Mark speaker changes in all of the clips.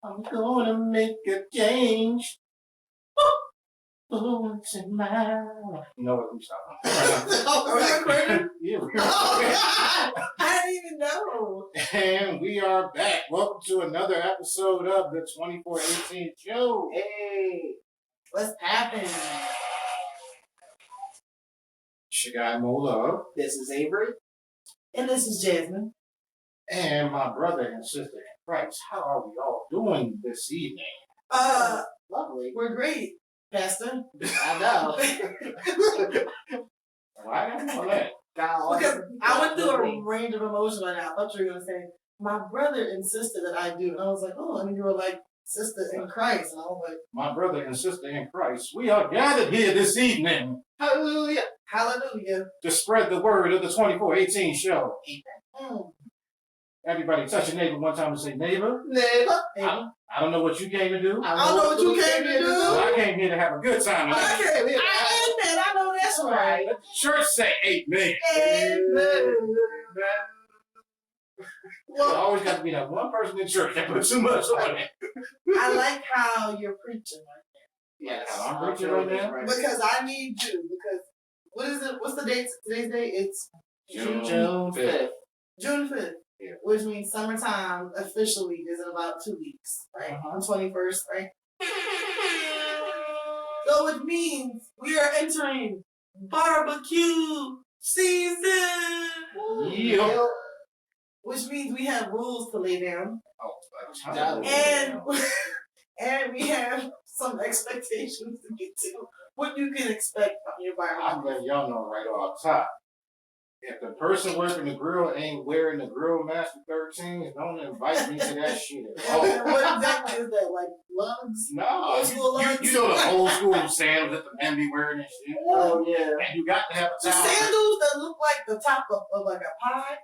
Speaker 1: I'm gonna make a change. Once in my life. You know what? We stop.
Speaker 2: Are we recording?
Speaker 1: Yeah, we're
Speaker 2: Oh, God. I didn't even know.
Speaker 1: And we are back. Welcome to another episode of the 2418 show.
Speaker 2: Hey, what's happening?
Speaker 1: It's your guy Mo Love.
Speaker 2: This is Avery. And this is Jasmine.
Speaker 1: And my brother and sister in Christ. How are we all doing this evening?
Speaker 2: Lovely. We're great, Pastor. I know.
Speaker 1: Why do you know that?
Speaker 2: Because I went through a range of emotions right now. I thought you were going to say, my brother and sister that I do. And I was like, oh, and you were like, sister in Christ. And I was like,
Speaker 1: my brother and sister in Christ, we are gathered here this evening.
Speaker 2: Hallelujah. Hallelujah.
Speaker 1: To spread the word of the 2418 show.
Speaker 2: Amen.
Speaker 1: Everybody touch your neighbor one time and say, neighbor.
Speaker 2: Neighbor.
Speaker 1: I don't know what you came to do.
Speaker 2: I don't know what you came to do.
Speaker 1: Well, I came here to have a good time.
Speaker 2: I know that's right.
Speaker 1: Let the church say amen.
Speaker 2: Amen.
Speaker 1: Well, always got to be that one person in church that put too much on it.
Speaker 2: I like how you're preaching right now.
Speaker 1: Yes, I'm preaching right now.
Speaker 2: Because I need you. Because what is it? What's the date? Today's date? It's
Speaker 1: June 5th.
Speaker 2: June 5th. Yeah. Which means summertime officially is in about 2 weeks, right? On 21st, right? So it means we are entering barbecue season.
Speaker 1: Yep.
Speaker 2: Which means we have rules to lay down.
Speaker 1: Oh,
Speaker 2: and we have some expectations to get to. What you can expect from your barbecue.
Speaker 1: I'm letting y'all know right off top. If the person working the grill ain't wearing the Grill Master 13s, don't invite me to that shit at all.
Speaker 2: What exactly is that? Like lugs?
Speaker 1: No.
Speaker 2: Old school lugs?
Speaker 1: You know the old school sandals that the men be wearing and shit?
Speaker 2: Oh, yeah.
Speaker 1: And you got to have a
Speaker 2: the
Speaker 1: towel.
Speaker 2: Sandals that look like the top of like a pie?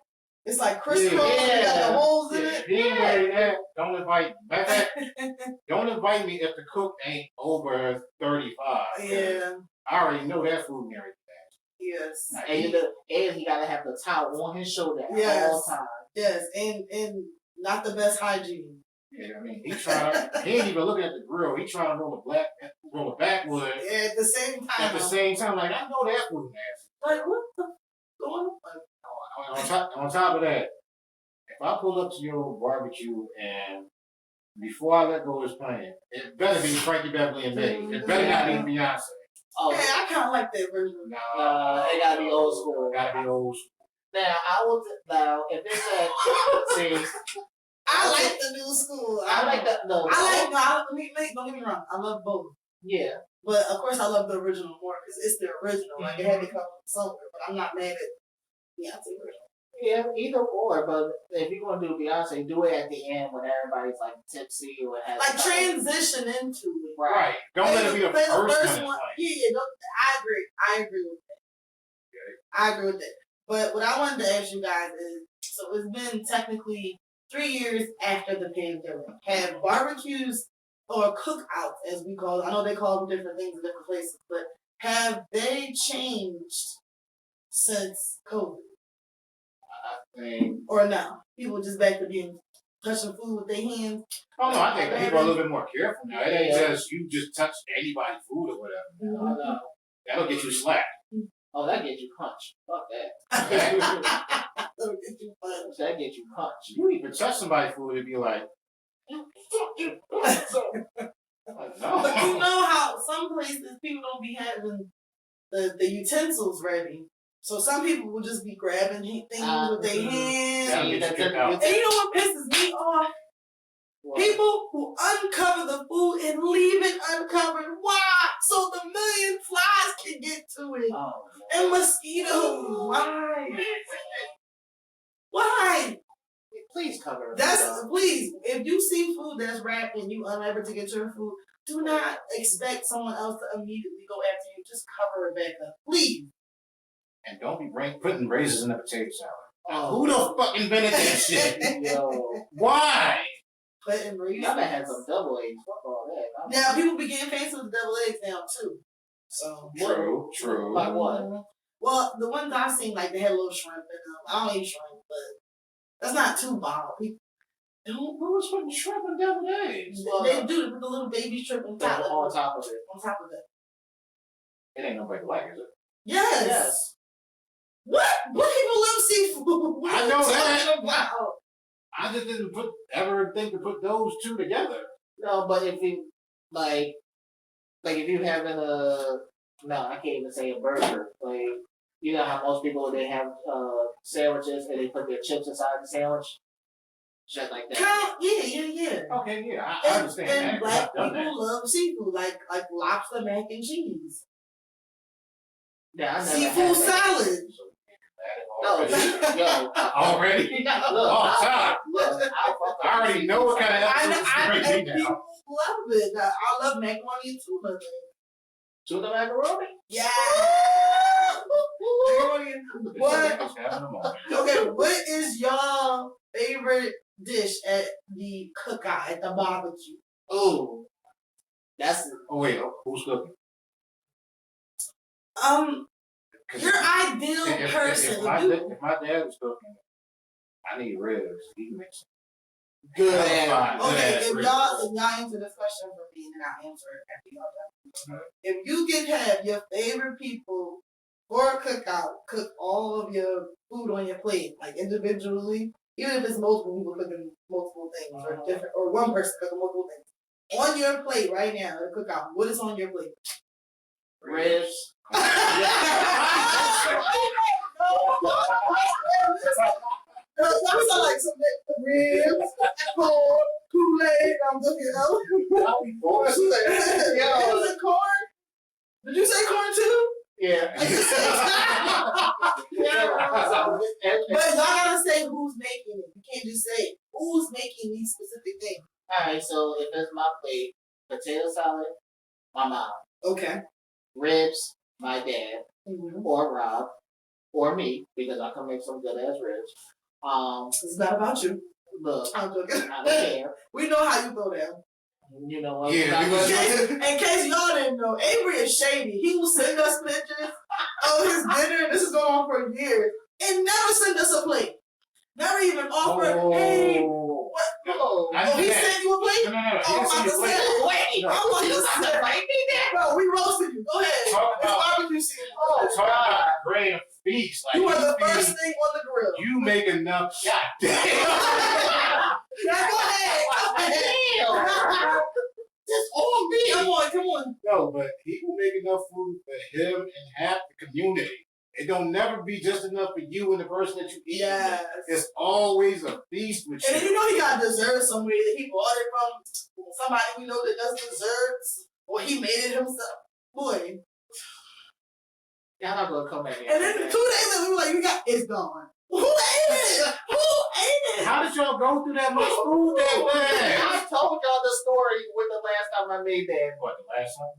Speaker 2: It's like crisscross and got the holes in it?
Speaker 1: If he ain't wearing that, don't invite me. Don't invite me if the cook ain't over 35.
Speaker 2: Yeah.
Speaker 1: I already know that food and everything.
Speaker 2: Yes.
Speaker 3: And he gotta have the towel on his shoulder at all times.
Speaker 2: Yes, and not the best hygiene.
Speaker 1: Yeah, I mean, he ain't even looking at the grill. He trying to roll a backwood.
Speaker 2: Yeah, at the same time.
Speaker 1: At the same time, like, I know that food nasty.
Speaker 2: Like, what the going on?
Speaker 1: On top of that, if I pull up to your barbecue and before I let go is playing, it better be Frankie Beverly and Meg. It better not be Beyonce.
Speaker 2: Oh, hey, I kind of like that version.
Speaker 3: No, it gotta be old school.
Speaker 1: Gotta be old school.
Speaker 3: Now, if they said, see,
Speaker 2: I like the new school.
Speaker 3: don't get me
Speaker 2: wrong. I love both.
Speaker 3: Yeah.
Speaker 2: But of course, I love the original more because it's the original. Like, it had to come from somewhere. But I'm not mad at Beyonce version.
Speaker 3: Yeah, either or, but if you're gonna do Beyonce, do it at the end when everybody's like tipsy or what have
Speaker 2: like transition into it.
Speaker 1: Right. Don't let it be the first one.
Speaker 2: Yeah, I agree with that. Okay. I agree with that. But what I wanted to ask you guys is, so it's been technically 3 years after the pandemic. Have barbecues or cookouts, as we call it, I know they call them different things in different places, but have they changed since COVID? Or no? People just back to being touching food with their hands?
Speaker 1: Oh no, I think people are a little bit more careful now. It ain't just you just touch anybody's food or whatever.
Speaker 2: Mm-hmm.
Speaker 3: No.
Speaker 1: That'll get you slapped.
Speaker 3: Oh, that gets you punched. Fuck that.
Speaker 2: That'll get you punched.
Speaker 3: That gets you punched.
Speaker 1: You even touch somebody's food and be like, like, no.
Speaker 2: But you know how some places people don't be having the utensils ready. So some people will just be grabbing things with their hands. And you know what pisses me off? What? People who uncover the food and leave it uncovered. Why? So the million flies can get to it.
Speaker 3: Oh,
Speaker 2: and mosquitoes. Why? Why?
Speaker 3: Please cover it.
Speaker 2: Please. If you see food that's wrapped and you unable to get your food, do not expect someone else to immediately go after you. Just cover it back up. Please.
Speaker 1: And don't be putting raisins in a potato salad.
Speaker 3: Oh.
Speaker 1: Who the fuck invented that shit?
Speaker 3: Yo.
Speaker 1: Why?
Speaker 2: Putting raisins.
Speaker 3: I might have some double eggs. Fuck all that.
Speaker 2: Now, people be getting fancy with double eggs now, too. So
Speaker 1: True.
Speaker 3: Like what?
Speaker 2: Well, the ones I've seen, like, they had a little shrimp in them. I don't eat shrimp, but that's not too bomb.
Speaker 1: Who was putting shrimp and deviled eggs?
Speaker 2: They do with the little baby shrimp on top
Speaker 3: on top of it.
Speaker 2: On top of it.
Speaker 1: It ain't nobody like, is it?
Speaker 2: Yes. What? What people love seafood? What
Speaker 1: I know that.
Speaker 2: about?
Speaker 1: I just didn't ever think to put those two together.
Speaker 3: No, but if you like if you having I can't even say a burger. Like you know how most people they have sandwiches and they put their chips inside the sandwich, shit like that.
Speaker 2: Yeah.
Speaker 1: Okay, yeah, I understand that.
Speaker 2: And black
Speaker 1: I've done that.
Speaker 2: people love seafood, like lobster mac and cheese.
Speaker 3: Yeah, I never
Speaker 2: Seafood
Speaker 3: had that.
Speaker 2: salad.
Speaker 3: No, yo,
Speaker 1: already?
Speaker 3: look, I
Speaker 1: already know what kind of
Speaker 2: I people love it. I love macaroni and tuna.
Speaker 3: tuna macaroni.
Speaker 2: Yeah.
Speaker 1: What?
Speaker 2: Okay, what is your favorite dish at the cookout, at the barbecue?
Speaker 3: Oh, that's.
Speaker 1: Oh wait, who's cooking?
Speaker 2: Your ideal person.
Speaker 1: If my dad was cooking, I need ribs. He can make some
Speaker 3: Good.
Speaker 2: Okay, if y'all answer this question for me, then I'll answer it after y'all done. If you could have your favorite people for a cookout cook all of your food on your plate, like individually, even if it's multiple people cooking multiple things or different, or one person cooking multiple things on your plate right now at a cookout, what is on your plate?
Speaker 3: Ribs.
Speaker 2: That sounds like some ribs, corn, Kool-Aid. I'm looking out. Was it corn? Did you say corn too?
Speaker 3: Yeah.
Speaker 2: But y'all gotta say who's making it. You can't just say who's making these specific things.
Speaker 3: Alright, so if it's my plate, potato salad, my mom.
Speaker 2: Okay.
Speaker 3: Ribs, my dad,
Speaker 2: Mm-hmm.
Speaker 3: or Rob, or me, because I can make some good ass ribs.
Speaker 2: It's not about you.
Speaker 3: Look,
Speaker 2: I'm joking.
Speaker 3: I don't care.
Speaker 2: We know how you throw down.
Speaker 3: You know what?
Speaker 1: Yeah,
Speaker 2: In case y'all didn't know, Avery is shady. He will send us pictures of his dinner. This is going on for years. And never send us a plate. Never even offer, hey, what?
Speaker 3: No.
Speaker 2: He sent you a plate?
Speaker 1: No.
Speaker 2: Oh, I'm just saying, wait. I want you to say, bro, we roasted you. Go ahead. It's barbecue season.
Speaker 3: Oh,
Speaker 1: Talk about grand feast. Like
Speaker 2: You are the first thing on the grill.
Speaker 1: You make enough. God damn.
Speaker 2: Now go ahead. Just on me. Come on.
Speaker 1: No, but he will make enough food for him and half the community. It don't never be just enough for you and the person that you eat.
Speaker 2: Yes.
Speaker 1: It's always a feast with
Speaker 2: And then
Speaker 1: you.
Speaker 2: you know he got dessert somewhere that he bought it from somebody we know that does desserts, or he made it himself. Boy.
Speaker 3: Y'all not gonna come at me.
Speaker 2: And then 2 days later, we were like, it's gone. Who ate it?
Speaker 1: How did y'all go through that much food that way?
Speaker 3: I told y'all the story with the last time I made that.
Speaker 1: What, the last time?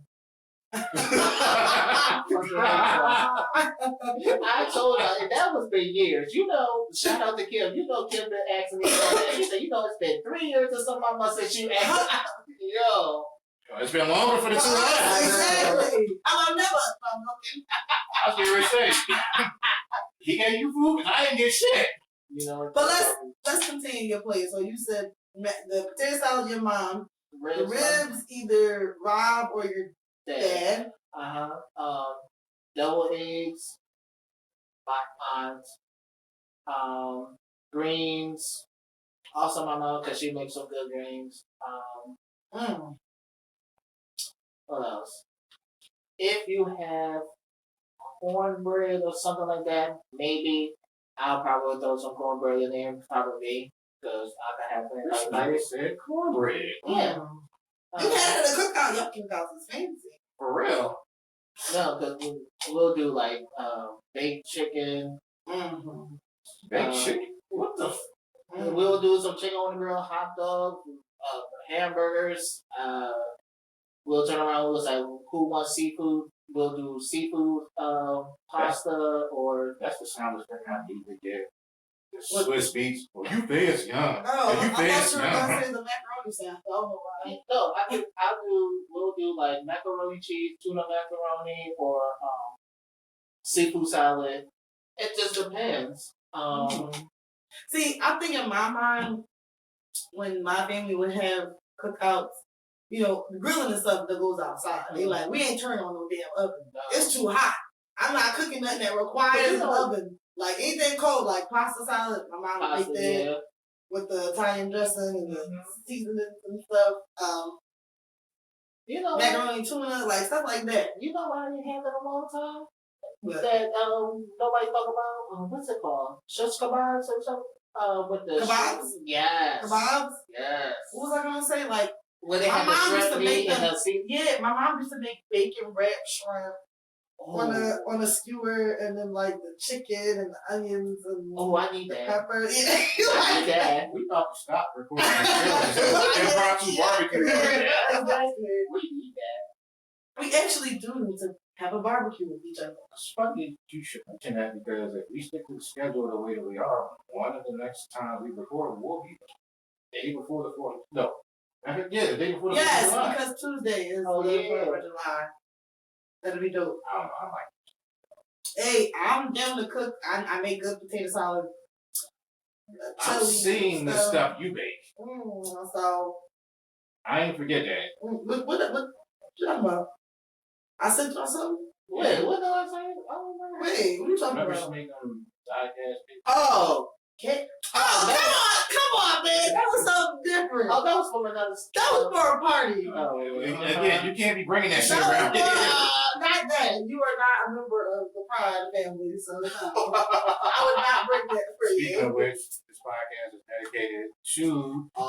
Speaker 3: I told y'all, and that was been years. You know, shout out to Kim. You know, Kim been asking me about that. She said, it's been 3 years or something. I must say, she asked. Yo.
Speaker 1: It's been longer for the 2 hours.
Speaker 2: Exactly. I'll never.
Speaker 1: I was going to say, he gave you food and I didn't get shit.
Speaker 3: You know.
Speaker 2: But let's continue your plate. So you said the potato salad, your mom. The ribs, either Rob or your dad.
Speaker 3: Double eggs, my aunt, greens. Also my mom, because she makes some good greens. What else? If you have cornbread or something like that, maybe I'll probably throw some cornbread in there. Probably because I can have that.
Speaker 1: Like I said, cornbread.
Speaker 3: Yeah.
Speaker 2: You had it at a cookout. Your cookout is fancy.
Speaker 1: For real.
Speaker 3: No, because we'll do like baked chicken.
Speaker 1: Baked chicken? What the
Speaker 3: We'll do some chicken on the grill, hot dogs, hamburgers. We'll turn around. We'll say, who wants seafood? We'll do seafood pasta or.
Speaker 1: That's the sound effect I usually get. The Swiss beats. Well, you fancy, huh?
Speaker 2: Oh,
Speaker 1: you
Speaker 2: I thought you were
Speaker 1: fancy,
Speaker 2: going to
Speaker 1: huh?
Speaker 2: say the macaroni sound. I don't know why.
Speaker 3: No, we'll do like macaroni cheese, tuna macaroni, or seafood salad. It just depends.
Speaker 2: See, I think in my mind, when my family would have cookouts, you know, grilling and stuff that goes outside. They like, we ain't turning on no damn oven. It's too hot. I'm not cooking nothing that requires an oven. Like anything cold, like pasta salad, my mom would make that with the Italian dressing and the seasonings and stuff.
Speaker 3: You know,
Speaker 2: macaroni, tuna, like stuff like that.
Speaker 3: You know why I didn't have that a long time?
Speaker 2: What?
Speaker 3: That nobody talk about. What's it called? Shush kebabs or something. With the
Speaker 2: kebabs.
Speaker 3: Yes.
Speaker 2: Kebabs.
Speaker 3: Yes.
Speaker 2: What was I gonna say? Like
Speaker 3: when they
Speaker 2: my mom used to make them.
Speaker 3: Yeah,
Speaker 2: my mom used to make bacon wrapped shrimp. On a skewer, and then like the chicken and the onions and
Speaker 3: I need
Speaker 2: the
Speaker 3: that.
Speaker 2: peppers. Yeah,
Speaker 3: I need that.
Speaker 1: We thought to stop recording. Impromptu barbecue.
Speaker 2: Yeah, exactly.
Speaker 3: We need that.
Speaker 2: We actually do need to have a barbecue with each other.
Speaker 1: It's funny you should mention that because if we stick to the schedule the way that we are, one of the next times we record will be the day before the 4th. No. The day before the 4th of July.
Speaker 2: Yes, because Tuesday is the 4th of July. That'll be dope.
Speaker 1: I don't know. I like it.
Speaker 2: Hey, I'm down to cook. I make good potato salad.
Speaker 1: I've seen the stuff you make.
Speaker 2: So
Speaker 1: I ain't forget that.
Speaker 2: What you talking about? I sent y'all something?
Speaker 3: Wait, what did I say? I don't remember.
Speaker 2: Wait, what are you talking
Speaker 1: Remember
Speaker 2: about?
Speaker 1: she made them podcast pictures?
Speaker 2: Oh, come on, man. That was something different.
Speaker 3: Oh, that was from another.
Speaker 2: That was for a party.
Speaker 1: Again, you can't be bringing that shit around.
Speaker 2: Not that. You are not a member of the Pride family, so no. I would not bring that for you.
Speaker 1: Speaking of which, this podcast is dedicated to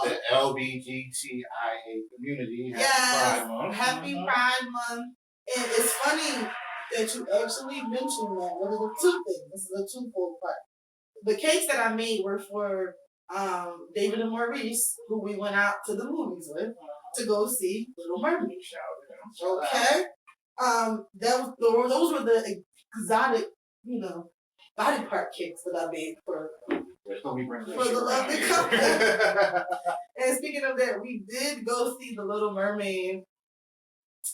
Speaker 1: the LBGTIA community.
Speaker 2: Yes,
Speaker 1: Pride Month.
Speaker 2: Happy Pride Month. And it's funny that you actually mentioned that. What are the two things? This is a twofold part. The cakes that I made were for David and Maurice, who we went out to the movies with to go see Little Mermaid. Okay. Those were the exotic, body part cakes that I made for the lovely couple. And speaking of that, we did go see the Little Mermaid.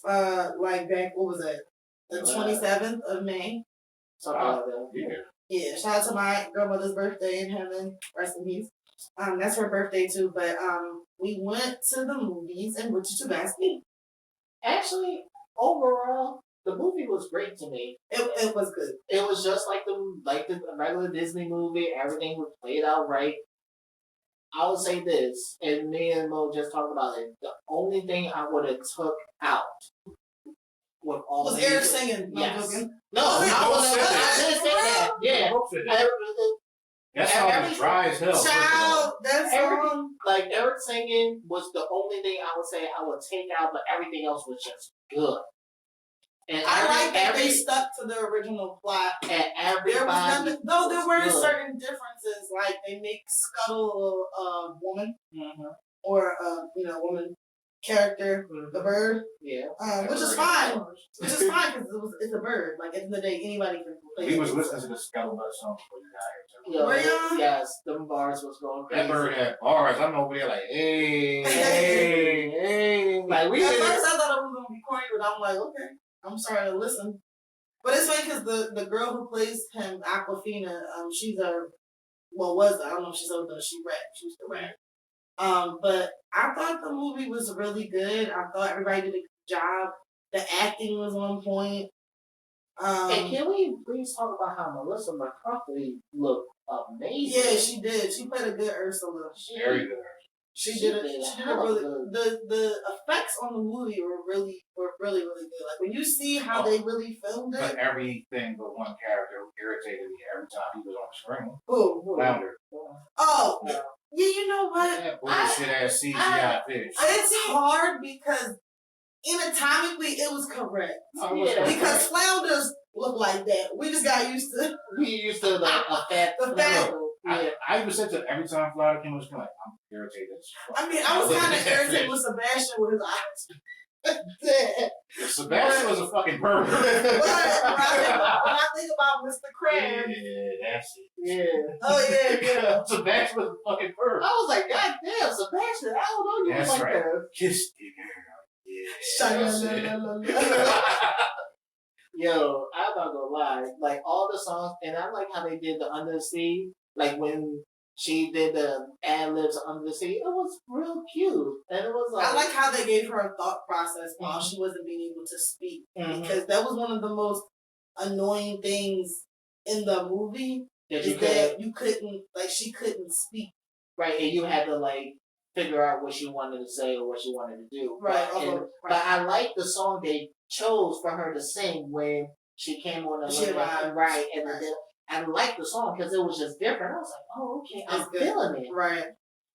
Speaker 2: Back, what was that? The 27th of May. Yeah, shout out to my grandmother's birthday in heaven. Rest in peace. That's her birthday too. But we went to the movies, and what did you guys think?
Speaker 3: Actually, overall, the movie was great to me.
Speaker 2: It was good.
Speaker 3: It was just like the regular Disney movie. Everything was played out right. I would say this, and me and Mo just talked about it. The only thing I would have took out with all
Speaker 2: was Eric singing.
Speaker 3: Yes.
Speaker 2: No,
Speaker 3: I didn't say that. Yeah.
Speaker 1: That song was dry as hell.
Speaker 2: Child, that song.
Speaker 3: Like Eric singing was the only thing I would say I would take out, but everything else was just good. And
Speaker 2: I like that they stuck to the original plot.
Speaker 3: And everybody.
Speaker 2: There were certain differences, like they make Scuttle a woman, or woman character, the bird.
Speaker 3: Yeah.
Speaker 2: Which is fine. Which is fine because it's a bird. Like at the end of the day, anybody can play.
Speaker 1: We was listening to the Scuttlebutt song before you got here.
Speaker 2: Were you?
Speaker 3: Yes, them bars was going crazy.
Speaker 1: That bird had bars. I'm over there like, hey.
Speaker 2: Like at first I thought it was gonna be corny, but I'm like, okay, I'm sorry to listen. But it's funny because the girl who plays him, Aquafina, she's I don't know if she's older, she used to rap. But I thought the movie was really good. I thought everybody did a good job. The acting was on point.
Speaker 3: And can we please talk about how Melissa McCarthy looked amazing?
Speaker 2: Yeah, she did. She played a good Ursula.
Speaker 1: Very good.
Speaker 2: She did a really good. The effects on the movie were really really good. Like when you see how they really filmed it.
Speaker 1: But everything but one character irritated me every time he was on the screen.
Speaker 2: Who?
Speaker 1: Flounder.
Speaker 2: Oh, yeah. You know what?
Speaker 1: That bullshit ass CGI fish.
Speaker 2: It's hard because anatomically it was correct. Because flounders look like that. We just got used to.
Speaker 3: We used to the fat.
Speaker 1: I even said that every time Flounder came on the screen, like, I'm irritated.
Speaker 2: I mean, I was kind of irritated with Sebastian with his eyes.
Speaker 1: Sebastian was a fucking bird.
Speaker 2: But when I think about Mr. Krabs.
Speaker 1: Yeah, that's it.
Speaker 3: Yeah.
Speaker 2: Oh, yeah.
Speaker 1: Sebastian was a fucking bird.
Speaker 3: I was like, God damn, Sebastian, I don't know you
Speaker 1: that's
Speaker 3: like
Speaker 1: right.
Speaker 3: that.
Speaker 1: Kiss the girl. Yeah.
Speaker 3: Yo, I'm not gonna lie. Like, all the songs, and I like how they did the Under the Sea. Like, when she did the ad libs under the sea. It was real cute, and it was like
Speaker 2: I like how they gave her a thought process while she wasn't being able to speak, because that was one of the most annoying things in the movie. That you couldn't, like, she couldn't speak.
Speaker 3: Right, and you had to like figure out what she wanted to say or what she wanted to do.
Speaker 2: Right.
Speaker 3: But I like the song they chose for her to sing when she came on the line. Right, and I liked the song because it was just different. I was like, oh, okay, I'm feeling it.
Speaker 2: Right.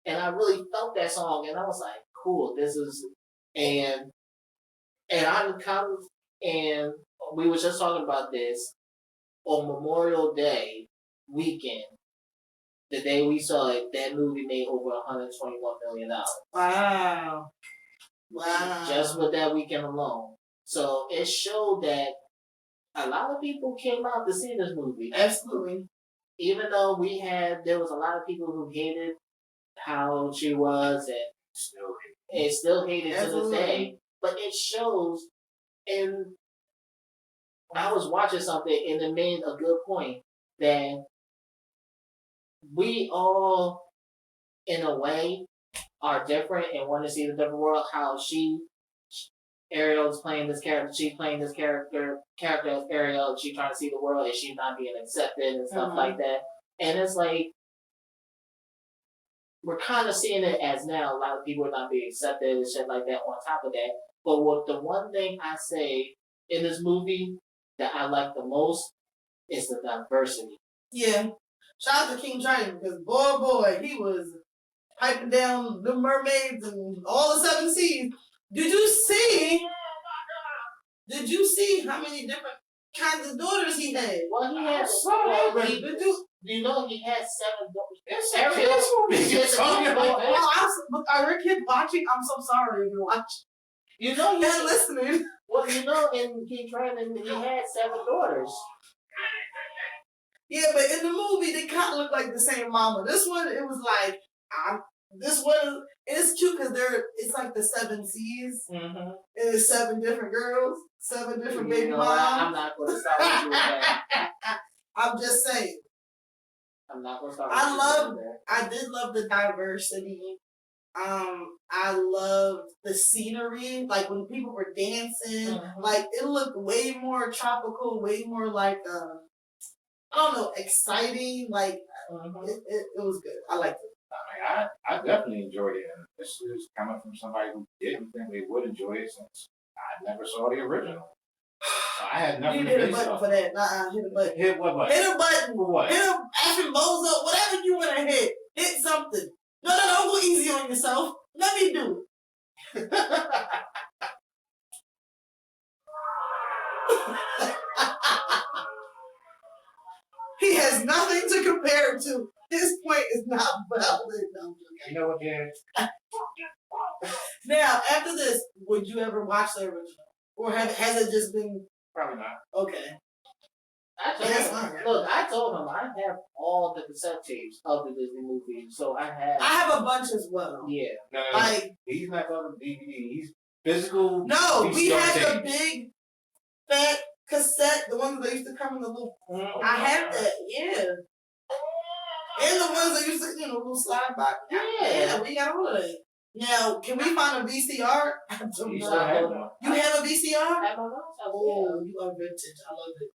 Speaker 3: And I really felt that song, and I was like, cool, this is, and I'm kind of, and we were just talking about this on Memorial Day weekend. The day we saw it, that movie made over $121 million.
Speaker 2: Wow.
Speaker 3: Just with that weekend alone. So it showed that a lot of people came out to see this movie.
Speaker 2: Absolutely.
Speaker 3: Even though there was a lot of people who hated how she was and still hate it to this day. But it shows, and I was watching something and it made a good point that we all, in a way, are different and want to see the different world. How Ariel's playing this character, she's playing this character as Ariel, she's trying to see the world and she's not being accepted and stuff like that. And it's like, we're kind of seeing it as now a lot of people are not being accepted and shit like that on top of that. But what the one thing I say in this movie that I like the most is the diversity.
Speaker 2: Yeah. Shout out to King China, because boy, he was piping down the mermaids and all the 7 seas. Did you see how many different kinds of daughters he had?
Speaker 3: Well, he had you know he had 7 daughters.
Speaker 2: Are your kids watching? I'm so sorry if you're watching.
Speaker 3: You know he
Speaker 2: had listening.
Speaker 3: Well, you know, in King Dragon, he had 7 daughters.
Speaker 2: Yeah, but in the movie, they kind of look like the same mama. This one, it was like, this one, it's cute because it's like the 7 seas. And it's 7 different girls, 7 different baby moms.
Speaker 3: I'm not going to stop with you with that.
Speaker 2: I'm just saying.
Speaker 3: I'm not going to stop
Speaker 2: I did love the diversity. I loved the scenery. Like when people were dancing, like it looked way more tropical, way more like I don't know, exciting. Like it was good. I liked it.
Speaker 1: I definitely enjoyed it. And this is coming from somebody who didn't think they would enjoy it since I never saw the original. So I had nothing to
Speaker 2: hit a button for that. Hit a button.
Speaker 1: Hit what button?
Speaker 2: Hit a button.
Speaker 1: For what?
Speaker 2: Hit a effing bozo. Whatever you want to hit. Hit something. No, go easy on yourself. Let me do it. He has nothing to compare it to. His point is not valid. No,
Speaker 1: you know what, Dan?
Speaker 2: Now, after this, would you ever watch the original? Or has it just been...
Speaker 1: Probably not.
Speaker 2: Okay.
Speaker 3: I told him I have all the cassette tapes of the Disney movie, so I
Speaker 2: have a bunch as well.
Speaker 3: Yeah.
Speaker 1: No,
Speaker 2: like,
Speaker 1: he's not on the DVD. He's physical.
Speaker 2: No, we had the big, fat cassette, the ones that used to come in the little... I have that, yeah. And the ones that used to, little slide back. Yeah, we got all of that. Now, can we find a VCR?
Speaker 1: You still have one.
Speaker 2: You have a VCR?
Speaker 3: I have one.
Speaker 2: Oh, you are vintage. I love it.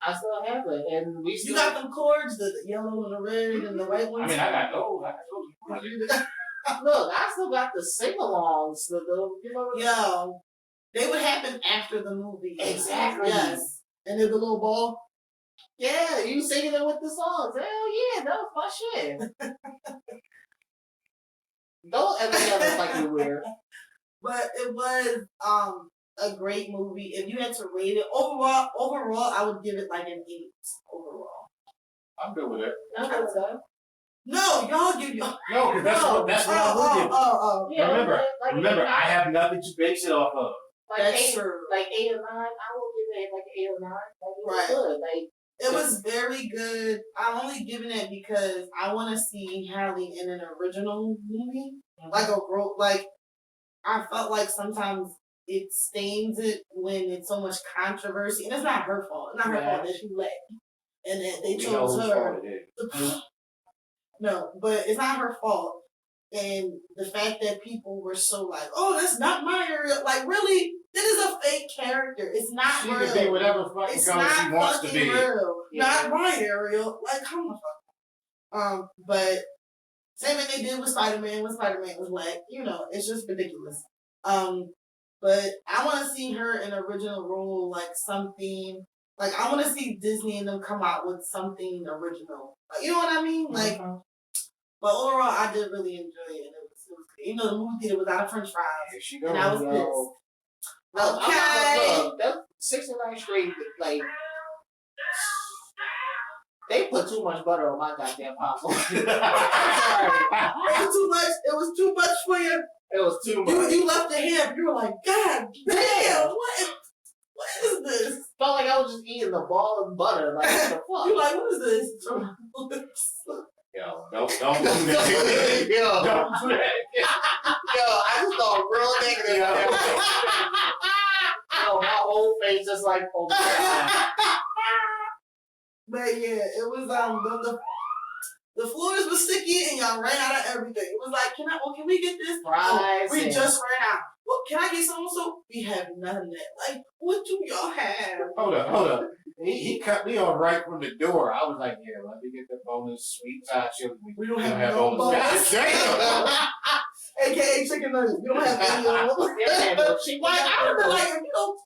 Speaker 3: I still have it, and we still...
Speaker 2: You got them cords, the yellow and the red and the white ones?
Speaker 1: I mean, I got those.
Speaker 3: Look, I still got the sing-alongs.
Speaker 2: Yo, they would happen after the movie.
Speaker 3: Exactly.
Speaker 2: Yes. And there's the little ball.
Speaker 3: Yeah, you singing it with the songs. Hell yeah, that was my shit. Don't ever tell us like you weird.
Speaker 2: But it was a great movie. If you had to rate it overall, I would give it like an 8 overall.
Speaker 1: I'm good with it.
Speaker 3: I'm good with that.
Speaker 2: No, y'all give y'all.
Speaker 1: No, because that's what I would give. Yeah, remember, I have nothing to base it off of.
Speaker 3: Like 8 or 9. I will give it like 8 or 9. Like, it was good. Like,
Speaker 2: it was very good. I'm only giving it because I want to see Halle in an original movie, like I felt like sometimes it stains it when it's so much controversy, and it's not her fault. It's not her fault that she left, and that they chose her. No, but it's not her fault. And the fact that people were so like, oh, that's not my Ariel. Like, really? This is a fake character. It's not
Speaker 1: she
Speaker 2: real.
Speaker 1: She can be whatever fucking
Speaker 2: it's
Speaker 1: color she wants to be.
Speaker 2: Real. Yeah. Not my Ariel. Like, come the fuck on. But same thing they did with Spider-Man when Spider-Man was black. You know, it's just ridiculous. But I want to see her in an original role, like something. Like, I want to see Disney and them come out with something original. Like, you know what I mean? Like, but overall, I did really enjoy it. And it was good. Even though the movie theater was out of French fries, and I was pissed. Okay.
Speaker 3: Look, that 69th Street, like, they put too much butter on my goddamn popcorn. I'm sorry.
Speaker 2: It was too much. It was too much for you.
Speaker 3: It was too much.
Speaker 2: You left the hand. You were like, God damn, what is this?
Speaker 3: Felt like I was just eating the ball of butter. Like, what the fuck?
Speaker 2: You like, what is this?
Speaker 1: Yo, don't do that.
Speaker 3: Yo,
Speaker 1: Don't do that.
Speaker 3: Yo, I just thought real negative. Yo, my whole face just like, oh my God.
Speaker 2: But yeah, it was the floors was sticky and y'all ran out of everything. It was like, can we get this?
Speaker 3: Fries.
Speaker 2: We just ran out. Well, can I get some also? We have none of that. Like, what do y'all have?
Speaker 1: Hold up. He cut me off right from the door. I was like, yeah, let me get the bonus sweet side chili.
Speaker 2: We don't have no bonus.
Speaker 1: Damn.
Speaker 2: AKA chicken nuggets. We don't have any of them. Like, I would like,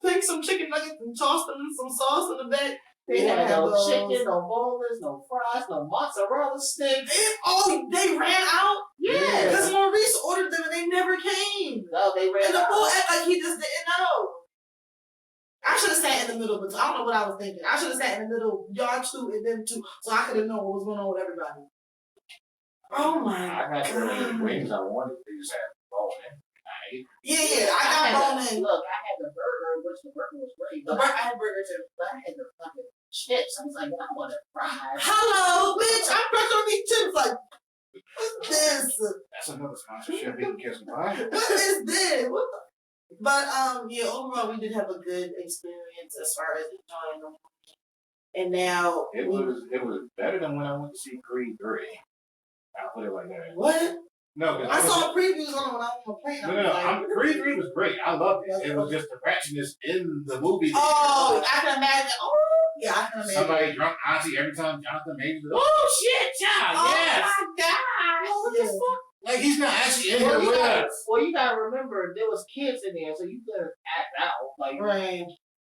Speaker 2: take some chicken nuggets and toss them in some sauce in the bag.
Speaker 3: They had no chicken, no boneless, no fries, no mozzarella sticks.
Speaker 2: They ran out?
Speaker 3: Yeah.
Speaker 2: Because Maurice ordered them and they never came.
Speaker 3: No, they ran out.
Speaker 2: And the fool act like he just didn't know. I should have sat in the middle, but I don't know what I was thinking. I should have sat in the middle, y'all two and them two, so I could have known what was going on with everybody. Oh my God.
Speaker 1: I got the wings I wanted. They just had bone in.
Speaker 2: Yeah, I got bone in.
Speaker 3: Look, I had the burger, which the burger was great.
Speaker 2: I had burger too.
Speaker 3: But I had the fucking chips. I was like, I want fries.
Speaker 2: Hello, bitch. I'm fresh on these chips. Like, what's this?
Speaker 1: That's another sponsorship. You can kiss my.
Speaker 2: What is this? What the? But yeah, overall we did have a good experience as far as enjoying the movie. And now
Speaker 1: it was better than when I went to see Creed 3. I'll put it like that.
Speaker 2: What?
Speaker 1: No,
Speaker 2: I saw previews on it when I was on the plane.
Speaker 1: No. Creed 3 was great. I loved it. It was just the ratchetness in the movie.
Speaker 2: Oh, I can imagine. Oh, yeah, I can imagine.
Speaker 1: Somebody drunk auntie every time Jonathan Majors. Oh shit, child.
Speaker 2: Oh
Speaker 1: yes.
Speaker 2: my God.
Speaker 3: What the fuck?
Speaker 1: Like he's not actually in here with us.
Speaker 3: Well, you gotta remember there was kids in there, so you could act out. Like,
Speaker 2: right.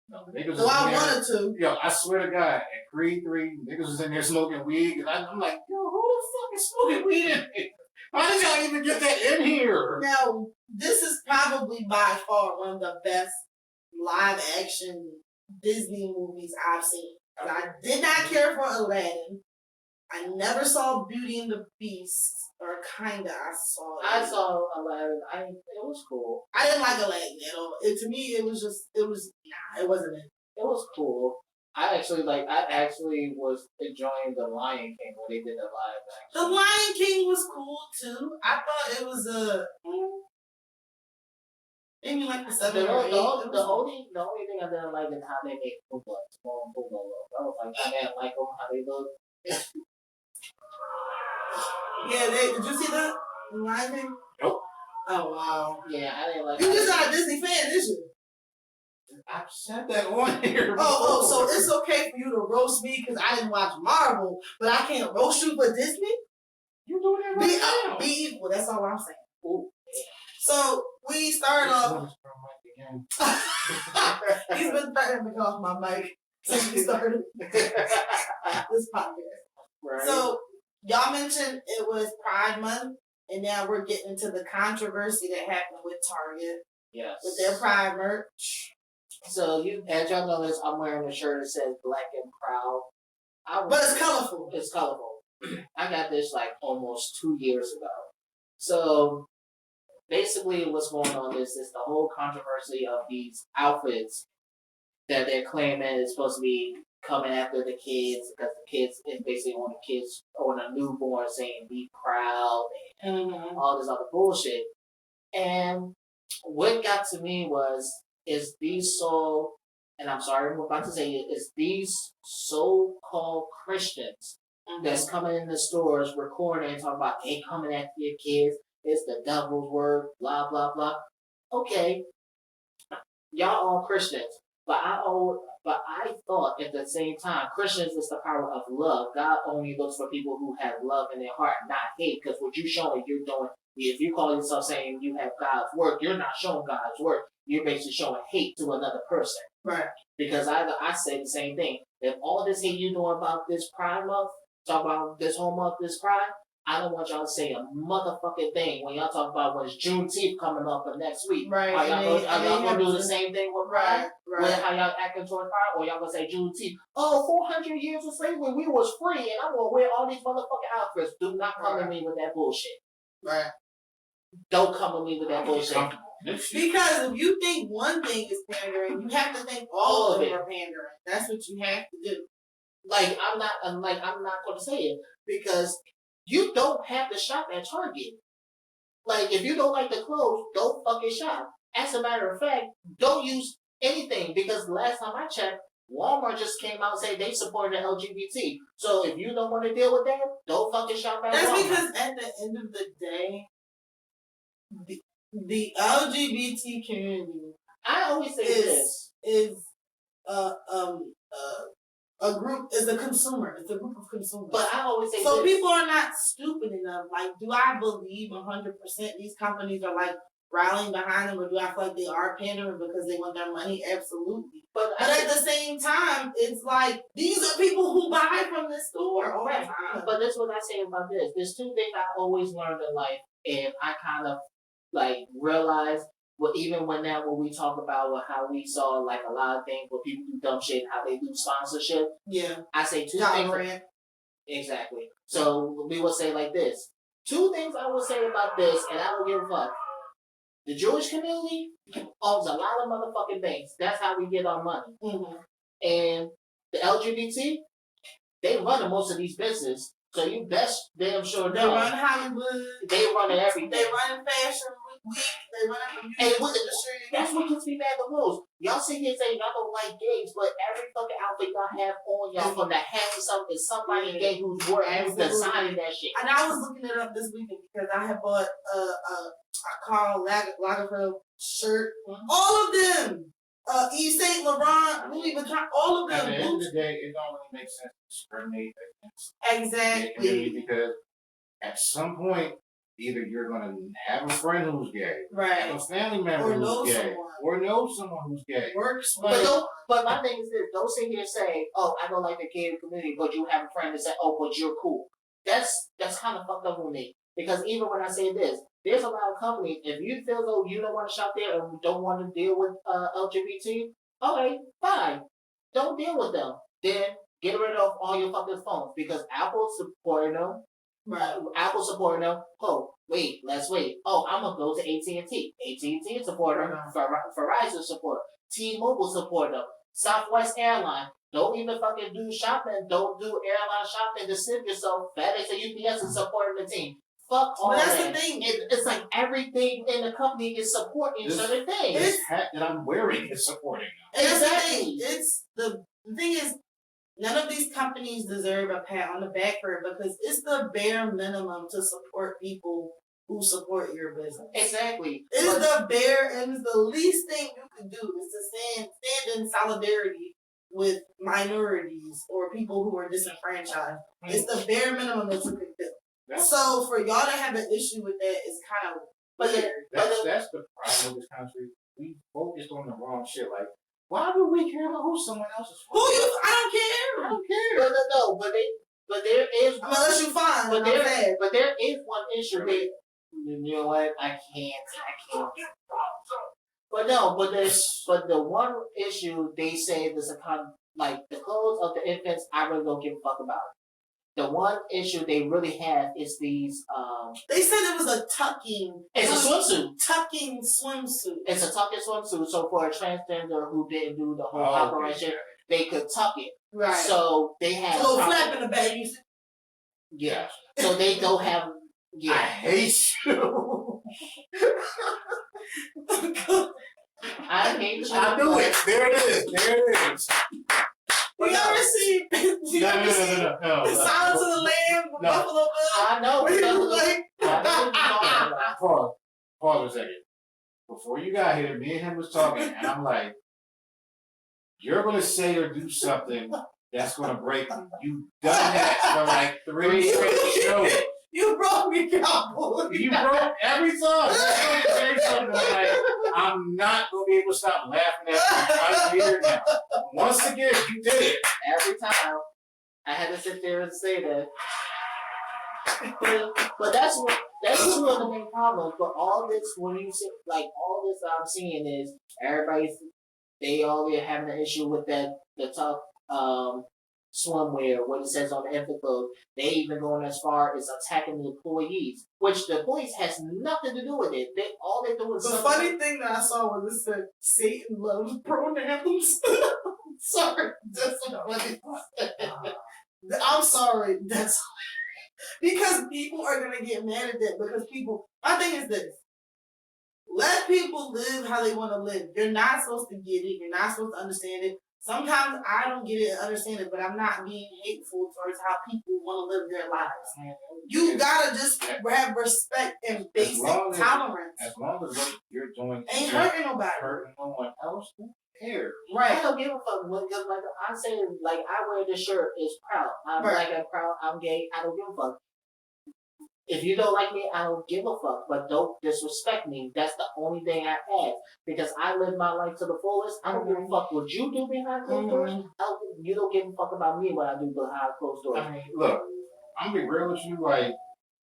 Speaker 1: No, niggas
Speaker 2: so I wanted to.
Speaker 1: Yo, I swear to God, at Creed 3, niggas was in there smoking weed, and I'm like, yo, who the fuck is smoking weed in here? How did y'all even get that in here?
Speaker 2: Now, this is probably by far one of the best live action Disney movies I've seen. I did not care for Aladdin. I never saw Beauty and the Beast, or kinda. I saw
Speaker 3: Aladdin. It was cool.
Speaker 2: I didn't like Aladdin at all. To me, it wasn't it.
Speaker 3: It was cool. I actually was enjoying The Lion King when they did the live action.
Speaker 2: The Lion King was cool too. I thought it was maybe like the 7 or 8.
Speaker 3: The only thing I didn't like is how they made Pumbaa small and Pumbaa look. I was like, I didn't like them how they look.
Speaker 2: Yeah, did you see that? The Lion King?
Speaker 1: Nope.
Speaker 2: Oh wow.
Speaker 3: Yeah, I didn't like.
Speaker 2: You just not a Disney fan, is you?
Speaker 1: I've said that on here.
Speaker 2: Oh, so it's okay for you to roast me because I didn't watch Marvel, but I can't roast you for Disney?
Speaker 1: You're doing that right now.
Speaker 2: Be equal, that's all I'm saying.
Speaker 3: Ooh.
Speaker 2: So we started off. He's been threatening to go off my mic since we started this podcast.
Speaker 3: Right.
Speaker 2: So y'all mentioned it was Pride Month, and now we're getting into the controversy that happened with Target.
Speaker 3: Yes.
Speaker 2: With their Pride merch.
Speaker 3: So as y'all notice, I'm wearing a shirt that says Black and Proud.
Speaker 2: But it's colorful.
Speaker 3: It's colorful. I got this like almost 2 years ago. So basically what's going on is the whole controversy of these outfits that they're claiming is supposed to be coming after the kids because the kids is basically on the kids on a newborn saying be proud and all this other bullshit. And what got to me is these and I'm sorry I'm about to say it, is these so-called Christians that's coming in the stores recording and talking about they coming after your kids. It's the devil's word. Blah blah blah. Okay, y'all all Christians, but I thought at the same time Christians is the power of love. God only looks for people who have love in their heart, not hate. Because what you showing, you're doing. If you call yourself saying you have God's work, you're not showing God's work. You're basically showing hate to another person.
Speaker 2: Right.
Speaker 3: Because I say the same thing. If all this hate you doing about this Pride Month, talk about this whole month, this Pride, I don't want y'all to say a motherfucking thing when y'all talk about when it's Juneteenth coming up for next week.
Speaker 2: Right.
Speaker 3: Are y'all gonna do the same thing with Pride?
Speaker 2: Right.
Speaker 3: With how y'all acting towards Pride? Or y'all gonna say Juneteenth, 400 years of slavery, we was free, and I'm gonna wear all these motherfucking outfits. Do not come to me with that bullshit.
Speaker 2: Right.
Speaker 3: Don't come to me with that bullshit.
Speaker 2: Because if you think one thing is pandering, you have to think all of them are pandering. That's what you have to do.
Speaker 3: Like I'm not going to say it because you don't have to shop at Target. Like if you don't like the clothes, don't fucking shop. As a matter of fact, don't use anything because last time I checked, Walmart just came out and said they supported the LGBT. So if you don't want to deal with that, don't fucking shop at Walmart.
Speaker 2: That's because at the end of the day, the LGBT community,
Speaker 3: I always say this
Speaker 2: is a group, is a consumer. It's a group of consumers.
Speaker 3: But I always say
Speaker 2: so
Speaker 3: this.
Speaker 2: People are not stupid enough. Like, do I believe 100% these companies are like rallying behind them, or do I feel like they are pandering because they want their money? Absolutely. But at the same time, it's like these are people who buy from the store all the time.
Speaker 3: But that's what I say about this. There's two things I always learned in life, and I kind of like realized. Well, even when we talk about how we saw like a lot of things where people do dumb shit, how they do sponsorship.
Speaker 2: Yeah.
Speaker 3: I say two things. Exactly. So we will say like this. Two things I will say about this, and I don't give a fuck. The Jewish community owns a lot of motherfucking things. That's how we get our money.
Speaker 2: Mm-hmm.
Speaker 3: And the LGBT, they run most of these businesses. So you best damn sure know.
Speaker 2: They run Hollywood.
Speaker 3: They run everything.
Speaker 2: They run Fashion Week. They run the music industry.
Speaker 3: That's what gets me mad the most. Y'all sit here saying y'all don't like gays, but every fucking outfit y'all have on y'all from the hat to something is somebody gay who's designing that shit.
Speaker 2: And I was looking it up this weekend because I had bought a Karl Lagerfeld shirt. Mm-hmm. All of them. Yves Saint Laurent, Louis Vuitton, all of them.
Speaker 1: At the end of the day, it don't really make sense to discriminate against
Speaker 2: exactly
Speaker 1: because at some point, either you're gonna have a friend who's gay,
Speaker 2: right,
Speaker 1: have a family member who's gay, or know someone who's gay.
Speaker 2: Works,
Speaker 3: but my thing is this: don't sit here and say, "Oh, I don't like the gay community," but you have a friend that said, "Oh, but you're cool." That's kind of fucked up with me because even when I say this. There's a lot of companies, if you feel though you don't want to shop there and don't want to deal with LGBT, okay, fine. Don't deal with them. Then get rid of all your fucking phones because Apple's supporting them.
Speaker 2: Right.
Speaker 3: Apple's supporting them. Oh, wait, let's wait. Oh, I'm going to go to AT&T. AT&T support them. Verizon support. T-Mobile support them. Southwest Airlines. Don't even fucking do shopping. Don't do airline shopping to save yourself. FedEx and UPS is supporting the team. Fuck all
Speaker 2: that's
Speaker 3: that.
Speaker 2: The thing.
Speaker 3: It's like everything in the company is supporting certain things.
Speaker 1: This hat that I'm wearing is supporting them.
Speaker 2: Exactly. The thing is, none of these companies deserve a pat on the back for it because it's the bare minimum to support people who support your business.
Speaker 3: Exactly.
Speaker 2: It's the bare, and it's the least thing you can do is to stand in solidarity with minorities or people who are disenfranchised. Mm-hmm. It's the bare minimum that you can do. So for y'all to have an issue with that is kind of weird.
Speaker 1: That's the problem with this country. We focused on the wrong shit. Like, why would we care about who someone else is for?
Speaker 2: I don't care.
Speaker 3: No. But there is.
Speaker 2: Unless you find.
Speaker 3: But there is one issue. You know what? I can't. But the one issue they say there's like the clothes of the infants. I really don't give a fuck about. The one issue they really have is these.
Speaker 2: They said it was a tucking.
Speaker 3: It's a swimsuit.
Speaker 2: Tucking swimsuit.
Speaker 3: It's a tucking swimsuit. So for a transgender who didn't do the whole operation, they could tuck it.
Speaker 2: Right.
Speaker 3: So they have.
Speaker 2: A little flap in the back.
Speaker 3: Yeah. So they don't have. Yeah.
Speaker 1: I hate you.
Speaker 3: I hate you.
Speaker 1: I knew it. There it is.
Speaker 2: You ever see You ever seen Silence of the Lambs with Buffalo Bill?
Speaker 3: I know.
Speaker 2: Where he was like,
Speaker 1: Pause for a second. Before you got here, me and him was talking, and I'm like, you're gonna say or do something that's gonna break me. You've done that for like 3 straight shows.
Speaker 2: You broke me, cowboy.
Speaker 1: You broke every time. I'm gonna say something like, I'm not gonna be able to stop laughing at you right here now. Once again, you did it.
Speaker 3: Every time I had to sit there and say that. But that's two of the main problems. But all this, when you see, like all this I'm seeing is they already having an issue with the top swimwear, what it says on the info code. They even going as far as attacking the employees, which the police has nothing to do with it. All they do is
Speaker 2: the funny thing that I saw was it said Satan loves pronouns. Sorry, that's so funny. I'm sorry, that's because people are gonna get mad at that because people. My thing is this: let people live how they want to live. You're not supposed to get it. You're not supposed to understand it. Sometimes I don't get it and understand it, but I'm not being hateful towards how people want to live their lives. You gotta just have respect and basic tolerance.
Speaker 1: As long as what you're doing
Speaker 2: ain't hurting nobody.
Speaker 1: Hurting no one else, who cares?
Speaker 3: Right. I don't give a fuck. Because like I say, like I wear this shirt is proud. I'm black and proud. I'm gay. I don't give a fuck. If you don't like me, I don't give a fuck. But don't disrespect me. That's the only thing I ask. Because I live my life to the fullest. I don't give a fuck what you do behind closed doors. You don't give a fuck about me what I do behind closed doors.
Speaker 1: I mean, look, I'm gonna be real with you. Like,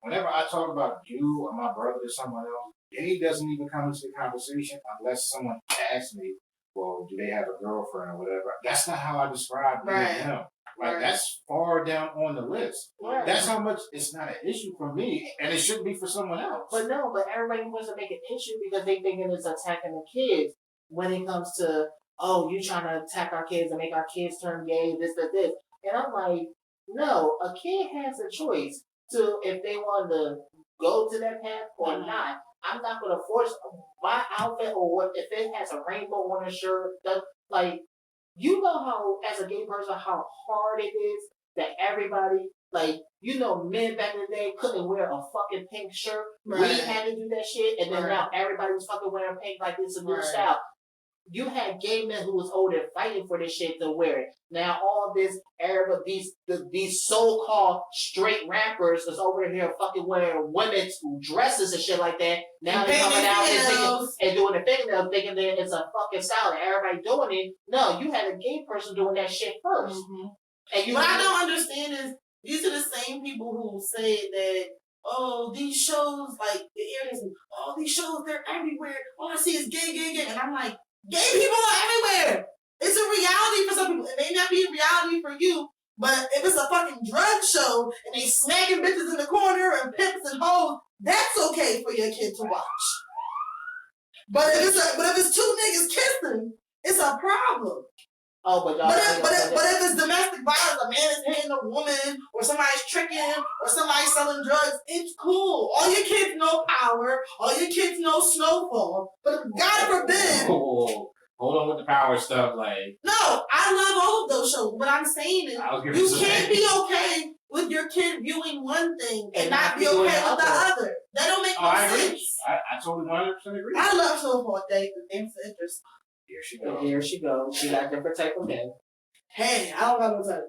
Speaker 1: whenever I talk about you or my brother or someone else, gay doesn't even come into the conversation unless someone asks me, well, do they have a girlfriend or whatever. That's not how I describe me and him. Like, that's far down on the list. Right. That's how much it's not an issue for me, and it shouldn't be for someone else.
Speaker 3: But no, but everybody wants to make an issue because they thinking it's attacking the kids when it comes to, oh, you trying to attack our kids and make our kids turn gay, this. And I'm like, no, a kid has a choice to, if they want to go to that path or not. I'm not going to force my outfit or what, if it has a rainbow on the shirt, like, you know how, as a gay person, how hard it is that everybody, like, you know, men back in the day couldn't wear a fucking pink shirt. Right. We had to do that shit, and then now everybody's fucking wearing pink like it's a new style. You had gay men who was older fighting for this shit to wear it. Now all this these so-called straight rappers is over here fucking wearing women's dresses and shit like that. Now they're coming out and doing the fingernails, thinking that it's a fucking style and everybody doing it. No, you had a gay person doing that shit first. Mm-hmm. And
Speaker 2: what I don't understand is these are the same people who say that, oh, these shows, like the areas, all these shows, they're everywhere. All I see is gay. And I'm like, gay people are everywhere. It's a reality for some people. It may not be a reality for you, but if it's a fucking drug show and they smacking bitches in the corner and pimps and hoes, that's okay for your kid to watch. But if it's two niggas kissing, it's a problem.
Speaker 3: Oh, but
Speaker 2: if it's domestic violence, a man is hitting a woman, or somebody's tricking, or somebody's selling drugs, it's cool. All your kids know Power. All your kids know Snowfall. But God forbid.
Speaker 1: Hold on with the Power stuff, like.
Speaker 2: No, I love all of those shows. What I'm saying is, you can't be okay with your kid viewing one thing and not be okay with the other. That don't make no sense.
Speaker 1: I totally 100% agree.
Speaker 2: I love Snowfall. Thanks for interest.
Speaker 3: Here she goes. She got different type of men.
Speaker 2: Hey, I don't got no type.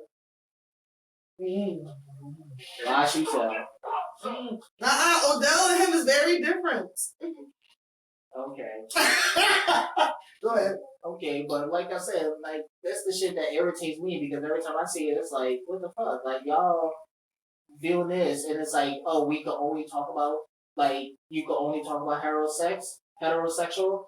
Speaker 3: Why she said?
Speaker 2: Odell and him is very different.
Speaker 3: Okay.
Speaker 2: Go ahead.
Speaker 3: Okay, but like I said, like that's the shit that irritates me because every time I see it, it's like, what the fuck? Like y'all viewing this, and it's like, oh, we can only talk about you can only talk about heterosexual.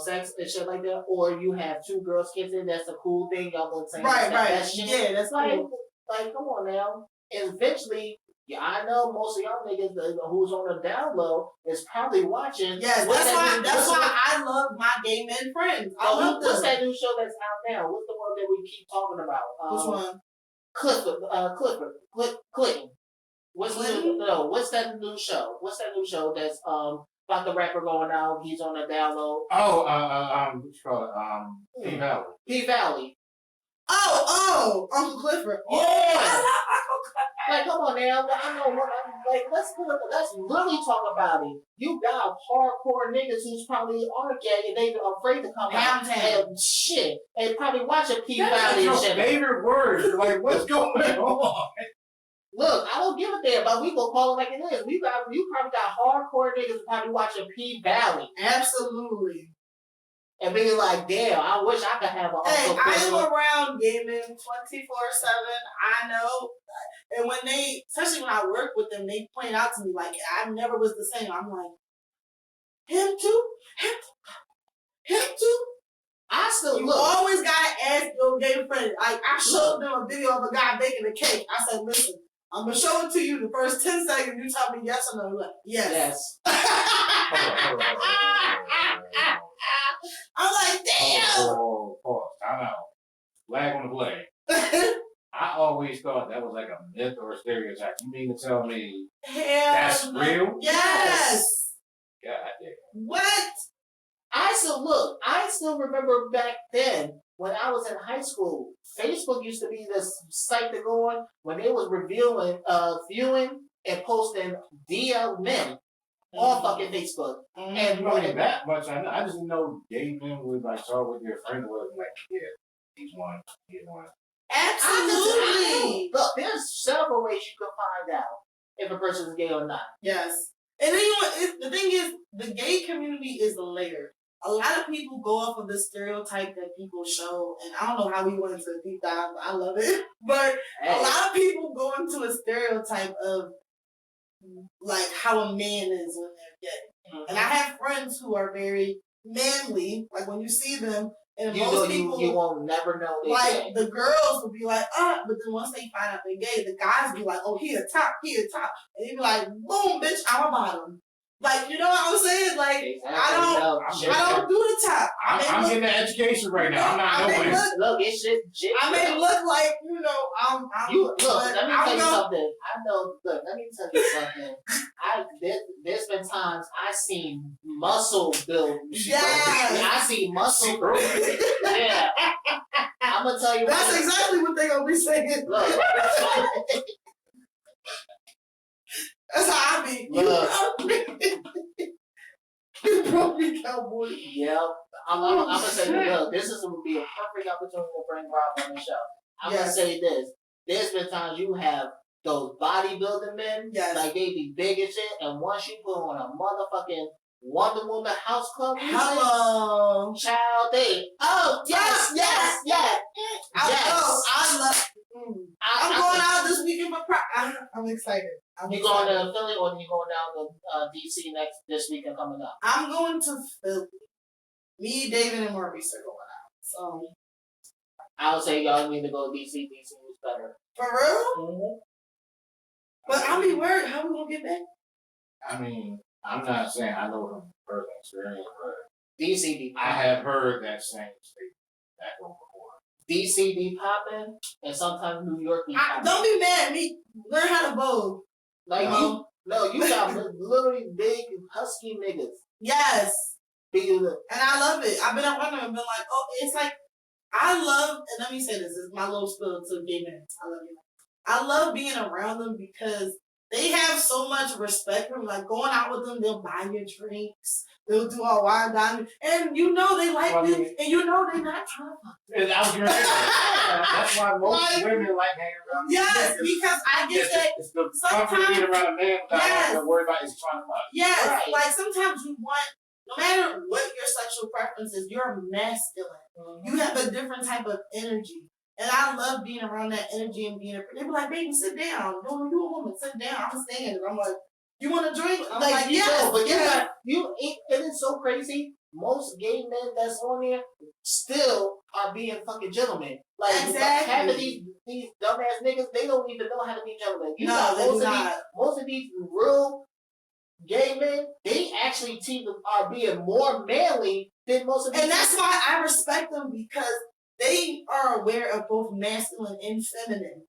Speaker 3: Sex and shit like that, or you have two girls kissing, that's a cool thing, y'all gonna say that shit. Yeah, that's like, cool. Like, come on now. And eventually, I know most of y'all niggas who's on the down low is probably watching.
Speaker 2: Yes, that's why I love my gay men friends.
Speaker 3: What's that new show that's out now? What's the one that we keep talking about?
Speaker 2: Which one?
Speaker 3: Clinton. What's that new show? What's that new show that's about the rapper going out? He's on the down low.
Speaker 1: What you call it? P Valley.
Speaker 3: P Valley.
Speaker 2: Oh, Uncle Clifford.
Speaker 3: Yeah.
Speaker 2: I love Uncle Clifford.
Speaker 3: Like, come on now. I know. Like, let's really talk about it. You got hardcore niggas who's probably are gay and they are afraid to come out and shit. And probably watching P Valley and shit.
Speaker 1: Favorite words. Like, what's going on?
Speaker 3: Look, I don't give a damn, but we gonna call it like it is. You probably got hardcore niggas probably watching P Valley.
Speaker 2: Absolutely.
Speaker 3: And being like, damn, I wish I could have a
Speaker 2: Hey,
Speaker 3: Uncle Clifford.
Speaker 2: I'm around gaming 24/7. I know. And when especially when I work with them, they point out to me, like, I never was the same. I'm like, him too? Him too? You always gotta ask your gay friend. Like, I showed them a video of a guy baking a cake. I said, listen, I'm gonna show it to you. The first 10 seconds, you tell me yes or no. You're like, yes. I'm like, damn.
Speaker 1: Pause. Time out. Flag on the play. I always thought that was like a myth or a stereotype. You mean to tell me that's real?
Speaker 2: Yes.
Speaker 1: God damn.
Speaker 2: What?
Speaker 3: I still remember back then when I was in high school, Facebook used to be this site to go on when they was viewing and posting DL men on fucking Facebook.
Speaker 1: And running that much, I just didn't know gay men would like talk with their friend was like, yeah, he's one.
Speaker 2: Absolutely.
Speaker 3: Look, there's several ways you can find out if a person is gay or not.
Speaker 2: Yes. And then the thing is, the gay community is layered. A lot of people go off of the stereotype that people show, and I don't know how we went into a deep dive, but I love it. But a lot of people go into a stereotype of like how a man is when they're gay. Mm-hmm. And I have friends who are very manly, like when you see them, and most people
Speaker 3: you won't never know they're
Speaker 2: like
Speaker 3: gay.
Speaker 2: the girls will be like, but then once they find out they're gay, the guys be like, oh, he a top, and they be like, boom, bitch, I'm a bottom. Like, you know what I'm saying? Like, exactly. I don't do the top.
Speaker 1: I'm getting an education right now. I'm not knowing.
Speaker 3: Look, it's shit.
Speaker 2: I may look like, I'm
Speaker 3: look, let me tell you something. Let me tell you something. There's been times I seen muscle build.
Speaker 2: Yeah.
Speaker 3: I see muscle build. Yeah. I'm gonna tell you.
Speaker 2: That's exactly what they gonna be saying.
Speaker 3: Look.
Speaker 2: That's how I be. You broke me, cowboy.
Speaker 3: Yeah. I'm gonna say, look, this is gonna be a perfect opportunity to bring Rob on the show. I'm gonna say this. There's been times you have those bodybuilding men, like they be big and shit, and once you put on a motherfucking Wonder Woman house club music,
Speaker 2: hello,
Speaker 3: child, yes.
Speaker 2: I love. I'm going out this weekend for I'm excited.
Speaker 3: You going to Philly or you going down to DC this weekend coming up?
Speaker 2: I'm going to Philly. Me, David, and Maurice are going out. So
Speaker 3: I would say y'all need to go to DC. DC is better.
Speaker 2: For real?
Speaker 3: Mm-hmm.
Speaker 2: But I'll be worried. How we gonna get back?
Speaker 1: I mean, I'm not saying I know from personal experience, but
Speaker 3: DC.
Speaker 1: I have heard that same statement back home before.
Speaker 3: DC be popping, and sometimes New York be popping.
Speaker 2: Don't be mad at me. Learn how to vogue.
Speaker 3: Like you got literally big husky niggas.
Speaker 2: Yes.
Speaker 3: And
Speaker 2: I love it. I've been around them and been like, oh, it's like I love. And let me say this is my little spill to gay men. I love you. I love being around them because they have so much respect for me. Like going out with them, they'll buy you drinks. They'll do all wine dining. And they like me. And they're not trying to fuck.
Speaker 1: That's why most women like hanging around.
Speaker 2: Yes, because I get that.
Speaker 1: It's the comfort being around a man without having to worry about his trying to fuck.
Speaker 2: Yes, right. Like sometimes you want, no matter what your sexual preference is, you're masculine. Mm-hmm. You have a different type of energy. And I love being around that energy and being they be like, baby, sit down. No, you a woman, sit down. I'm standing. I'm like, you want a drink? I'm like, yes.
Speaker 3: But it is so crazy. Most gay men that's on there still are being fucking gentlemen. Like half of these dumbass niggas, they don't even know how to be gentlemen. Most of these real gay men, they actually are being more manly than most of these.
Speaker 2: And that's why I respect them because they are aware of both masculine and feminine.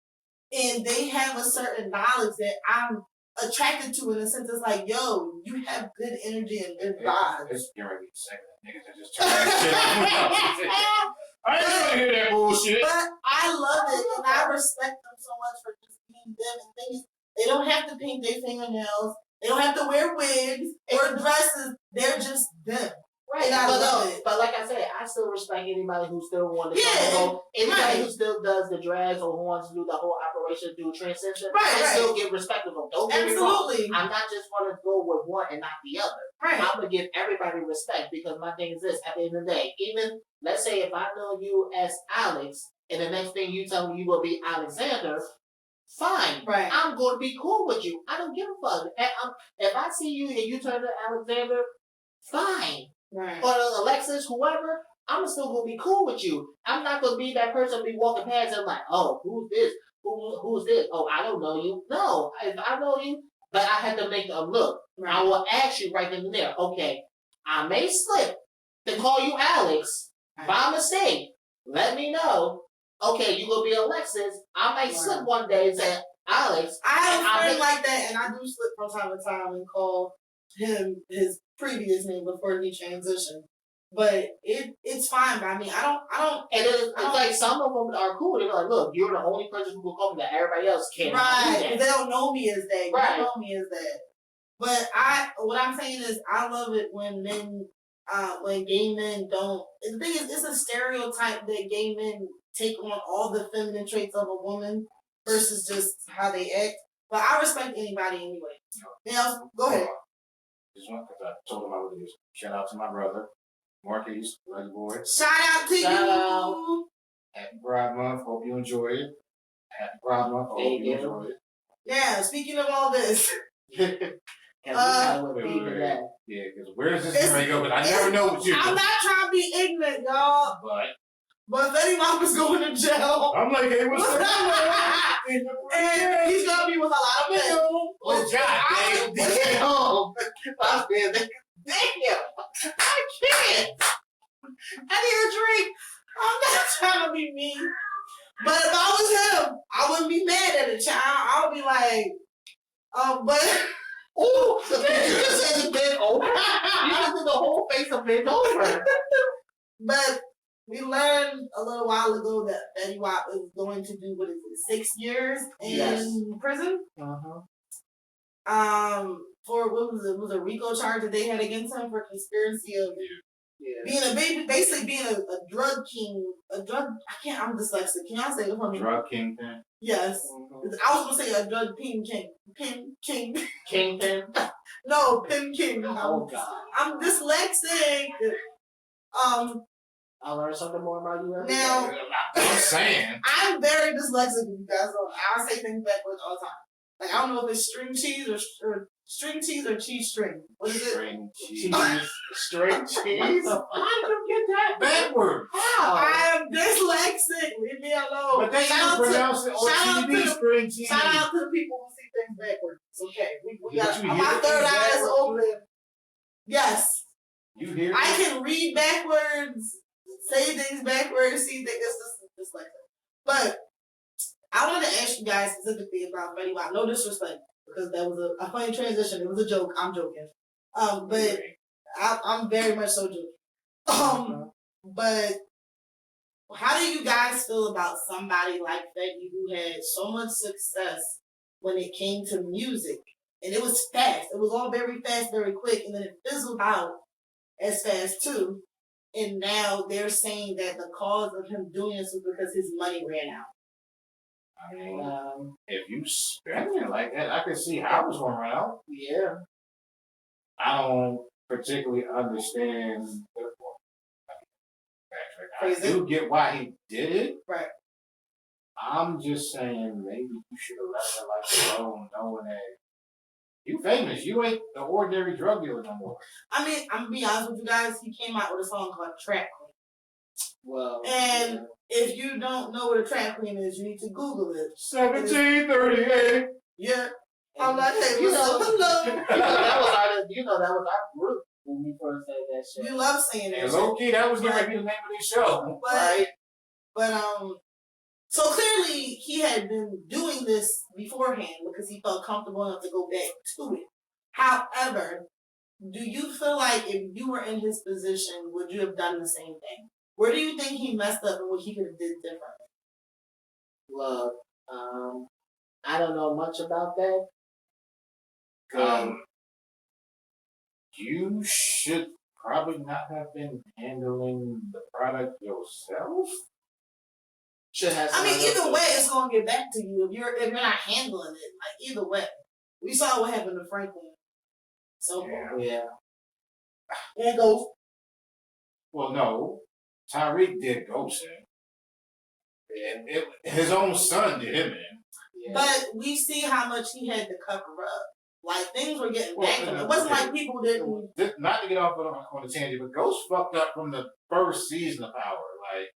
Speaker 2: And they have a certain knowledge that I'm attracted to in a sense. It's like, yo, you have good energy and good vibes.
Speaker 1: It's scaring me to say that. Niggas are just turning that shit on. I ain't gonna hear that bullshit.
Speaker 2: But I respect them so much for just being them and things. They don't have to paint their fingernails. They don't have to wear wigs or dresses. They're just them.
Speaker 3: Right,
Speaker 2: and I love it.
Speaker 3: But like I said, I still respect anybody who still wants to anybody
Speaker 2: right.
Speaker 3: who still does the drags or who wants to do the whole operation, do transition.
Speaker 2: Right,
Speaker 3: I still give respect to them. Don't get me wrong. I'm not just going to go with one and not the other.
Speaker 2: Right.
Speaker 3: I'm going to give everybody respect because my thing is this: at the end of the day, even let's say if I know you as Alex, and the next thing you tell me you will be Alexander. Fine.
Speaker 2: Right.
Speaker 3: I'm going to be cool with you. I don't give a fuck. If I see you and you turn to Alexander, fine.
Speaker 2: Right.
Speaker 3: Or Alexis, whoever, I'm still going to be cool with you. I'm not going to be that person be walking past and like, oh, who's this? Who's this? Oh, I don't know you. No, if I know you, but I had to make a look. Right. I will ask you right then and there, okay, I may slip to call you Alex by mistake. Let me know. Okay, you gonna be Alexis. I might slip one day and say Alex.
Speaker 2: I have a friend like that, and I do slip from time to time and call him his previous name before he transitioned. But it's fine by me. I don't.
Speaker 3: And it's like some of them are cool. They're like, look, you're the only person who will call me that. Everybody else can't.
Speaker 2: Right, because they don't know me as that.
Speaker 3: Right.
Speaker 2: You don't know me as that. But what I'm saying is, I love it when men, when gay men don't. The thing is, it's a stereotype that gay men take on all the feminine traits of a woman versus just how they act. But I respect anybody anyway. Now, go ahead.
Speaker 1: Just one, because I told him I would do this. Shout out to my brother, Marquise, Bloody Boy.
Speaker 2: Shout out to you.
Speaker 1: Happy Pride Month. Hope you enjoy it. Happy Pride Month. Hope you enjoy it.
Speaker 2: Yeah, speaking of all this.
Speaker 1: Yeah, because where is this going to go? But I never know what you're doing.
Speaker 2: I'm not trying to be ignorant, y'all. But Betty Mama's going to jail.
Speaker 1: I'm like, hey, what's up?
Speaker 2: And he's going to be with a lot of men.
Speaker 1: What's John?
Speaker 3: Damn. I can't.
Speaker 2: I need a drink. I'm not trying to be mean. But if I was him, I wouldn't be mad at a child. I would be like, but...
Speaker 3: Oh, the picture just says bent over. You just did the whole face of bent over.
Speaker 2: But we learned a little while ago that Betty White is going to do, 6 years in prison? For what was it? Was a RICO charge that they had against him for conspiracy of being a baby, basically being a drug king, I'm dyslexic. Can y'all say it for me?
Speaker 1: Drug kingpin?
Speaker 2: Yes. I was gonna say a drug king.
Speaker 3: Kingpin?
Speaker 2: No, pin king.
Speaker 3: Oh God.
Speaker 2: I'm dyslexic.
Speaker 3: I learned something more about you every
Speaker 2: now,
Speaker 3: day.
Speaker 1: I'm saying.
Speaker 2: I'm very dyslexic, you guys know. I say things backwards all the time. Like, I don't know if it's string cheese or string cheese or cheese string. What is it?
Speaker 1: String cheese.
Speaker 3: String cheese?
Speaker 1: How did you get that backwards?
Speaker 3: How?
Speaker 2: I am dyslexic. Leave me alone.
Speaker 1: But they don't pronounce it on TV, string cheese.
Speaker 2: Shout out to the people who see things backwards. It's okay. We got
Speaker 1: my
Speaker 2: third eye is open. Yes.
Speaker 1: You hear
Speaker 2: I can read backwards, say things backwards, see things. It's dyslexic. But I wanted to ask you guys specifically about Betty White. No disrespect, because that was a funny transition. It was a joke. I'm joking. But I'm very much so joking. But how do you guys feel about somebody like Betty who had so much success when it came to music? And it was fast. It was all very fast, very quick, and then it fizzled out as fast too. And now they're saying that the cause of him doing this was because his money ran out.
Speaker 1: I mean, if you spend it like that, I can see how it's going to run out.
Speaker 3: Yeah.
Speaker 1: I don't particularly understand. I do get why he did it.
Speaker 2: Right.
Speaker 1: I'm just saying maybe you should have left it like alone, knowing that you famous. You ain't the ordinary drug dealer no more.
Speaker 2: I mean, I'm gonna be honest with you guys. He came out with a song called Trap Queen.
Speaker 3: Well,
Speaker 2: and if you don't know what a trap queen is, you need to Google it.
Speaker 1: 1738.
Speaker 2: Yeah. I'm like, hey,
Speaker 3: you
Speaker 2: what's up? Hello.
Speaker 3: That was our group when we first said that shit.
Speaker 2: You love saying that.
Speaker 1: And low key, that was going to be the name of this show.
Speaker 2: But so clearly he had been doing this beforehand because he felt comfortable enough to go back to it. However, do you feel like if you were in his position, would you have done the same thing? Where do you think he messed up and what he could have did differently?
Speaker 3: Look, I don't know much about that.
Speaker 1: Um, you should probably not have been handling the product yourself.
Speaker 3: Should have.
Speaker 2: I mean,
Speaker 3: somebody else
Speaker 2: either
Speaker 3: do
Speaker 2: way,
Speaker 3: it.
Speaker 2: it's gonna get back to you if you're not handling it. Like either way, we saw what happened to Franklin. So
Speaker 3: Yeah.
Speaker 2: there goes.
Speaker 1: Well, no, Tyreek did ghosting, and his own son did him in.
Speaker 3: Yeah.
Speaker 2: But we see how much he had to cover up. Like things were getting
Speaker 1: Well,
Speaker 2: back to him. It wasn't
Speaker 1: okay.
Speaker 2: like people didn't.
Speaker 1: Not to get off on a tangent, but Ghost fucked up from the first season of Power.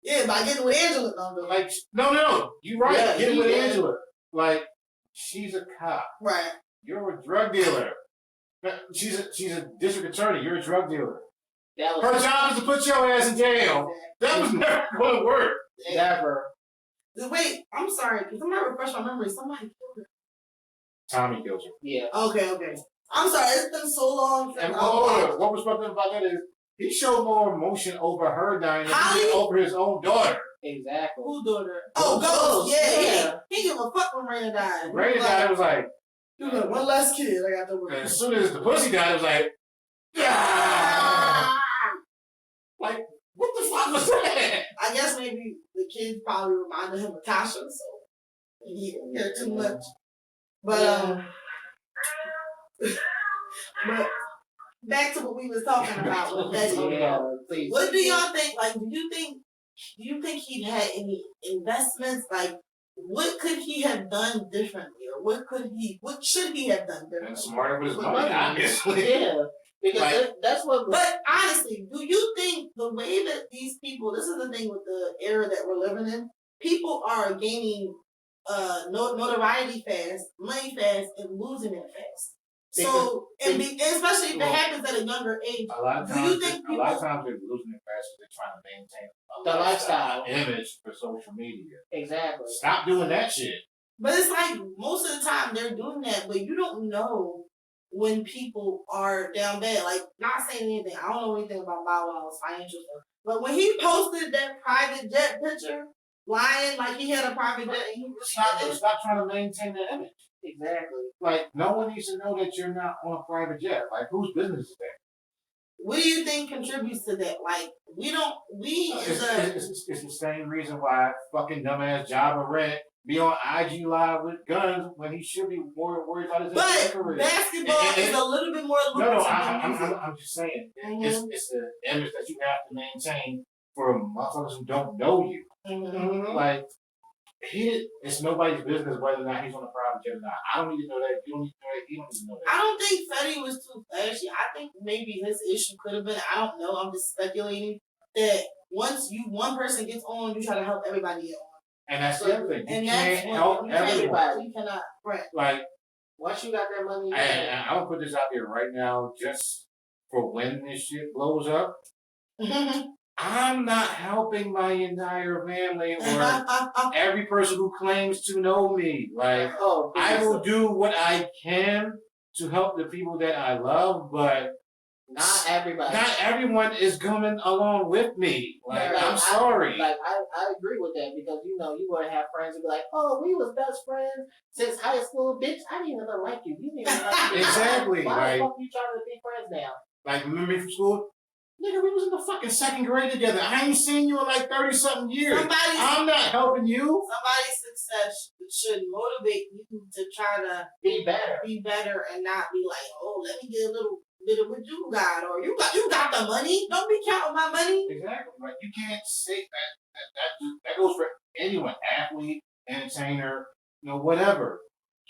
Speaker 2: Yeah, by getting with Angela.
Speaker 1: No, you right.
Speaker 3: Yeah,
Speaker 1: Get
Speaker 3: he
Speaker 1: with
Speaker 3: did.
Speaker 1: Angela. Like, she's a cop.
Speaker 2: Right.
Speaker 1: You're a drug dealer. She's a district attorney. You're a drug dealer.
Speaker 3: That
Speaker 1: Her
Speaker 3: was
Speaker 1: job is to put your ass in jail. That was never going to work.
Speaker 3: never.
Speaker 2: Wait, I'm sorry. Can somebody refresh my memory? Somebody killed her.
Speaker 1: Tommy killed her.
Speaker 3: Yeah.
Speaker 2: Okay. I'm sorry. It's been so long.
Speaker 1: And what was fucked up about that is he showed more emotion over her dying than he did over his own daughter.
Speaker 3: Exactly.
Speaker 2: Who daughter? Oh, Ghost. Yeah. He give a fuck when Raina died.
Speaker 1: Raina died. It was like,
Speaker 2: you know, one less kid. I got to work.
Speaker 1: and as soon as the pussy died, it was like, ah! Like, what the fuck was that?
Speaker 2: I guess maybe the kids probably reminded him of Tasha, so he didn't care too much. But but back to what we was talking about with Betty.
Speaker 3: Yeah, please.
Speaker 2: What do y'all think? Like, do you think he had any investments? Like, what could he have done differently, or what should he have done differently?
Speaker 1: And smarter with his money, obviously.
Speaker 3: Yeah, because that's what.
Speaker 2: But honestly, do you think the way that these people? This is the thing with the era that we're living in. People are gaining notoriety fast, money fast, and losing it fast. So, especially if it happens at a younger age,
Speaker 1: A lot of
Speaker 2: do
Speaker 1: times,
Speaker 2: you think
Speaker 1: a lot of times they're losing it fast because they're trying to maintain
Speaker 3: The lifestyle.
Speaker 1: image for social media.
Speaker 3: Exactly.
Speaker 1: Stop doing that shit.
Speaker 2: But it's like most of the time they're doing that, but you don't know when people are down bad. Like, not saying anything. I don't know anything about Bow Wow's financial stuff. But when he posted that private jet picture, lying like he had a private jet, and he was
Speaker 1: Stop trying to maintain that image.
Speaker 3: Exactly.
Speaker 1: Like, no one needs to know that you're not on a private jet. Like, whose business is that?
Speaker 2: What do you think contributes to that? Like,
Speaker 1: It's the same reason why fucking dumbass Jabba Red be on IG Live with guns when he should be more worried about his career.
Speaker 2: But basketball is a little bit more lucrative than music.
Speaker 1: I'm just saying.
Speaker 2: Mm-hmm.
Speaker 1: It's the image that you have to maintain for motherfuckers who don't know you.
Speaker 2: Mm-hmm.
Speaker 1: Like, it's nobody's business whether or not he's on a private jet or not. I don't need to know that. You don't need to know that. He don't need to know that.
Speaker 2: I don't think Fetty was too flashy. I think maybe his issue could have been, I don't know, I'm just speculating, that once one person gets on, you try to help everybody get on.
Speaker 1: And that's the other thing. You
Speaker 2: And
Speaker 1: can't help everyone.
Speaker 2: You cannot, right.
Speaker 1: Like,
Speaker 3: once you got that money,
Speaker 1: and I'm going to put this out there right now just for when this shit blows up. I'm not helping my entire family or every person who claims to know me. Like, I will do what I can to help the people that I love, but
Speaker 3: not everybody.
Speaker 1: Not everyone is coming along with me. Like, I'm sorry.
Speaker 3: I agree with that because you want to have friends who be like, oh, we was best friends since high school, bitch. I didn't even like you. You didn't even like me.
Speaker 1: Exactly.
Speaker 3: Why the fuck you trying to be friends now?
Speaker 1: Like, remember me from school? Nigga, we was in the fucking second grade together. I ain't seen you in like 30-something years. I'm not helping you.
Speaker 2: Somebody's success should motivate you to try to
Speaker 3: be better
Speaker 2: and not be like, oh, let me get a little bit of what you got, or you got the money. Don't be counting my money.
Speaker 1: Exactly. Like, you can't say that goes for anyone, athlete, entertainer, whatever.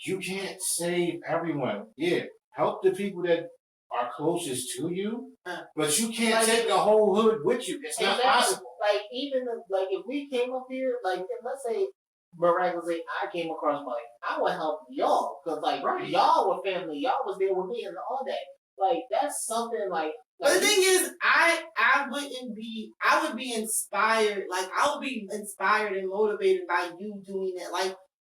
Speaker 1: You can't save everyone. Yeah, help the people that are closest to you, but you can't take the whole hood with you. It's not possible.
Speaker 3: Like, even if we came up here, like, let's say miraculously I came across money, I would help y'all because y'all were family, y'all was there with me and all that. Like, that's something like.
Speaker 2: But the thing is, I would be inspired. Like, I would be inspired and motivated by you doing it. Like,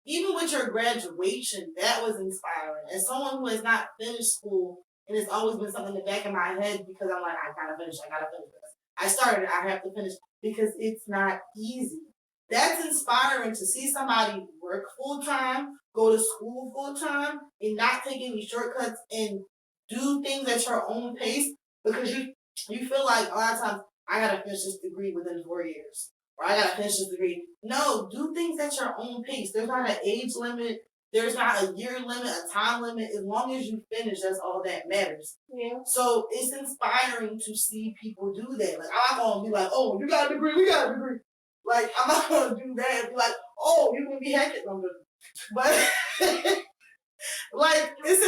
Speaker 2: even with your graduation, that was inspiring. As someone who has not finished school. And it's always been something in the back of my head because I'm like, I gotta finish this. I started, I have to finish because it's not easy. That's inspiring to see somebody work full time, go to school full time, and not take any shortcuts and do things at your own pace because you feel like a lot of times I gotta finish this degree within 4 years. Or I gotta finish this degree. No, do things at your own pace. There's not an age limit. There's not a year limit, a time limit. As long as you finish, that's all that matters.
Speaker 3: Yeah.
Speaker 2: So it's inspiring to see people do that. Like, I'm not gonna be like, oh, you got a degree, we got a degree. Like, I'm not gonna do that and be like, oh, you can be hectic on this. But, like, it's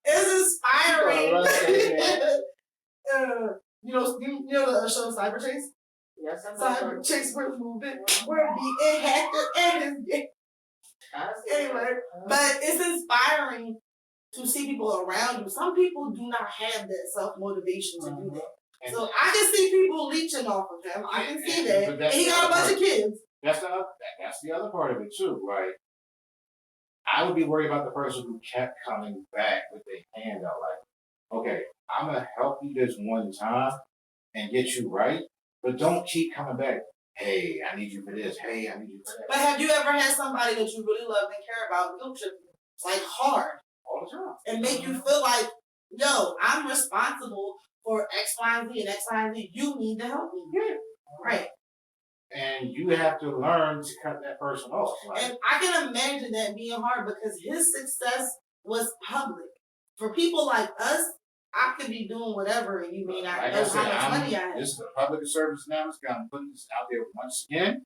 Speaker 2: inspiring. You know the show Cyber Chase?
Speaker 3: Yes,
Speaker 2: Cyber Chase where movement, where being hectic and his anyway, but it's inspiring to see people around you. Some people do not have that self motivation to do that. So I can see people leeching off of him. I can see that. And he got a bunch of kids.
Speaker 1: That's the other part of it too, right? I would be worried about the person who kept coming back with their hand out like, okay, I'm gonna help you this one time and get you right, but don't keep coming back. Hey, I need you for this. Hey, I need you for that.
Speaker 2: But have you ever had somebody that you really love and care about guilt trip you? Like hard.
Speaker 1: All the time.
Speaker 2: And make you feel like, yo, I'm responsible for X, Y, and Z and X, Y, and Z. You need to help me.
Speaker 1: Yeah.
Speaker 2: Right.
Speaker 1: And you have to learn to cut that person off. Like,
Speaker 2: and I can imagine that being hard because his success was public. For people like us, I could be doing whatever and you may not
Speaker 1: like
Speaker 2: know
Speaker 1: I said,
Speaker 2: how much money I have.
Speaker 1: This is a public service announcement. I'm putting this out there once again.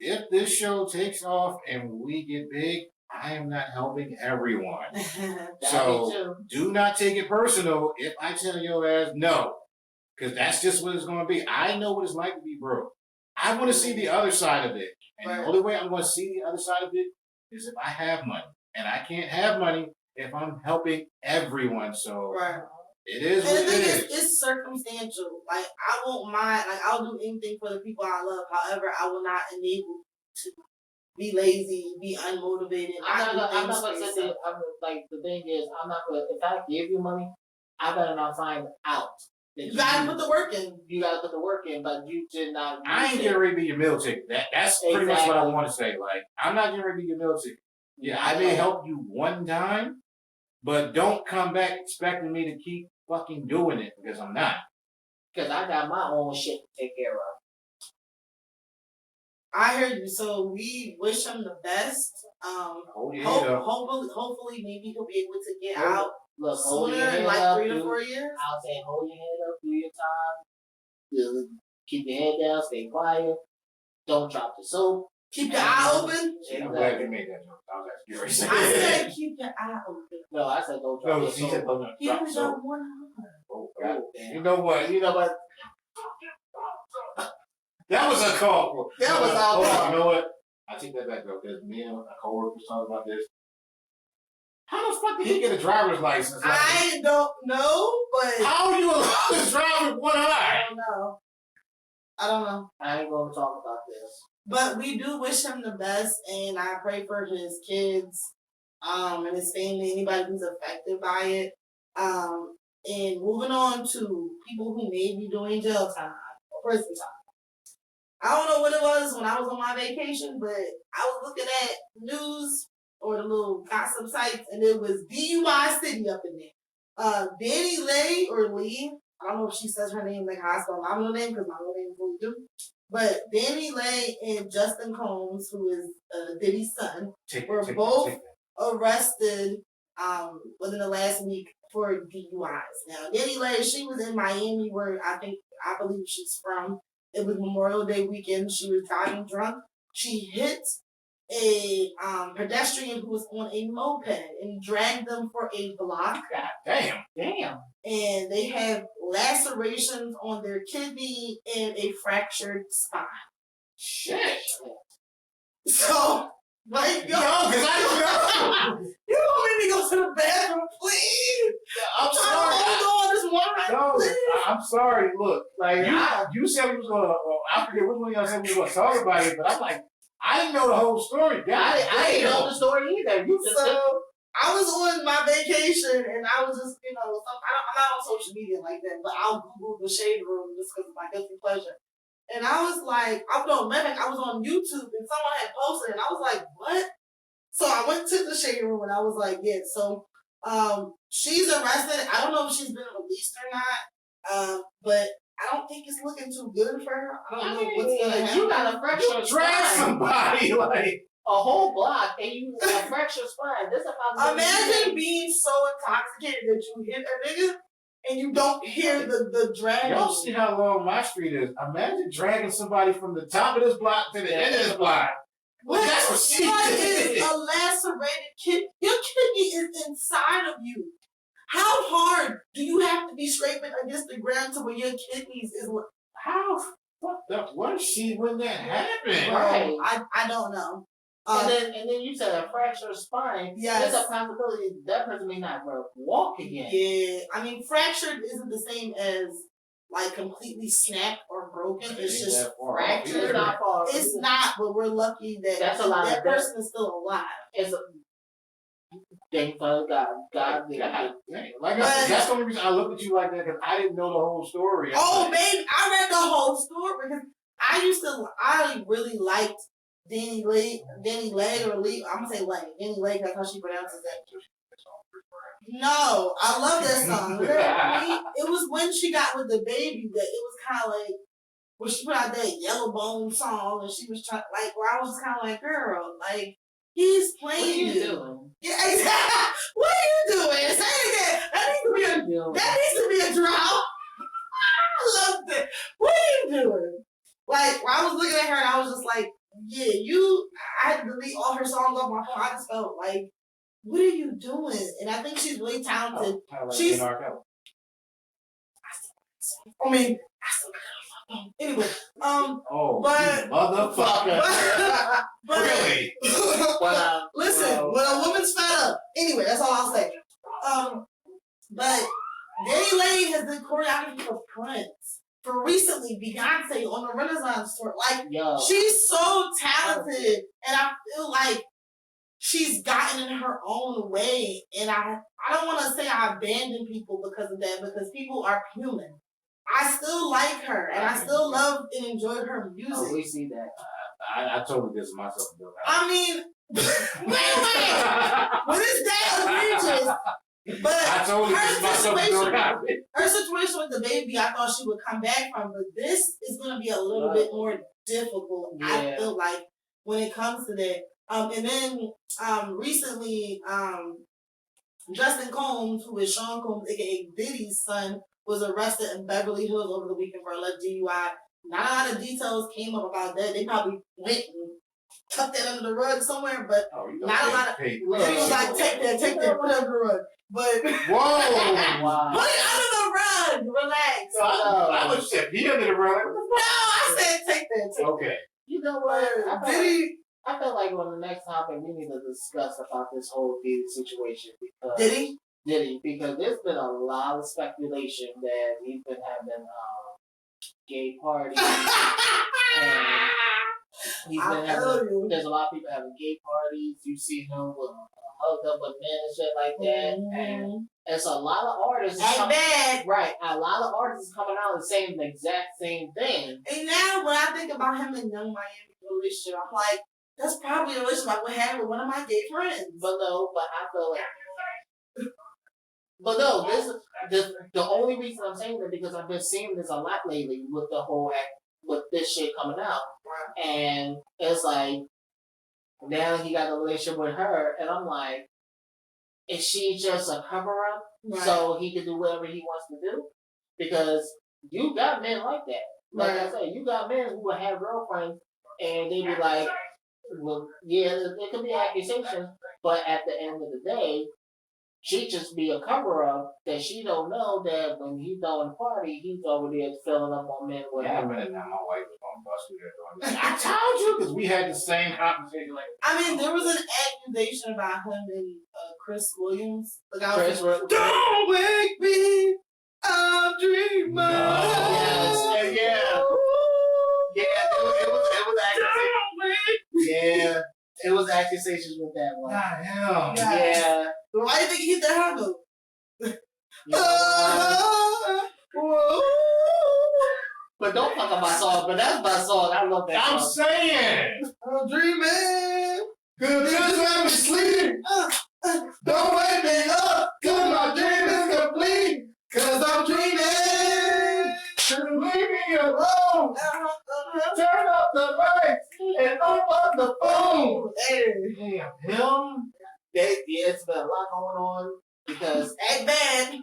Speaker 1: If this show takes off and we get big, I am not helping everyone. So do not take it personal if I tell your ass no. Because that's just what it's going to be. I know what it's like to be broke. I want to see the other side of it. And the only way I'm going to see the other side of it is if I have money. And I can't have money if I'm helping everyone. So it is what it is.
Speaker 2: It's circumstantial. Like, I won't mind. Like, I'll do anything for the people I love. However, I will not enable to be lazy, be unmotivated.
Speaker 3: I'm not going to say, like, the thing is, I'm not going to, if I give you money, I better not find out.
Speaker 2: You gotta put the work in.
Speaker 3: You gotta put the work in, but you did not.
Speaker 1: I ain't getting ready to be your meal ticket. That's pretty much what I want to say. Like, I'm not getting ready to be your meal ticket. Yeah, I may help you one time, but don't come back expecting me to keep fucking doing it because I'm not.
Speaker 3: Because I got my own shit to take care of.
Speaker 2: I heard you. So we wish him the best. Hopefully, maybe he'll be able to get out.
Speaker 3: Look,
Speaker 2: sooner in like 3 to 4 years.
Speaker 3: I'll say hold your head up, do your time. Keep your head down, stay quiet. Don't drop the soap.
Speaker 2: Keep your eye open.
Speaker 1: I'm glad you made that joke. I was actually curious.
Speaker 2: I said keep your eye open.
Speaker 3: No, I said don't drop the soap.
Speaker 2: He only got one eye.
Speaker 1: Oh, God. You know what? That was a call.
Speaker 3: That was our call.
Speaker 1: You know what? I take that back though, because me and a coworker was talking about this. How the fuck did he get a driver's license? Like,
Speaker 2: I don't know, but
Speaker 1: how are you allowed to drive with one eye?
Speaker 2: I don't know.
Speaker 3: I ain't gonna talk about this.
Speaker 2: But we do wish him the best, and I pray for his kids, and his family, anybody who's affected by it. And moving on to people who may be doing jail time or prison time. I don't know what it was when I was on my vacation, but I was looking at news or the little gossip sites, and it was DUI City up in there. Danny Lay or Lee, I don't know if she says her name like how I spell my middle name because my middle name is really do. But Danny Lay and Justin Combs, who is Diddy's son, were both arrested within the last week for DUIs. Now, Danny Lay, she was in Miami, where I believe she's from. It was Memorial Day weekend. She was driving drunk. She hit a pedestrian who was on a moped and dragged them for a block.
Speaker 1: God damn.
Speaker 2: And they have lacerations on their kidney and a fractured spine.
Speaker 1: Shit.
Speaker 2: So, like, yo,
Speaker 1: because I don't know.
Speaker 2: You don't make me go to the bathroom, please.
Speaker 1: I'm sorry.
Speaker 2: Hold on, this one right,
Speaker 1: no,
Speaker 2: please.
Speaker 1: I'm sorry. Look, like you said we was gonna. I forget which one y'all said we was gonna talk about it, but I'm like, I didn't know the whole story.
Speaker 3: I didn't know the story either.
Speaker 2: I was on my vacation and I was just, I'm not on social media like that, but I'll Google the Shade Room just because of my guilty pleasure. And I was like, I was on YouTube and someone had posted it and I was like, what? So I went to the shade room and I was like, yeah, so she's arrested. I don't know if she's been released or not. But I don't think it's looking too good for her. I don't know what's gonna happen.
Speaker 3: You got a fractured
Speaker 1: Drag
Speaker 3: spine.
Speaker 1: somebody like
Speaker 3: A whole block and you a fractured spine. This is about
Speaker 2: Imagine being so intoxicated that you hit a nigga and you don't hear the dragging.
Speaker 1: y'all see how long my street is. Imagine dragging somebody from the top of this block to the end of this block. Well, that's what she did.
Speaker 2: Is a lacerated kidney? Your kidney is inside of you. How hard do you have to be scraping against the ground to where your kidneys is?
Speaker 1: How fucked up was she when that happened?
Speaker 3: Right.
Speaker 2: I don't know.
Speaker 3: And then you said a fractured spine.
Speaker 2: Yes.
Speaker 3: There's a possibility that person may not walk again.
Speaker 2: Yeah, I mean, fractured isn't the same as like completely snapped or broken. It's just fractured.
Speaker 3: It's not far.
Speaker 2: It's not, but we're lucky that
Speaker 3: That's a lot
Speaker 2: that
Speaker 3: of
Speaker 2: person is still alive.
Speaker 3: It's a thank God. God did it.
Speaker 1: Like I said, that's the only reason I looked at you like that because I didn't know the whole story.
Speaker 2: Oh, baby, I read the whole story because I really liked Danny Leg or Lee. I'm gonna say Leg. Danny Leg, that's how she pronounces it. No, I love that song. It was when she got with the baby that it was kind of like when she put out that Yellow Bone song and she was trying like where I was just kind of like, girl, like he's playing.
Speaker 3: What are you doing?
Speaker 2: Yeah, exactly. What are you doing? Say it again. That needs to be a drop. I loved it. What are you doing? Like when I was looking at her and I was just like, yeah, I had to delete all her songs off my phone. I just felt like, what are you doing? And I think she's really talented. She's. I mean, anyway,
Speaker 1: oh,
Speaker 2: but
Speaker 1: motherfucker,
Speaker 2: but
Speaker 1: really?
Speaker 2: Listen, when a woman's fed up, anyway, that's all I'll say. But Danny Lane has been choreography for Prince. For recently, Beyonce on the Renaissance tour. Like, she's so talented, and I feel like she's gotten in her own way. And I don't want to say I abandon people because of that, because people are human. I still like her, and I still love and enjoy her music.
Speaker 3: Oh, we see that.
Speaker 1: I totally did myself.
Speaker 2: I mean, wait. When it's that egregious. But
Speaker 1: I told
Speaker 2: her situation with the baby, I thought she would come back from, but this is going to be a little bit more difficult. Yeah. I feel like when it comes to that. And then recently, Justin Combs, who is Sean Combs, aka Diddy's son, was arrested in Beverly Hills over the weekend for alleged DUI. Not a lot of details came up about that. They probably went and tucked that under the rug somewhere, but not a lot of. He was like, take that, put it under the rug. But
Speaker 3: wow.
Speaker 2: Put it under the rug. Relax.
Speaker 1: I was said he under the rug.
Speaker 2: No, I said take that.
Speaker 1: Okay.
Speaker 3: You know what?
Speaker 2: I
Speaker 3: feel like on the next topic we need to discuss about this whole Diddy situation because
Speaker 2: Diddy,
Speaker 3: because there's been a lot of speculation that he's been having gay parties. And he's been having. There's a lot of people having gay parties. You see him with hooked up with men and shit like that. And it's a lot of artists. Right. A lot of artists coming out and saying the exact same thing.
Speaker 2: And now when I think about him and Young Miami's relationship, I'm like, that's probably a relationship I would have with one of my gay friends.
Speaker 3: But I feel like. But no, the only reason I'm saying that because I've been seeing this a lot lately with the whole with this shit coming out, and it's like now he got a relationship with her, and I'm like, is she just a cover up so he can do whatever he wants to do? Because you got men like that. Like I said, you got men who will have girlfriends and they be like, well, yeah, there could be accusations, but at the end of the day, she just be a cover-up that she don't know that when he's throwing a party, he's over there filling up on men with
Speaker 1: her. Yeah, now my wife was going to bust through that door. I told you, because we had the same conversation. Like,
Speaker 2: I mean, there was an accusation about him and Chris Williams.
Speaker 3: Chris Williams.
Speaker 2: Don't wake me, I'm dreaming.
Speaker 3: No. Yes. Yeah. Yeah, it was accusations with that one.
Speaker 1: God, hell.
Speaker 3: Yeah.
Speaker 2: Why do you think he hit that high note?
Speaker 3: But But don't fuck up my song. But that's my song. I love that
Speaker 1: I'm
Speaker 3: song.
Speaker 1: saying.
Speaker 2: I'm dreaming.
Speaker 1: Cause just let me sleep. Don't wake me up. Cause my dream is complete. Cause I'm dreaming. Just leave me alone. Turn off the lights and open the phone.
Speaker 2: Hey,
Speaker 1: Him?
Speaker 3: It's been a lot going on because
Speaker 2: ain't bad.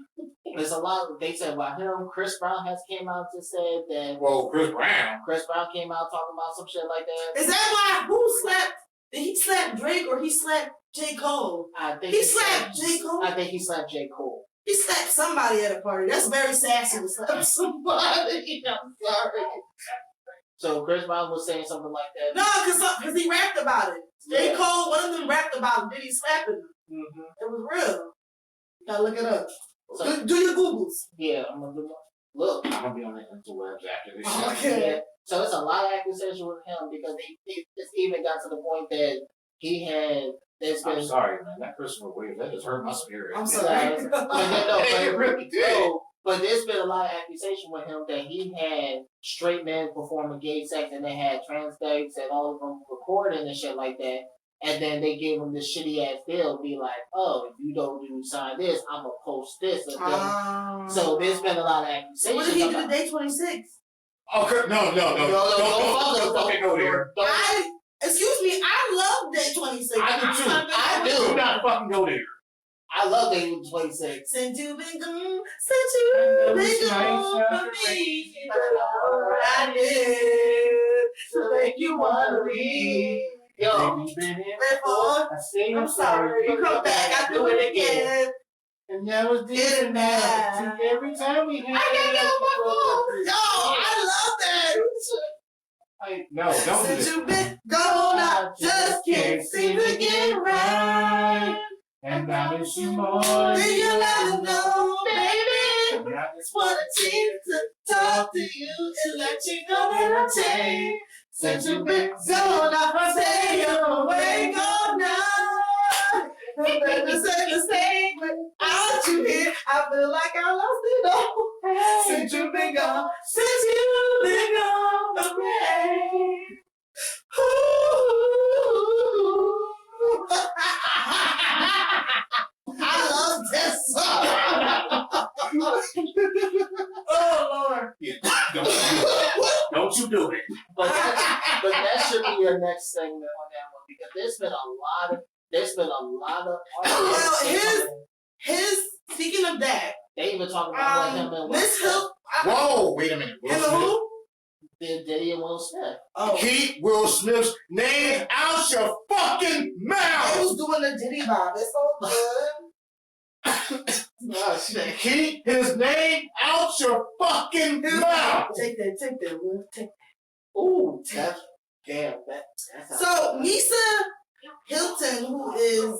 Speaker 3: there's a lot. They said about him. Chris Brown has came out and said that.
Speaker 1: Whoa, Chris Brown.
Speaker 3: Chris Brown came out talking about some shit like that.
Speaker 2: Is that why? Who slapped? Did he slap Drake or he slapped J. Cole?
Speaker 3: I think
Speaker 2: He slapped J. Cole?
Speaker 3: I think he slapped J. Cole.
Speaker 2: He slapped somebody at a party. That's very sassy to slap somebody. I'm sorry.
Speaker 3: So Chris Brown was saying something like that.
Speaker 2: No, because he rapped about it. J. Cole, one of them rapped about Diddy slapping him.
Speaker 3: Mm-hmm.
Speaker 2: It was real. You gotta look it up.
Speaker 3: So,
Speaker 2: Do your Googles.
Speaker 3: yeah, I'm gonna do one. Look.
Speaker 1: I'm gonna be on the interwebs after this.
Speaker 2: Okay.
Speaker 3: Yeah. So it's a lot of accusations with him because it's even got to the point that he had.
Speaker 1: I'm sorry, man. That Christopher Williams, that just hurt my spirit.
Speaker 2: I'm sorry.
Speaker 1: It really did.
Speaker 3: But there's been a lot of accusation with him that he had straight men performing gay sex and they had transvestites and all of them recording and shit like that. And then they gave him this shitty ass deal, be like, oh, if you don't sign this, I'm gonna post this. And so there's been a lot of accusations.
Speaker 2: What did he do to day 26?
Speaker 1: Okay, no. Don't fucking go there.
Speaker 2: Excuse me, I love day 26.
Speaker 1: I do too.
Speaker 3: I do.
Speaker 1: Do not fucking go there.
Speaker 3: I love that he was 26.
Speaker 2: Since you've been gone, since you've been gone from me, that's all I did to make you wanna leave. Yo, therefore, I'm sorry, you come back, I do it again.
Speaker 1: And that was
Speaker 2: Didn't matter.
Speaker 1: Every time we had.
Speaker 2: I can't get on my phone. Yo, I love that.
Speaker 1: No, don't do
Speaker 2: Since
Speaker 1: this.
Speaker 2: you've been gone, I just can't seem to get right.
Speaker 1: And I miss you more.
Speaker 2: Then you let them know, baby.
Speaker 1: And I
Speaker 2: Just wanna take to talk to you and let you know that I'm changed. Since you've been gone, I stay away all night. And then to say the same without you here, I feel like I lost it all. Since you've been gone, since you've been gone from me. I love that song. Oh Lord!
Speaker 1: Don't you do it.
Speaker 3: But that should be your next segment on that one because there's been a lot of
Speaker 2: Well, his speaking of that,
Speaker 3: they even talk about him and
Speaker 2: Miss Hill.
Speaker 1: Whoa, wait a minute.
Speaker 2: Him and who?
Speaker 3: Diddy and Will Smith.
Speaker 2: Oh,
Speaker 1: Keep Will Smith's name out your fucking
Speaker 2: I
Speaker 1: mouth.
Speaker 2: was doing the Diddy vibe. It's all good.
Speaker 3: Oh shit.
Speaker 1: Keep his name out your fucking mouth.
Speaker 2: Take that, Will. Take that.
Speaker 3: Ooh, that's
Speaker 2: So Misa Hilton, who is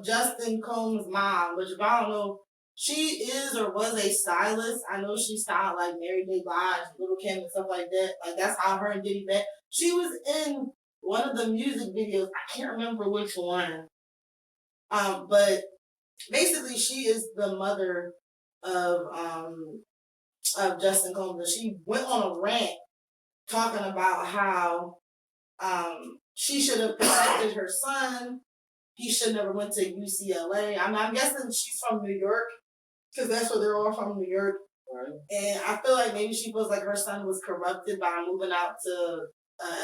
Speaker 2: Justin Combs' mom, which if I don't know, she is or was a stylist. I know she styled like Mary J. Blige, Little Kim, and stuff like that. Like that's how her and Diddy met. She was in one of the music videos. I can't remember which one. But basically, she is the mother of Justin Combs. And she went on a rant talking about how she should have protected her son. He should never went to UCLA. I'm guessing she's from New York because that's where they're all from, New York.
Speaker 3: right.
Speaker 2: And I feel like maybe she feels like her son was corrupted by moving out to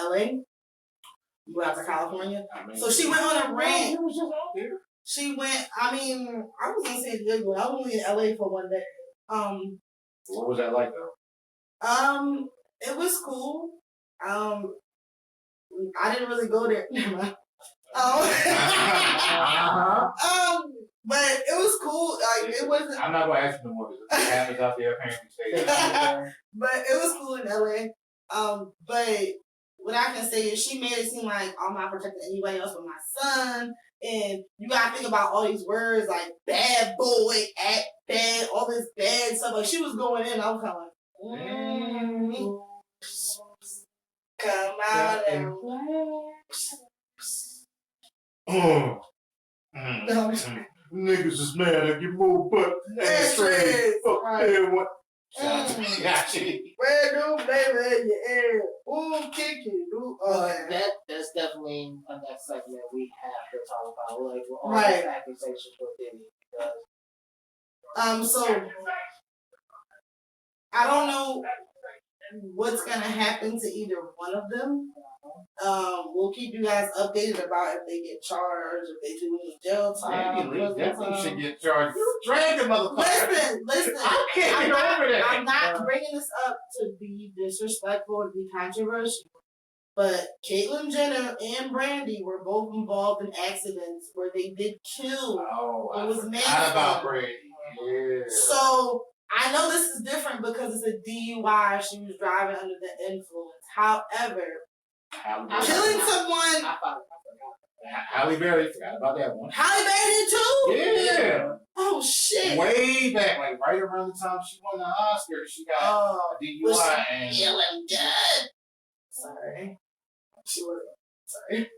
Speaker 2: LA, moving out to California. So she went on a rant.
Speaker 1: He was just out there.
Speaker 2: She went. I was in San Diego. I was only in LA for one day.
Speaker 1: What was that like though?
Speaker 2: It was cool. I didn't really go there. But it was cool. Like it wasn't.
Speaker 1: I'm not gonna ask you no more because the happens out there apparently stay.
Speaker 2: But it was cool in LA. But what I can say is she made it seem like I'm not protecting anybody else but my son. And you gotta think about all these words like bad boy, act bad, all this bad stuff. Like she was going in, I was kind of like, come out and
Speaker 1: Niggas is mad at your move, but
Speaker 2: X-rays.
Speaker 1: fuck
Speaker 2: Right.
Speaker 1: everyone.
Speaker 2: Red new baby in your ear. Ooh, kick it. Ooh,
Speaker 3: That's definitely a next segment we have to talk about, like with all
Speaker 2: Right.
Speaker 3: these accusations for Diddy.
Speaker 2: So I don't know what's gonna happen to either one of them. We'll keep you guys updated about if they get charged, if they do any jail time.
Speaker 1: Definitely should get charged. You dragged the motherfucker.
Speaker 2: Listen.
Speaker 1: I can't get over that.
Speaker 2: I'm not bringing this up to be disrespectful, to be controversial. But Caitlyn Jenner and Brandy were both involved in accidents where they did kill.
Speaker 1: Oh,
Speaker 2: it was
Speaker 1: not about Brandy. Yeah.
Speaker 2: So I know this is different because it's a DUI. She was driving under the influence. However, killing someone.
Speaker 3: I forgot.
Speaker 1: Halle Berry, forgot about that one.
Speaker 2: Halle Berry too?
Speaker 1: Yeah.
Speaker 2: Oh shit.
Speaker 1: Way back, like right around the time she won the Oscar, she got a DUI and
Speaker 2: feeling good. Sorry. She was sorry.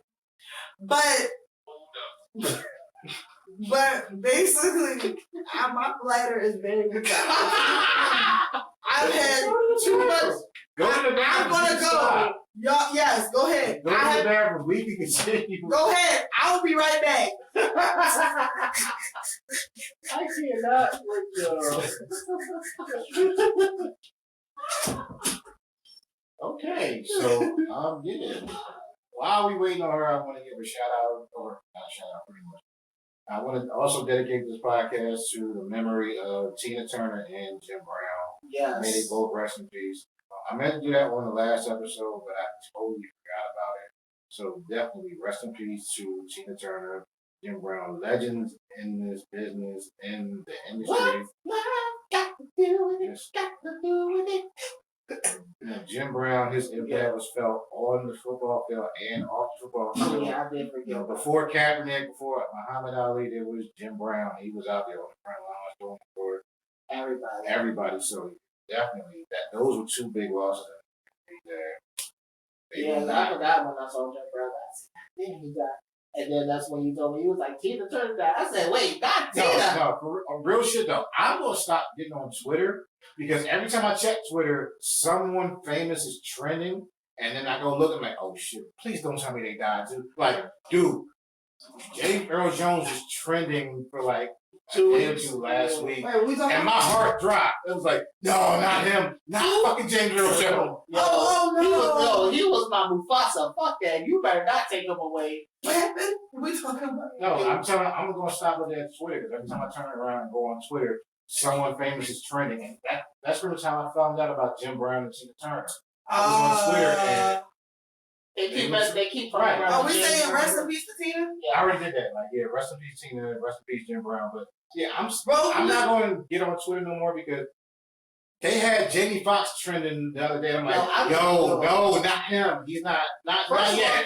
Speaker 2: But basically, my bladder is very good. I've had too much.
Speaker 1: Go to the bathroom.
Speaker 2: I'm gonna go. Y'all, yes, go ahead.
Speaker 1: Go to the bathroom. We can continue.
Speaker 2: Go ahead. I will be right back.
Speaker 3: I cannot
Speaker 1: Okay, so yeah. While we waiting on her, I want to give a shout out, or not a shout out, pretty much. I want to also dedicate this podcast to the memory of Tina Turner and Jim Brown.
Speaker 3: Yes.
Speaker 1: May they both rest in peace. I meant to do that one in the last episode, but I totally forgot about it. So definitely rest in peace to Tina Turner, Jim Brown, legends in this business, in the industry.
Speaker 3: What got to do with it? Got to do with it.
Speaker 1: Jim Brown, his impact was felt on the football field and off the football field.
Speaker 3: Yeah, I did forget.
Speaker 1: Before Kaepernick, before Muhammad Ali, there was Jim Brown. He was out there on the front lines doing it for everybody. So definitely, those were two big losses.
Speaker 3: Yeah, I forgot when I saw Jim Brown. I said, "Damn, he died." And then that's when you told me, he was like, Tina Turner died. I said, wait, not Tina.
Speaker 1: No, for real shit though. I'm going to stop getting on Twitter because every time I check Twitter, someone famous is trending. And then I go look and I'm like, oh shit, please don't tell me they died too. Like, dude, James Earl Jones was trending for like 2 weeks last week.
Speaker 2: Wait,
Speaker 1: and my heart dropped. It was like, no, not him. Not fucking James Earl Jones.
Speaker 2: No.
Speaker 3: He was my Mufasa. Fuck that. You better not take him away.
Speaker 2: What happened? What are we talking about?
Speaker 1: No, I'm going to stop with that Twitter because every time I turn around and go on Twitter, someone famous is trending. And that's from the time I found out about Jim Brown and Tina Turner. I was on Twitter and
Speaker 3: they keep talking
Speaker 1: right.
Speaker 3: about
Speaker 2: Are we saying rest in peace to Tina?
Speaker 1: Yeah, I already did that. Like, yeah, rest in peace Tina, rest in peace Jim Brown. But yeah, I'm not going to get on Twitter no more because they had Jamie Foxx trending the other day. I'm like, no, not him. He's not yet.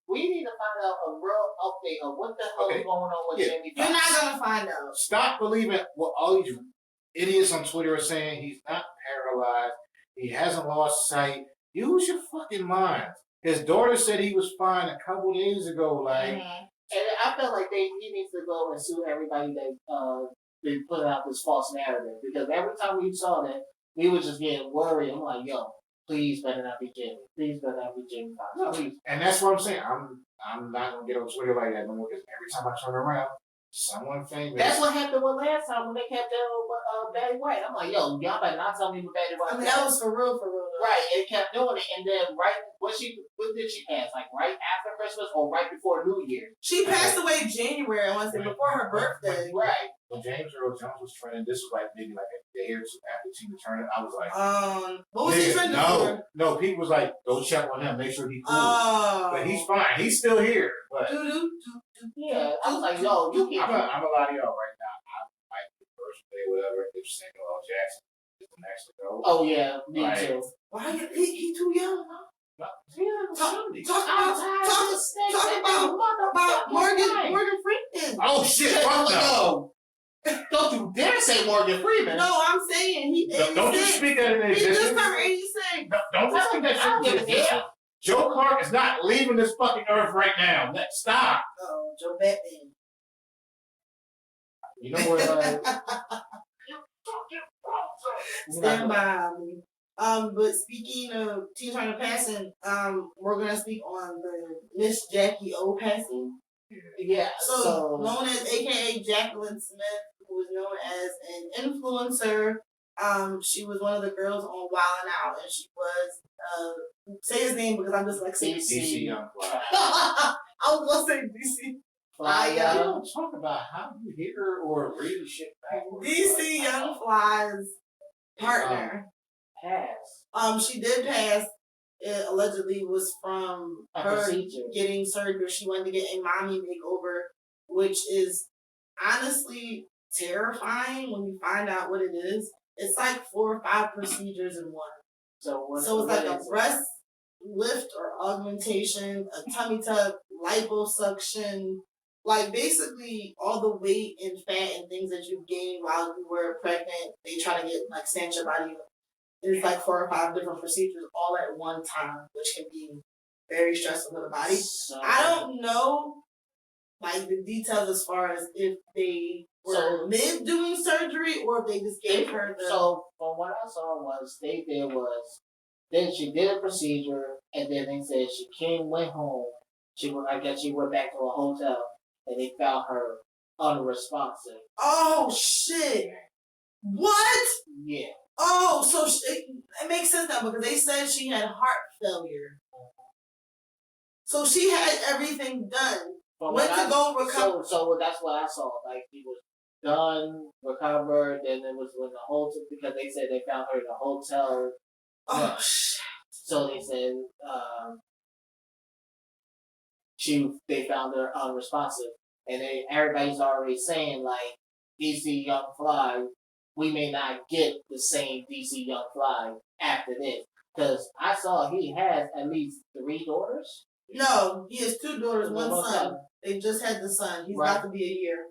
Speaker 3: We need to find out a real update of what the hell is going on with Jamie Foxx.
Speaker 2: You're not going to find out.
Speaker 1: Stop believing what all these idiots on Twitter are saying. He's not paralyzed. He hasn't lost sight. Use your fucking mind. His daughter said he was fine a couple days ago. Like,
Speaker 3: and I feel like he needs to go and sue everybody that they put out this false narrative because every time we saw that, we were just getting worried. I'm like, yo, please better not be Jimmy. Please better not be Jamie Foxx. Please.
Speaker 1: And that's what I'm saying. I'm not gonna get on Twitter like that no more because every time I turn around, someone famous.
Speaker 3: That's what happened with last time when they kept dealing with Betty White. I'm like, yo, y'all better not tell me what Betty White.
Speaker 2: I mean, that was for real.
Speaker 3: Right, and kept doing it, and then what did she pass? Like right after Christmas or right before New Year?
Speaker 2: She passed away in January. I want to say before her birthday.
Speaker 3: Right.
Speaker 1: When James Earl Jones was trending, this was like maybe like a day or two after Tina Turner. I was like,
Speaker 2: what was he trending for?
Speaker 1: No, people was like, go check on him, make sure he's cool. But he's fine. He's still here. But
Speaker 3: yeah, I was like, yo, you can't.
Speaker 1: I'm a lot of y'all right now. I might be first day, whatever. If Samuel L. Jackson is the next to go.
Speaker 3: Oh yeah, me too.
Speaker 2: Why he too young? Talk about Morgan Freeman.
Speaker 1: Oh shit!
Speaker 3: No. Don't you dare say Morgan Freeman.
Speaker 2: No, I'm saying he.
Speaker 1: Don't you speak that in
Speaker 2: existence. He just turned 86.
Speaker 1: Don't you speak that shit in existence. Joe Clark is not leaving this fucking earth right now. Let's stop.
Speaker 2: Oh, Joe Batman.
Speaker 1: You know what?
Speaker 2: Stand by me. But speaking of Teen Turner passing, we're gonna speak on the Miss Jackie O passing.
Speaker 3: Yeah.
Speaker 2: So known as AKA Jacqueline Smith, who was known as an influencer. She was one of the girls on Wild 'N Out, and she was say his name because I'm dyslexic.
Speaker 1: DC Young Fly.
Speaker 2: I was gonna say DC.
Speaker 1: You don't talk about how you hear or read shit backwards.
Speaker 2: DC Young Fly's partner.
Speaker 3: Pass.
Speaker 2: She did pass. It allegedly was from
Speaker 3: A
Speaker 2: her
Speaker 3: procedure.
Speaker 2: getting surgery. She wanted to get a mommy makeover, which is honestly terrifying when you find out what it is. It's like 4 or 5 procedures in one. So it's like a breast lift or augmentation, a tummy tuck, liposuction, like basically all the weight and fat and things that you've gained while you were pregnant. They try to get like snatch your body. There's like 4 or 5 different procedures all at one time, which can be very stressful for the body.
Speaker 3: So,
Speaker 2: I don't know like the details as far as if they were mid doing surgery or if they just gave her the.
Speaker 3: So from what I saw was then she did a procedure and then they said she went home. I guess she went back to a hotel and they found her unresponsive.
Speaker 2: Oh shit! What?
Speaker 3: Yeah.
Speaker 2: Oh, so it makes sense now because they said she had heart failure. So she had everything done. Went to go recover.
Speaker 3: So that's what I saw. Like she was done, recovered, and it was in the hotel because they said they found her in the hotel.
Speaker 2: Oh shit.
Speaker 3: So they said they found her unresponsive, and everybody's already saying like DC Young Fly, we may not get the same DC Young Fly after this because I saw he has at least 3 daughters.
Speaker 2: No, he has 2 daughters, 1 son. They just had the son. He's about to be a year.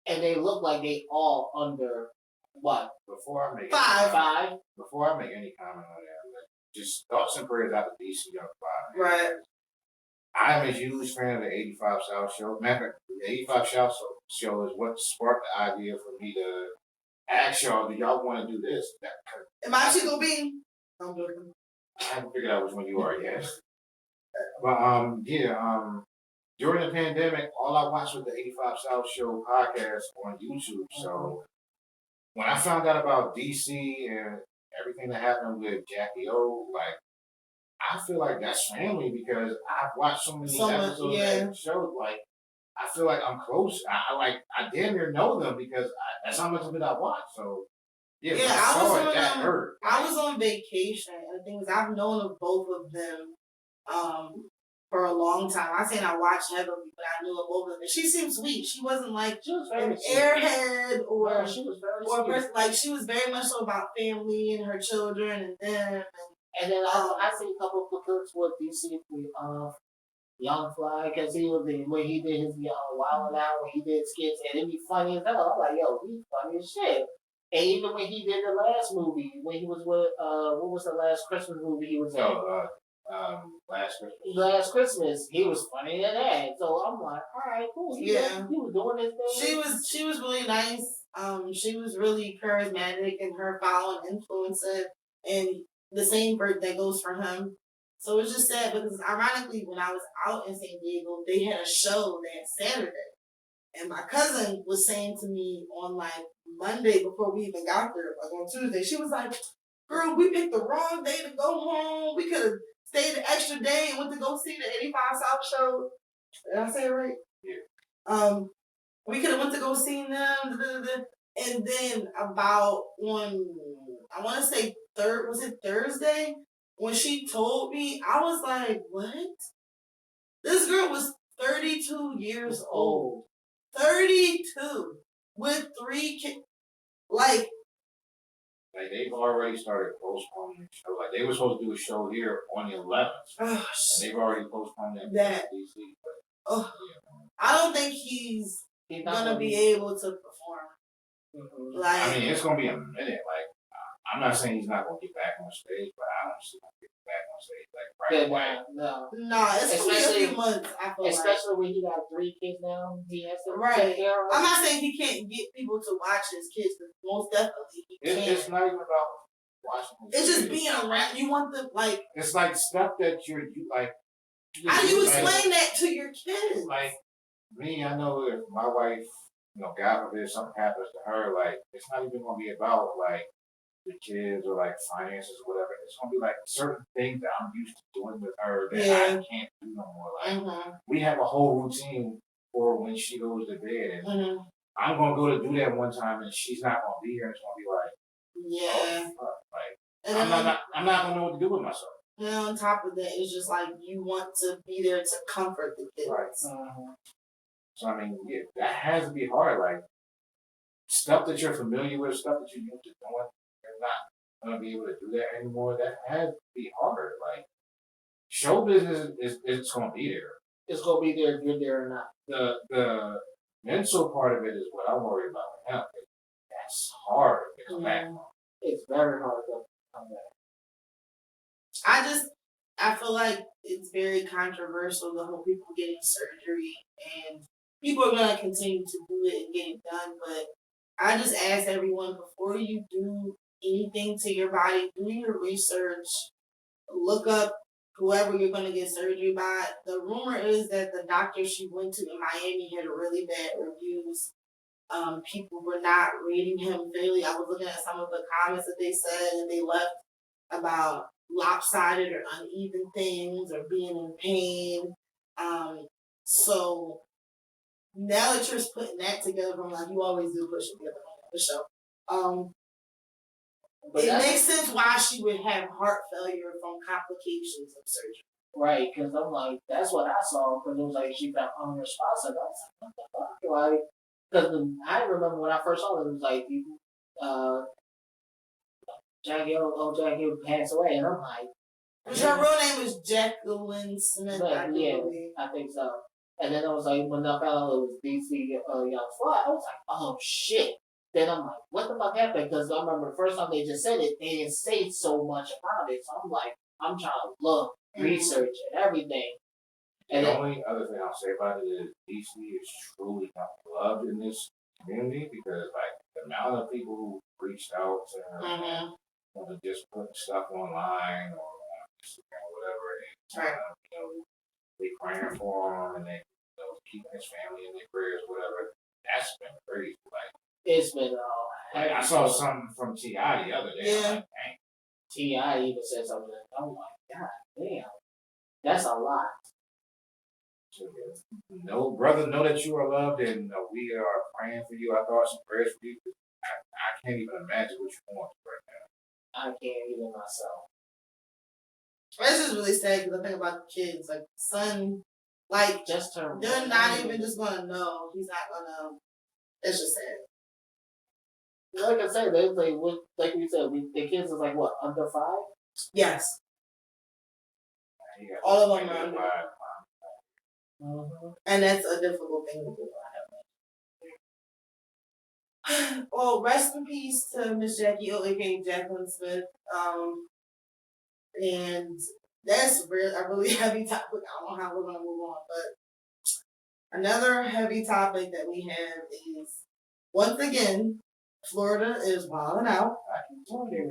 Speaker 3: And they look like they all under what?
Speaker 1: Before I make
Speaker 2: 5.
Speaker 1: Before I make any comment on that, just thoughts and prayers out to DC Young Fly.
Speaker 2: Right.
Speaker 1: I'm a huge fan of the 85 South show. Matter of fact, the 85 South show is what sparked the idea for me to ask y'all, do y'all want to do this?
Speaker 2: Am I Chico Bean? I'm joking.
Speaker 1: I haven't figured out which one you are yet. But during the pandemic, all I watched was the 85 South Show podcast on YouTube. So when I found out about DC and everything that happened with Jackie O, like I feel like that's family because I've watched so many episodes of that show. Like I feel like I'm close. I damn near know them because that's how much of it I watch. So yeah,
Speaker 2: I was on vacation, and the thing is, I've known of both of them for a long time. I saying I watched heavily, but I knew of both of them. And she seemed sweet. She wasn't like an airhead or
Speaker 3: she was very
Speaker 2: or a person, like she was very much so about family and her children and them.
Speaker 3: And then I see a couple of clips with DC Young Fly because when he did his Wild 'N Out, when he did skits, and it'd be funny as hell. I'm like, yo, he's funny as shit. And even when he did the last movie, when he was with what was the last Christmas movie he was in?
Speaker 1: Last Christmas.
Speaker 3: Last Christmas, he was funny in that. So I'm like, all right, cool. He was doing his thing.
Speaker 2: She was really nice. She was really charismatic in her following influencer, and the same bird that goes for him. So it's just sad because ironically, when I was out in San Diego, they had a show that Saturday. And my cousin was saying to me on like Monday before we even got there, like on Tuesday, she was like, girl, we picked the wrong day to go home. We could have stayed an extra day and went to go see the 85 South show. Did I say it right? Yeah. We could have went to go see them. And then about on, I want to say Thursday? When she told me, I was like, what? This girl was 32 years old. 32 with 3 kids. Like
Speaker 1: they've already started postponing the show. Like they were supposed to do a show here on the 11th, and they've already postponed that. DC,
Speaker 2: I don't think he's gonna be able to perform.
Speaker 3: Mm-hmm.
Speaker 2: Like
Speaker 1: I mean, it's gonna be a minute. Like I'm not saying he's not gonna get back on stage, but I don't see him getting back on stage like right away.
Speaker 2: No, it's gonna be a few months. I feel
Speaker 3: especially when he got 3 kids now, he has to
Speaker 2: take
Speaker 3: care of.
Speaker 2: I'm not saying he can't get people to watch his kids, but most definitely he can.
Speaker 1: It's not even about watching.
Speaker 2: It's just being around. You want the like.
Speaker 1: It's like stuff that you like.
Speaker 2: How do you
Speaker 1: like,
Speaker 2: explain that to your kids?
Speaker 1: Like me, I know if my wife, God forbid something happens to her, like it's not even gonna be about like the kids or like finances or whatever. It's gonna be like certain things that I'm used to doing with her that I can't do no more. Like we have a whole routine for when she goes to bed, and I'm gonna go to do that one time, and she's not gonna be here. And it's gonna be like, oh, fuck. Like and I'm not gonna know what to do with myself.
Speaker 2: And on top of that, it's just like you want to be there to comfort the kids.
Speaker 1: Right. So I mean, yeah, that has to be hard. Like stuff that you're familiar with, stuff that you're used to doing, you're not gonna be able to do that anymore. That has to be hard. Like show business is it's gonna be there.
Speaker 3: It's gonna be there if you're there or not.
Speaker 1: The mental part of it is what I worry about with him. That's hard to come back.
Speaker 3: It's very hard to come back.
Speaker 2: I feel like it's very controversial, the whole people getting surgery, and people are going to continue to do it and get it done, but I just ask everyone, before you do anything to your body, do your research, look up whoever you're going to get surgery by. The rumor is that the doctor she went to in Miami had really bad reviews. People were not rating him fairly. I was looking at some of the comments that they said, and they left about lopsided or uneven things or being in pain. So now that you're putting that together, I'm like, you always do push it together on the show. It makes sense why she would have heart failure from complications of surgery.
Speaker 3: Right, because I'm like, that's what I saw, because it was like she felt unresponsive. I was like, what the fuck? Like, because I remember when I first saw it, it was like, Jackie passed away, and I'm like,
Speaker 2: her real name is Jacqueline Smith.
Speaker 3: I think so. And then I was like, when I found out it was DC Young Fly, I was like, oh shit. Then I'm like, what the fuck happened? Because I remember the first time they just said it, they didn't say so much about it. So I'm like, I'm trying to look, research, and everything.
Speaker 1: And the only other thing I'll say about it is DC is truly not loved in this community because, like, the amount of people who reached out to her want to just put stuff online or on Instagram or whatever, and they praying for him and they keeping his family in their prayers, whatever. That's been crazy. Like
Speaker 3: it's been
Speaker 1: I saw something from T.I. the other day.
Speaker 2: Yeah.
Speaker 1: Like, dang.
Speaker 3: T.I. even said something. I'm like, God damn, that's a lot.
Speaker 1: No, brother, know that you are loved and we are praying for you. I thought some prayers for you. I can't even imagine what you're going through right now.
Speaker 3: I can't even myself.
Speaker 2: This is really sad because I think about the kids. Like, son, like,
Speaker 3: just turned.
Speaker 2: They're not even just going to know. He's not going to. It's just sad.
Speaker 3: Like I said, they like you said, the kids is like what, under 5?
Speaker 2: Yes. All of them are under 5. And that's a difficult thing to do. Well, rest in peace to Miss Jackie, aka Jacqueline Smith. And that's a really heavy topic. I don't know how we're gonna move on, but another heavy topic that we have is once again, Florida is wilding out.
Speaker 1: I keep telling you,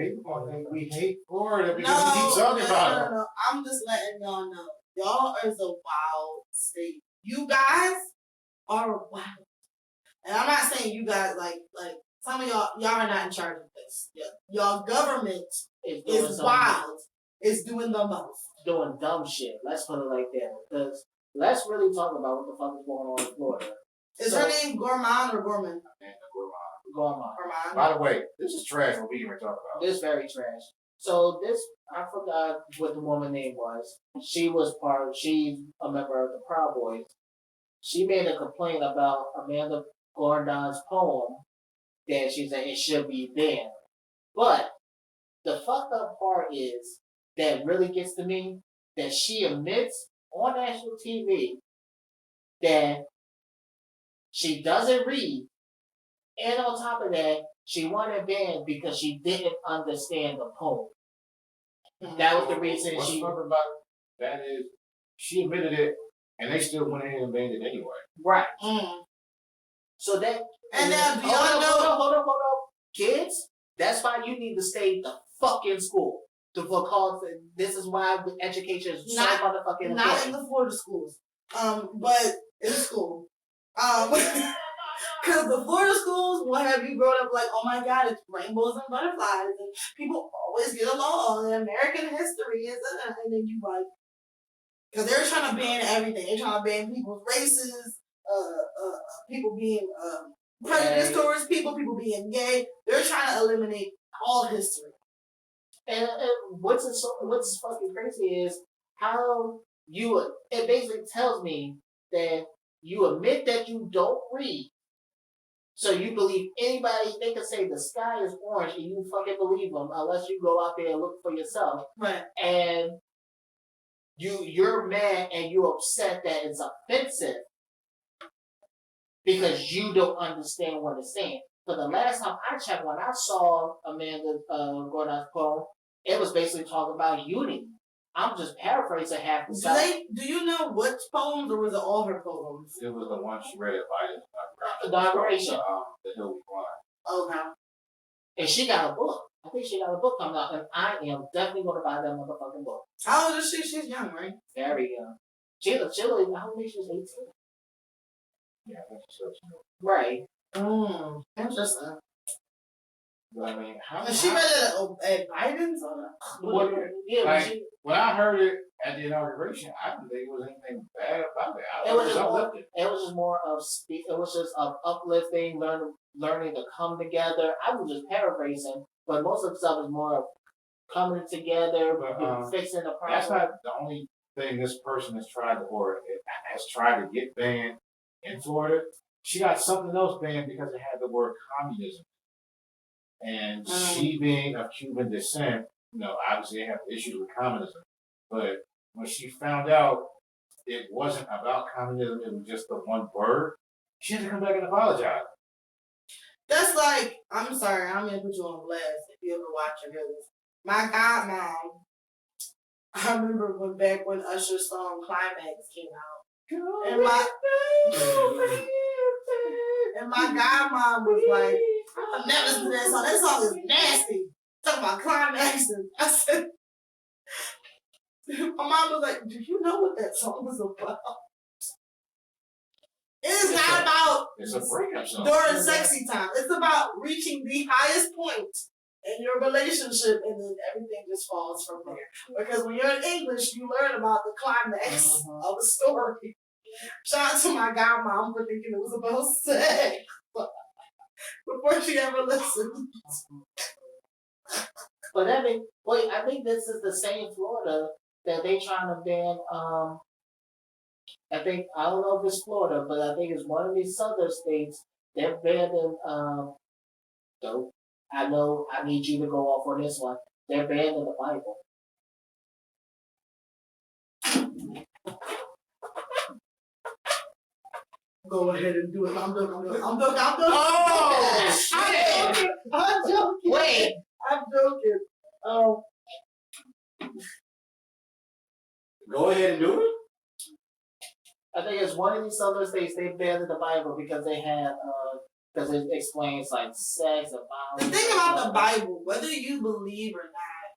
Speaker 1: we hate Florida because we keep talking about it.
Speaker 2: No. I'm just letting y'all know. Y'all is a wild state. You guys are wild. And I'm not saying you guys like some of y'all are not in charge of this. Y'all government is wild. It's doing the most.
Speaker 3: Doing dumb shit. Let's put it like that. Because let's really talk about what the fuck is going on in Florida.
Speaker 2: Is her name Gourmand or Gorman?
Speaker 3: Gourmand.
Speaker 1: By the way, this is trash what we even talk about.
Speaker 3: This very trash. So this, I forgot what the woman's name was. She's a member of the Proud Boys. She made a complaint about Amanda Gordon's poem that she said it should be banned. But the fucked up part is that really gets to me that she admits on national TV that she doesn't read, and on top of that, she wanted banned because she didn't understand the poem. That was the reason
Speaker 1: What's
Speaker 3: she.
Speaker 1: What's about that is she admitted it, and they still went ahead and banned it anyway.
Speaker 3: Right. So that.
Speaker 2: And now, do y'all know?
Speaker 3: Hold on. Kids, that's why you need to stay the fucking school. Because this is why education is so motherfucking
Speaker 2: not
Speaker 3: important.
Speaker 2: in the Florida schools. But in school. Because the Florida schools will have you grown up like, oh my God, it's rainbows and butterflies, and people always get along, and American history is, and then you like, because they're trying to ban everything. They're trying to ban people's races, people being prejudiced towards people being gay. They're trying to eliminate all history.
Speaker 3: And what's fucking crazy is how it basically tells me that you admit that you don't read. So you believe anybody, they can say the sky is orange and you fucking believe them unless you go out there and look for yourself.
Speaker 2: Right.
Speaker 3: And you're mad and you're upset that it's offensive because you don't understand what it's saying. But the last time I checked, when I saw Amanda Gordon's poem, it was basically talking about unity. I'm just paraphrasing half the stuff.
Speaker 2: Do you know which poems, or was it all her poems?
Speaker 1: It was the one she read at
Speaker 3: The inauguration.
Speaker 1: The Hill We Climb.
Speaker 2: Okay.
Speaker 3: And she got a book. I think she got a book coming out, and I am definitely going to buy that motherfucking book.
Speaker 2: How old is she? She's young, right?
Speaker 3: Very young. She I don't think she was 18.
Speaker 1: Yeah, I think she's 18.
Speaker 3: Right.
Speaker 2: Interesting.
Speaker 1: But I mean,
Speaker 2: She read it at Biden's or
Speaker 1: when I heard it at the inauguration, I didn't think it was anything bad about it.
Speaker 3: It was just more of uplifting, learning to come together. I was just paraphrasing, but most of the stuff is more of coming together, fixing the problem.
Speaker 1: That's not the only thing this person has tried to get banned in Florida. She got something else banned because it had the word communism. And she being of Cuban descent, obviously they have issues with communism. But when she found out it wasn't about communism, it was just the one word, she had to come back and apologize.
Speaker 2: That's like, I'm sorry, I'm gonna put you on blast if you ever watch it. My godmom, I remember when Usher's song Climax came out. And my godmom was like, I've never seen that song. That song is nasty. Talking about climaxing. I said, my mom was like, do you know what that song was about? It's not about
Speaker 1: it's a breakup song
Speaker 2: during sexy time. It's about reaching the highest point in your relationship, and then everything just falls from there. Because when you're in English, you learn about the climax of a story. Shout out to my godmom for thinking it was about sex before she ever listened.
Speaker 3: But I think this is the same Florida that they trying to ban. I don't know if it's Florida, but I think it's one of these southern states. They're banning. I know I need you to go off on this one. They're banning the Bible.
Speaker 2: Go ahead and do it. I'm joking.
Speaker 3: Oh, shit!
Speaker 2: I'm joking.
Speaker 3: Wait.
Speaker 2: I'm joking.
Speaker 1: Go ahead and do it.
Speaker 3: I think it's one of these southern states they banned the Bible because they had because it explains like sex and violence.
Speaker 2: The thing about the Bible, whether you believe or not,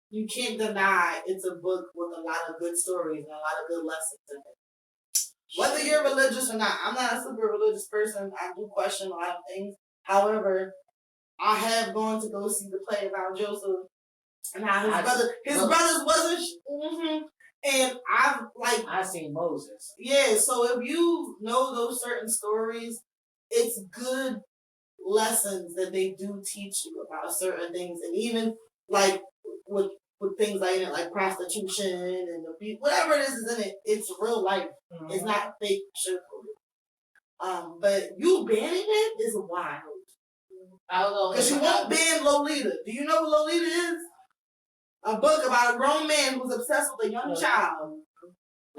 Speaker 2: you can't deny it's a book with a lot of good stories and a lot of good lessons in it. Whether you're religious or not, I'm not a super religious person. I do question a lot of things. However, I have gone to go see the play about Joseph and how his brothers wasn't. And I've
Speaker 3: seen Moses.
Speaker 2: Yeah, so if you know those certain stories, it's good lessons that they do teach you about certain things, and even like with things like prostitution and whatever it is in it, it's real life. Mm-hmm. It's not fake sugarcoated. But you banning it is wild.
Speaker 3: I don't know.
Speaker 2: Because you won't ban Lolita. Do you know what Lolita is? A book about a grown man who's obsessed with a young child.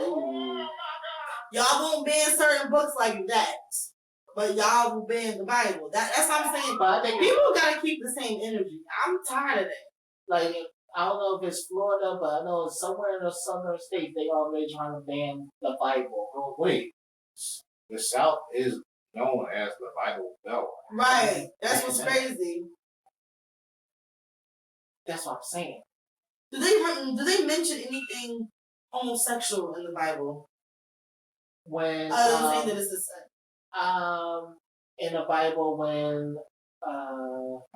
Speaker 2: Ooh. Y'all won't ban certain books like that. But y'all will ban the Bible. That's what I'm saying. But I think people gotta keep the same energy. I'm tired of that.
Speaker 3: Like, I don't know if it's Florida, but I know it's somewhere in the southern states they already trying to ban the Bible.
Speaker 1: Oh, wait. The South is known as the Bible Belt.
Speaker 2: Right. That's what's crazy.
Speaker 3: That's what I'm saying.
Speaker 2: Do they mention anything homosexual in the Bible?
Speaker 3: When
Speaker 2: Saying that it's a sin.
Speaker 3: in the Bible when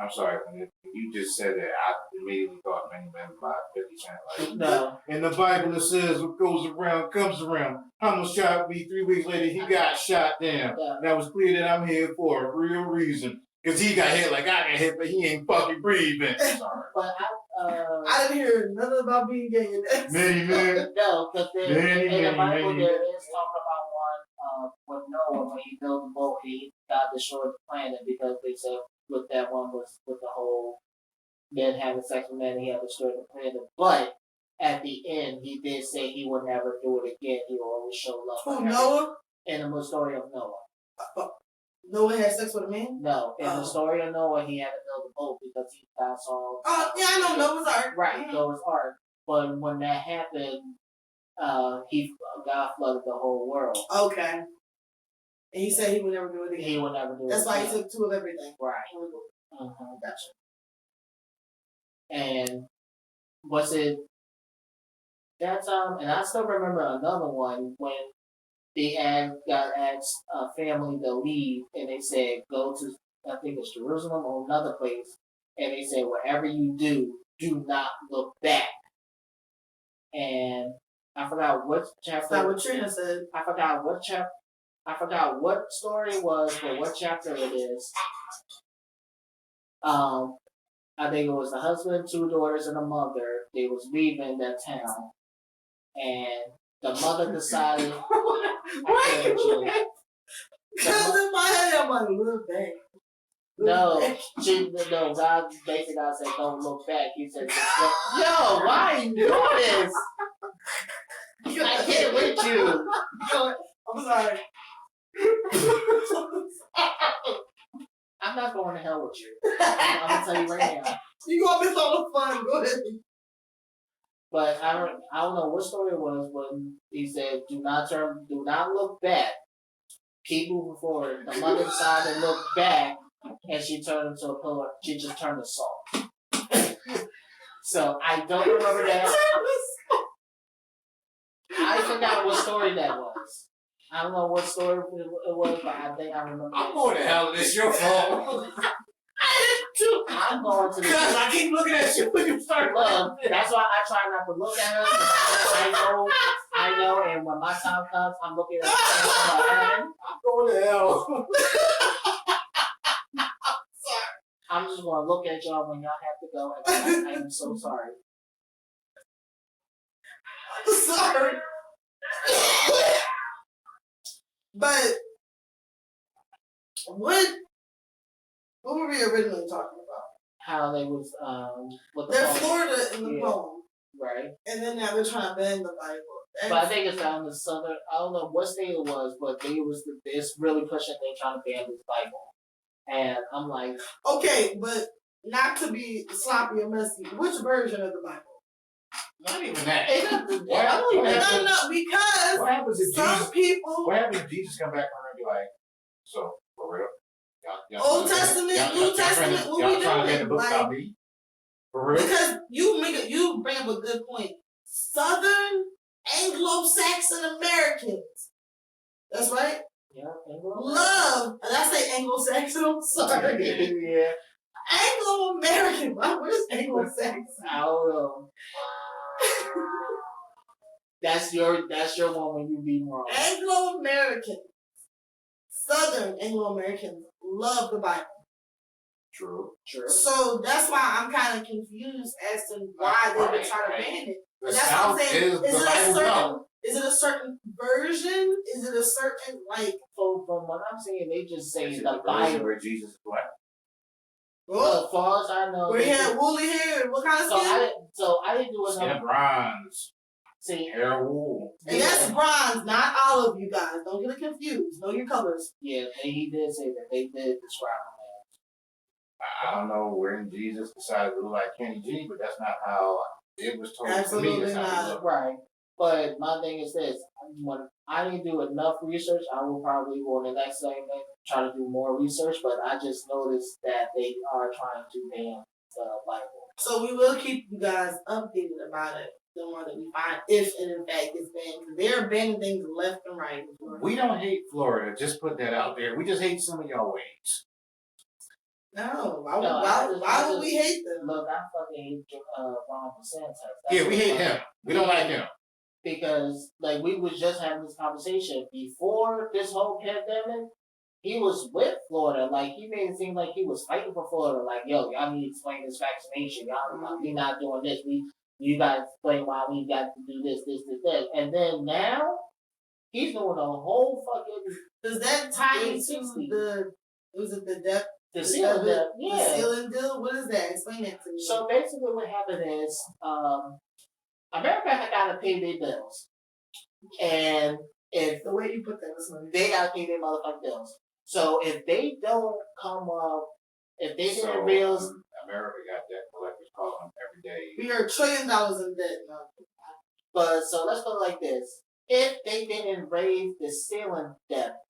Speaker 1: I'm sorry, when you just said that, I immediately thought many men by 50 Cent. Like,
Speaker 3: no.
Speaker 1: in the Bible, it says what goes around comes around. Hummus shot me 3 weeks later. He got shot down.
Speaker 3: Yeah.
Speaker 1: That was clear that I'm here for a real reason. Because he got hit like I got hit, but he ain't fucking breathing. Sorry.
Speaker 3: But
Speaker 2: I didn't hear nothing about being gay in that.
Speaker 3: No, because in the Bible there is talk about one with Noah when he built the boat, God destroyed the planet because they said with that one was with the whole men having sex with men, he had destroyed the planet. But at the end, he did say he would never do it again. He will always show love.
Speaker 2: Who, Noah?
Speaker 3: In the story of Noah.
Speaker 2: Noah had sex with a man?
Speaker 3: No, in the story of Noah, he had to build a boat because he got all.
Speaker 2: Oh, yeah, I know Noah's Ark.
Speaker 3: Right, Noah's Ark. But when that happened, God flooded the whole world.
Speaker 2: Okay. And he said he would never do it again.
Speaker 3: He would never do it
Speaker 2: That's
Speaker 3: again.
Speaker 2: why he took 2 of everything.
Speaker 3: Right. Gotcha. And was it that time? And I still remember another one when they got asked a family to leave, and they said go to I think it's Jerusalem or another place, and they said whatever you do not look back. And I forgot what chapter.
Speaker 2: That's what Trina said.
Speaker 3: I forgot what chapter. I forgot what story it was, but what chapter it is. I think it was the husband, 2 daughters, and a mother. They was leaving that town, and the mother decided.
Speaker 2: Because in my head, I'm like, look back.
Speaker 3: No, God basically God said, don't look back. He said, yo, why are you doing this? I can't with you.
Speaker 2: I'm sorry.
Speaker 3: I'm not going to hell with you. I'm going to tell you right now.
Speaker 2: You gonna miss all the fun. Go ahead.
Speaker 3: But I don't know what story it was when he said, do not look back. Keep moving forward. The mother decided to look back, and she turned into a pillar. She just turned to salt. So I don't remember that. I forgot what story that was. I don't know what story it was, but I think I remember.
Speaker 1: I'm going to hell. It's your fault.
Speaker 3: I'm going to.
Speaker 1: Because I keep looking at you when you start laughing.
Speaker 3: That's why I try not to look at her. I know, and when my time comes, I'm looking at her. I'm
Speaker 1: going to hell.
Speaker 3: I'm just going to look at y'all when y'all have to go. And I am so sorry.
Speaker 2: Sorry. But what were we originally talking about?
Speaker 3: How they was with the
Speaker 2: they're
Speaker 3: poem.
Speaker 2: Florida in the poem.
Speaker 3: Right.
Speaker 2: And then now they're trying to ban the Bible.
Speaker 3: But I think it's down the southern. I don't know what state it was, but it's really pushing. They trying to ban this Bible, and I'm like,
Speaker 2: okay, but not to be sloppy or messy. Which version of the Bible?
Speaker 1: Not even that.
Speaker 2: No, because
Speaker 1: what happens if
Speaker 2: some
Speaker 1: Jesus,
Speaker 2: people.
Speaker 1: What happens if Jesus come back and be like, so for real?
Speaker 2: Old Testament, New Testament, what we doing? Like,
Speaker 1: for real?
Speaker 2: Because you bring up a good point. Southern Anglo-Saxon Americans. That's right.
Speaker 3: Yeah,
Speaker 2: love. And I say Anglo-Saxon. I'm sorry.
Speaker 3: Yeah.
Speaker 2: Anglo-American. What is Anglo-Saxon?
Speaker 3: I don't know. That's your one when you be wrong.
Speaker 2: Anglo-Americans. Southern Anglo-Americans love the Bible.
Speaker 1: True.
Speaker 2: So that's why I'm kind of confused as to why they would try to ban it. But that's what I'm saying. Is it a certain version? Is it a certain like?
Speaker 3: From what I'm saying, they just say the Bible
Speaker 1: where Jesus is black.
Speaker 3: Well, as far as I know,
Speaker 2: where he had woolly hair. What kind of skin?
Speaker 3: I didn't do enough.
Speaker 1: Bronze.
Speaker 3: See,
Speaker 1: hair wool.
Speaker 2: And that's bronze, not olive, you guys. Don't get it confused. Know your colors.
Speaker 3: Yeah, he did say that. They did describe him.
Speaker 1: I don't know when Jesus decided to look like Kenny G, but that's not how it was told
Speaker 2: Absolutely
Speaker 1: to me. That's
Speaker 2: not.
Speaker 3: Right. But my thing is this: when I didn't do enough research, I will probably go on the next segment try to do more research. But I just noticed that they are trying to ban the Bible.
Speaker 2: So we will keep you guys updated about it. The one that we find, if and in fact it's banned, because they're banning things left and right.
Speaker 1: We don't hate Florida. Just put that out there. We just hate some of y'all ways.
Speaker 2: No, why would we hate them?
Speaker 3: Look, I fucking hate Ron DeSantis.
Speaker 1: Yeah, we hate him. We don't like him.
Speaker 3: Because, like, we was just having this conversation before this whole pandemic. He was with Florida. Like, he made it seem like he was fighting for Florida. Like, yo, y'all need to explain this vaccination. We not doing this. You guys explain why we got to do this. And then now, he's doing a whole fucking.
Speaker 2: Does that tie into the
Speaker 3: ceiling deal? Yeah.
Speaker 2: The ceiling deal? What is that? Explain that to me.
Speaker 3: So basically, what happened is, America had got to pay their bills, and if
Speaker 2: the way you put that was funny.
Speaker 3: They got to pay their motherfucking bills. So if they don't come up, if they didn't realize,
Speaker 1: America got debt collectors calling every day.
Speaker 2: We are $1 trillion in debt now.
Speaker 3: But so let's put it like this: if they didn't raise the ceiling debt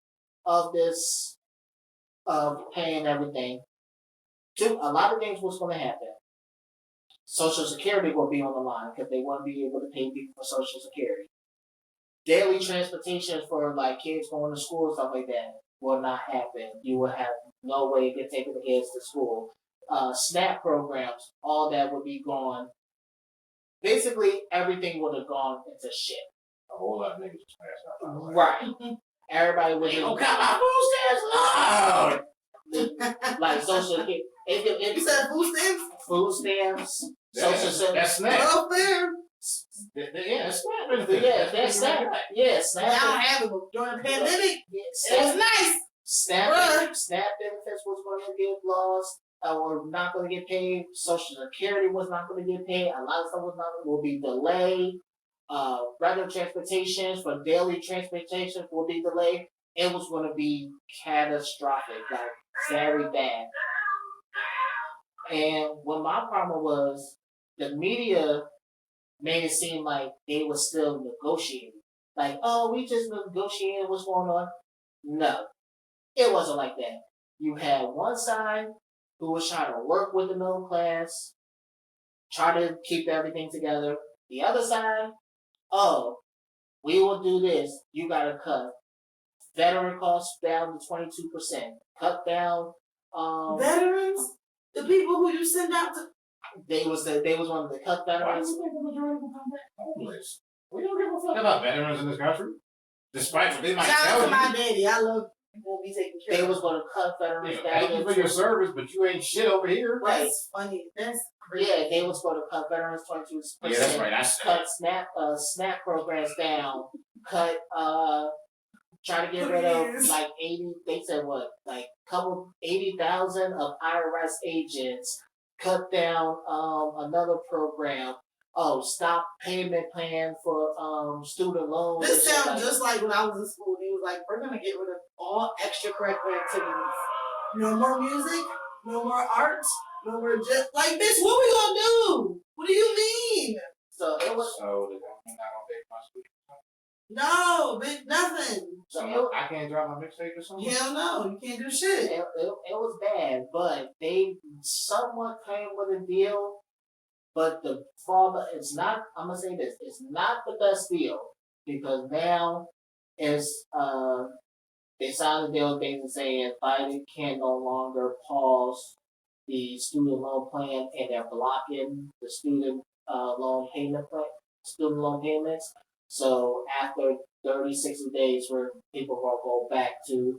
Speaker 3: of this, of paying everything, a lot of things was going to happen. Social Security will be on the line because they won't be able to pay people for Social Security. Daily transportation for like kids going to school and stuff like that will not happen. You will have no way to get taking the kids to school. SNAP programs, all that would be gone. Basically, everything would have gone into shit.
Speaker 1: A whole lot of niggas just passed out.
Speaker 3: Right. Everybody would
Speaker 1: just cut my food stamps loud.
Speaker 3: Like Social Security.
Speaker 2: You said food stamps?
Speaker 3: Food stamps. Social Security.
Speaker 1: That's SNAP.
Speaker 2: Welfare.
Speaker 1: Yeah, that's SNAP.
Speaker 3: Yeah, that's SNAP. Yeah, SNAP.
Speaker 2: I don't have it, but during the pandemic, it was nice.
Speaker 3: SNAP benefits was going to get lost. Or not going to get paid. Social Security was not going to get paid. A lot of stuff will be delayed. Regular transportation for daily transportation will be delayed. It was going to be catastrophic, like very bad. And what my problem was, the media made it seem like they were still negotiating. Like, oh, we just negotiated what's going on. No, it wasn't like that. You had one side who was trying to work with the middle class, try to keep everything together. The other side, oh, we will do this. You got to cut veteran costs down to 22%. Cut down.
Speaker 2: Veterans, the people who you send out to.
Speaker 3: They was one of the cut veterans.
Speaker 1: Why do you think the majority of them come back homeless? We don't give a fuck about veterans in this country. Despite what they might tell you.
Speaker 2: Shout out to my daddy. I love. Will be taken care
Speaker 3: They
Speaker 2: of.
Speaker 3: was going to cut veterans down.
Speaker 1: Thank you for your service, but you ain't shit over here.
Speaker 3: Right.
Speaker 2: That's funny. That's crazy.
Speaker 3: Yeah, they was going to cut veterans 22%.
Speaker 1: Yeah, that's right.
Speaker 3: Cut SNAP programs down. Cut try to get rid of like 80. They said what? Like 80,000 of IRS agents. Cut down another program. Oh, stop payment plan for student loans.
Speaker 2: This sounds just like when I was in school. He was like, we're going to get rid of all extracurricular activities. No more music, no more art, no more just like, bitch, what we going to do? What do you mean?
Speaker 3: So it was.
Speaker 1: So they're not going to pay my school.
Speaker 2: No, bitch, nothing.
Speaker 1: So I can't drop my mixtape or something?
Speaker 2: Hell no, you can't do shit.
Speaker 3: It was bad, but they somewhat came with a deal. But the fallback, it's not, I'm going to say this, it's not the best deal. Because now it's, they signed a deal basically saying Biden can no longer pause the student loan plan and they're blocking the student loan payments. So after 30, 60 days where people will go back to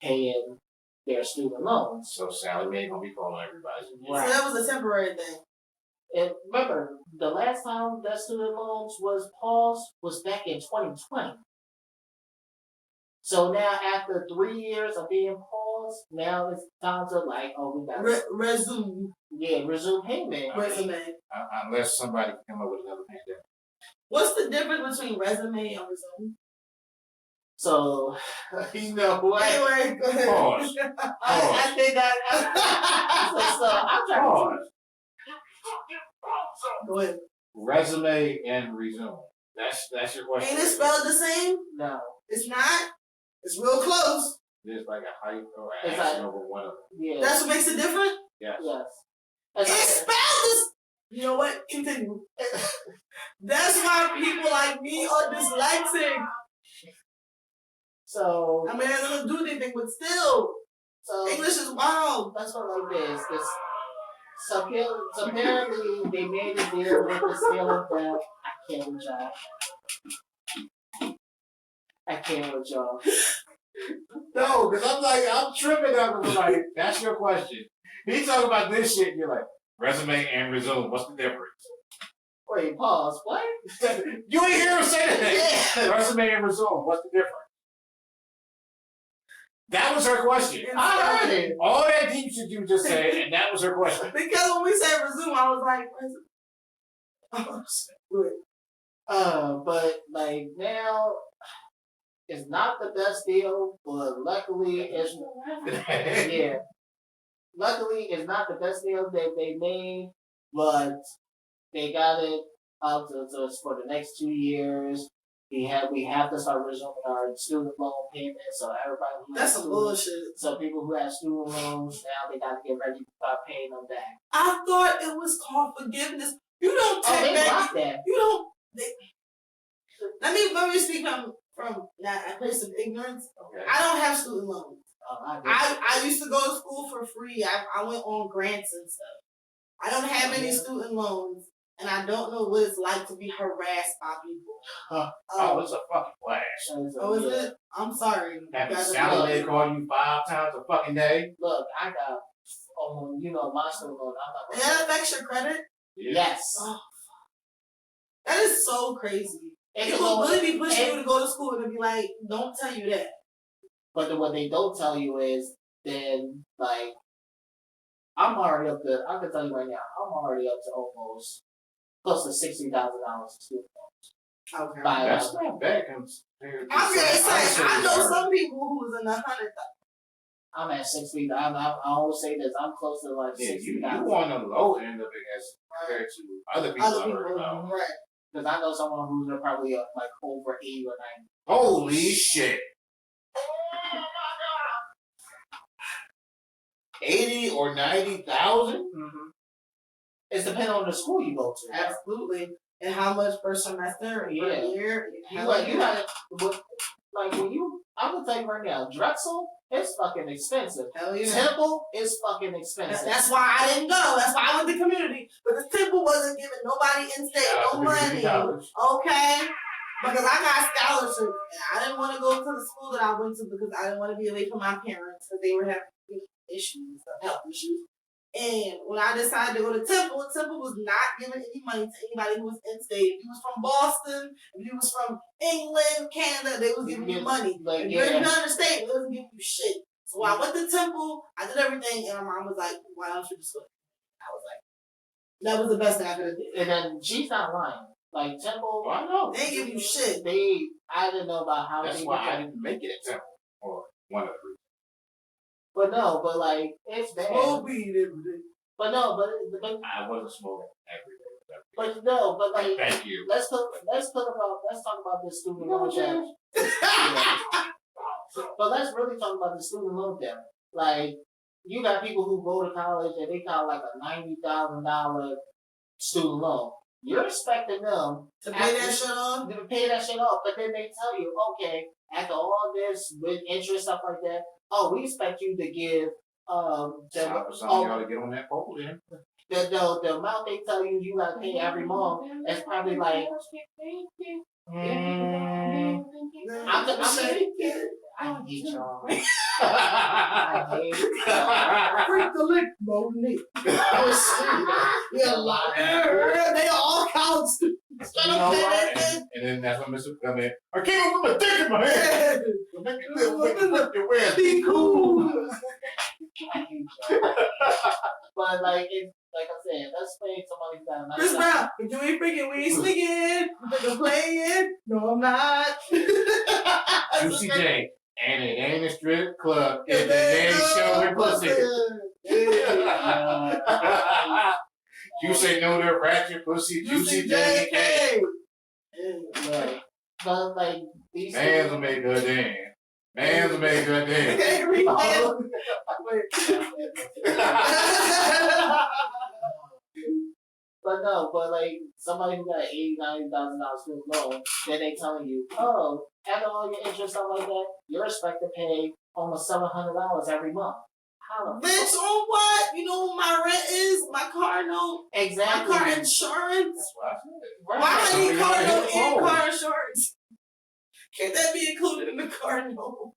Speaker 3: paying their student loans.
Speaker 1: So Sally Mae gonna be calling everybody.
Speaker 2: Right. So that was a temporary thing.
Speaker 3: And remember, the last time that student loans was paused was back in 2020. So now, after 3 years of being paused, now it's time to like, oh, we got
Speaker 2: resume.
Speaker 3: Yeah, resume payment.
Speaker 2: Resume.
Speaker 1: Unless somebody can come up with another pandemic.
Speaker 2: What's the difference between resume and resume?
Speaker 3: So, you know what?
Speaker 2: Anyway, go ahead.
Speaker 1: Pause.
Speaker 3: I think I'm trying to.
Speaker 2: Go ahead.
Speaker 1: Resume and resume. That's your question.
Speaker 2: Ain't it spelled the same?
Speaker 3: No.
Speaker 2: It's not? It's real close.
Speaker 1: There's like a hype or
Speaker 3: it's
Speaker 1: action
Speaker 3: like,
Speaker 1: over one of them.
Speaker 3: Yeah.
Speaker 2: That's what makes it different?
Speaker 1: Yes.
Speaker 3: Yes.
Speaker 2: It's spelled You know what? Continue. That's why people like me are dyslexic.
Speaker 3: So
Speaker 2: I mean, I don't do anything, but still,
Speaker 3: so
Speaker 2: English is wild.
Speaker 3: that's what like this. So apparently they made a deal with the scale of death. I can't with y'all.
Speaker 1: No, because I'm tripping out. Like, that's your question. He talking about this shit, and you're like, resume and resume. What's the difference?
Speaker 3: Wait, pause. What?
Speaker 1: You ain't hear him say that.
Speaker 2: Yeah.
Speaker 1: Resume and resume. What's the difference? That was her question.
Speaker 3: I heard it.
Speaker 1: All that deep shit you just said, and that was her question.
Speaker 2: Because when we said resume, I was like,
Speaker 3: but like now, it's not the best deal, but luckily it's yeah. Luckily, it's not the best deal that they made, but they got it up to us for the next 2 years. We have to start resuming our student loan payments, so everybody who
Speaker 2: that's
Speaker 3: has
Speaker 2: some
Speaker 3: student,
Speaker 2: bullshit.
Speaker 3: so people who have student loans now they got to get ready to start paying them back.
Speaker 2: I thought it was called forgiveness. You don't take
Speaker 3: they
Speaker 2: back.
Speaker 3: blocked that.
Speaker 2: You don't. Let me speak from a place of ignorance.
Speaker 1: Okay.
Speaker 2: I don't have student loans.
Speaker 3: I
Speaker 2: I used to go to school for free. I went on grants and stuff. I don't have any student loans, and I don't know what it's like to be harassed by people.
Speaker 1: Oh, it's a fucking flash.
Speaker 2: Oh, is it? I'm sorry.
Speaker 1: Have
Speaker 2: Guys,
Speaker 1: Salad call you 5 times a fucking day?
Speaker 3: Look, I got my student loan. I'm not.
Speaker 2: That affects your credit?
Speaker 3: Yes.
Speaker 2: Oh, that is so crazy.
Speaker 3: It's
Speaker 2: People really be pushing you to go to school and be like, don't tell you that.
Speaker 3: But what they don't tell you is then like I'm already up to. I can tell you right now, I'm already up to almost close to $60,000 in student loans.
Speaker 2: Okay.
Speaker 1: That's not bad compared to
Speaker 2: I'm gonna say I know
Speaker 1: some.
Speaker 2: some people who's in 100,000.
Speaker 3: I'm at 60. I always say this. I'm close to like
Speaker 1: Yeah, you
Speaker 3: 60,000.
Speaker 1: on the low end of it as compared to other people
Speaker 2: Other
Speaker 1: I heard
Speaker 2: people,
Speaker 1: about.
Speaker 2: right?
Speaker 3: Because I know someone who's probably like over 80 or 90.
Speaker 1: Holy shit. 80 or 90,000?
Speaker 3: Mm-hmm. It's depending on the school you go to.
Speaker 2: Absolutely. And how much per semester per year?
Speaker 3: You gotta, like when you, I'm gonna tell you right now, Drexel is fucking expensive.
Speaker 2: Hell yeah.
Speaker 3: Temple is fucking expensive.
Speaker 2: That's why I didn't go. That's why I went to community. But the Temple wasn't giving nobody in state no money. Okay? Because I got scholarships. And I didn't want to go to the school that I went to because I didn't want to be away from my parents because they were having issues, health issues. And when I decided to go to Temple was not giving any money to anybody who was in state. If you was from Boston, if you was from England, Canada, they was giving you money. If you're in another state, they wasn't giving you shit. So I went to Temple, I did everything, and my mom was like, why don't you just go? I was like, that was the best thing I could have did.
Speaker 3: And then she's not lying. Like Temple,
Speaker 1: I know.
Speaker 2: They give you shit.
Speaker 3: I didn't know about how
Speaker 1: That's
Speaker 3: they
Speaker 1: why I didn't make it at Temple. Or one of the reasons.
Speaker 3: But no, but like it's bad.
Speaker 2: Smoke weed every day.
Speaker 3: But no, but
Speaker 1: I wasn't smoking every day.
Speaker 3: but no, but like
Speaker 1: Thank you.
Speaker 3: let's talk about this student loan debt. But let's really talk about the student loan debt. Like you got people who go to college and they got like a $90,000 student loan. You're expecting them
Speaker 2: to pay that shit off?
Speaker 3: To pay that shit off, but then they tell you, okay, after all this with interest stuff like that, oh, we expect you to give
Speaker 1: Time for some of y'all to get on that pole then.
Speaker 3: the amount they tell you you gotta pay every month is probably like I hate y'all. I hate y'all.
Speaker 2: Freak the lick, Monique. Yeah, a lot. They all college students.
Speaker 1: You know what? And then that's when Mr. come in. I came up with my dick in my head.
Speaker 2: Be cool.
Speaker 3: I hate y'all. But like I said, let's play somebody's down.
Speaker 2: Chris Brown, if you ain't freaking, we ain't sneaking. If playing, no, I'm not.
Speaker 1: Juicy J. And it ain't a strip club. If it ain't showing pussy. You say no to ratchet pussy, Juicy J.
Speaker 3: Right. But like these
Speaker 1: Man's will make her dance. Man's will make her dance.
Speaker 3: But no, but like somebody who got $80,000, $90,000 student loan, then they telling you, oh, after all your interest stuff like that, you're expected to pay almost $700 every month. How?
Speaker 2: Bitch, on what? You know what my rent is? My car note?
Speaker 3: Exactly.
Speaker 2: My car insurance?
Speaker 1: That's what I said.
Speaker 3: Right.
Speaker 2: Why I need car note and
Speaker 1: Oh.
Speaker 2: car insurance? Can't that be included in the car note?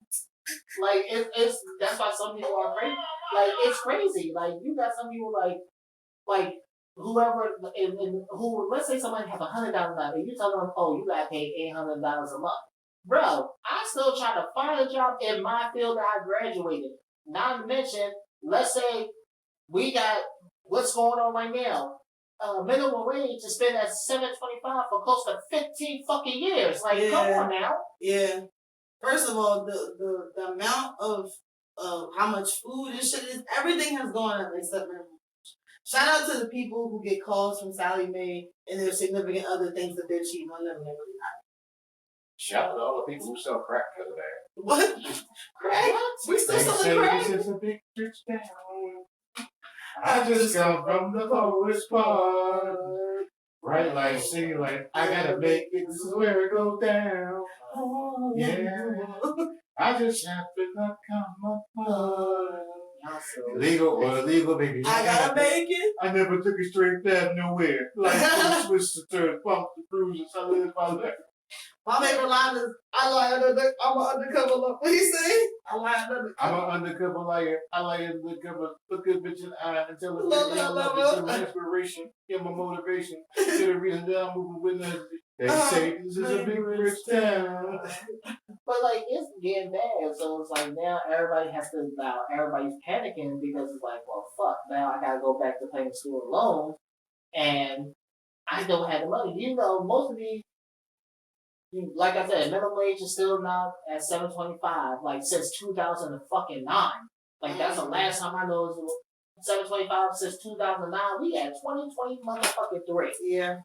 Speaker 3: Like it's that's why some people are crazy. Like it's crazy. Like you got some people like whoever who let's say somebody have $100,000 and you tell them, oh, you gotta pay $800 a month. Bro, I still trying to find a job in my field that I graduated. Not to mention, let's say we got what's going on right now. Minimum wage has been at $7.25 for close to 15 fucking years. Like, come on now.
Speaker 2: Yeah. First of all, the amount of how much food and shit is, everything has gone up except minimum wage. Shout out to the people who get calls from Sally Mae and their significant other things that they're cheating on them and they're really not.
Speaker 1: Shout out to all the people who sell crack because of that.
Speaker 2: What? Crack? We still selling crack?
Speaker 1: This is a big church town. I just come from the lowest part. Right, like, singing like, I gotta make it, this is where it goes down.
Speaker 2: Oh,
Speaker 1: Yeah. I just have to not come apart. Legal or illegal, baby.
Speaker 2: I gotta make it.
Speaker 1: I never took a straight path nowhere. Like the Swiss to turn, bump the bruises, I live my life.
Speaker 2: My favorite line is, I'm an undercover lover. What do you say? I'm
Speaker 1: an undercover liar. I lie undercover. Look at bitch in the eye and tell her
Speaker 2: Love,
Speaker 1: that I
Speaker 2: love,
Speaker 1: love
Speaker 2: love.
Speaker 1: my inspiration, give my motivation. To the reason that I'm moving with nothing. They say this is a big rich town.
Speaker 3: But like it's getting bad, so it's like now everybody's panicking because it's like, well, fuck, now I gotta go back to paying student loans, and I don't have the money. You know, most of these, like I said, minimum wage is still not at $7.25, like since 2009. Like that's the last time I know it was $7.25 since 2009. We at 2020 motherfucking 3.
Speaker 2: Yeah.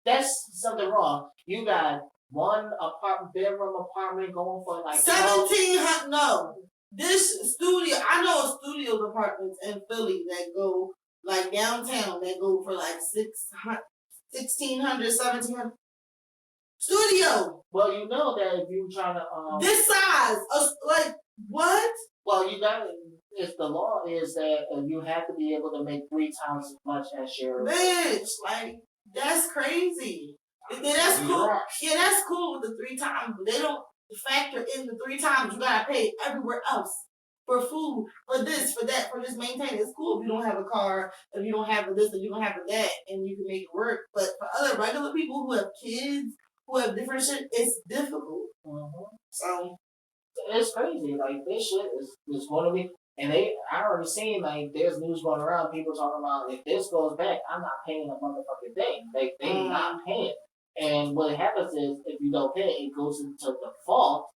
Speaker 3: That's something wrong. You got one bedroom apartment going for like
Speaker 2: 1,700. No, this studio. I know a studio apartments in Philly that go like downtown that go for like 1,600, 1,700. Studio.
Speaker 3: Well, you know that if you trying to
Speaker 2: this size, like what?
Speaker 3: Well, you got if the law is that you have to be able to make 3 times as much as your
Speaker 2: bitch. Like that's crazy. That's cool. Yeah, that's cool with the 3 times, but they don't factor in the 3 times you gotta pay everywhere else for food, for this, for that, for just maintaining. It's cool if you don't have a car, if you don't have this, if you don't have that, and you can make it work. But for other regular people who have kids, who have different shit, it's difficult.
Speaker 3: Mm-hmm.
Speaker 2: So
Speaker 3: it's crazy. Like this shit is going to be. And I already seen like there's news going around. People talking about if this goes back, I'm not paying a motherfucking thing. They not paying. And what happens is if you don't pay, it goes into default.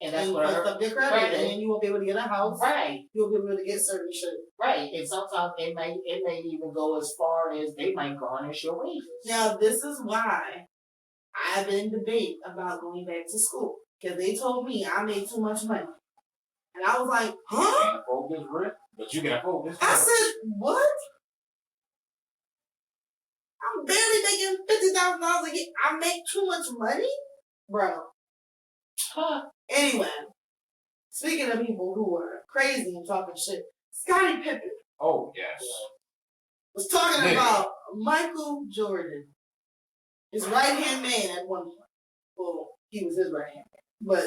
Speaker 3: And that's what
Speaker 2: up your credit, and then you won't be able to get a house.
Speaker 3: Right.
Speaker 2: You won't be able to get certain shit.
Speaker 3: Right. And sometimes it may even go as far as they might garnish your wages.
Speaker 2: Now this is why I've been in debate about going back to school. Because they told me I made too much money. And I was like, huh?
Speaker 1: Focus rent, but you got focus.
Speaker 2: I said, what? I'm barely making $50,000 a year. I make too much money? Bro. Huh. Anyway, speaking of people who are crazy and talking shit, Scottie Pippen.
Speaker 1: Oh, yes.
Speaker 2: Was talking about Michael Jordan. His right-hand man at one point. Well, he was his right-hand man. But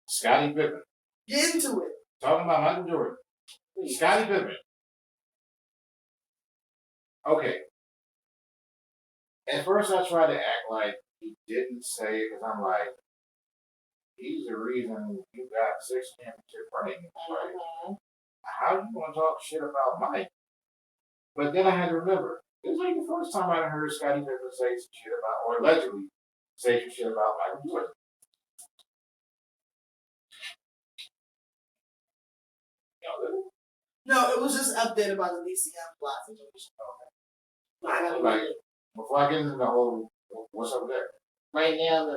Speaker 1: Scottie Pippen.
Speaker 2: get into it.
Speaker 1: Talking about Michael Jordan. Scottie Pippen. Okay. At first I tried to act like he didn't say it because I'm like, he's the reason you got 6 championship rings. Like, how you gonna talk shit about Mike? But then I had to remember, this ain't the first time I heard Scottie Pippen say some shit about, or allegedly say some shit about Michael Jordan.
Speaker 2: No, it was just an update about the DCM plot situation. Okay.
Speaker 1: Like, before I get into the whole, what's up there?
Speaker 3: Right now,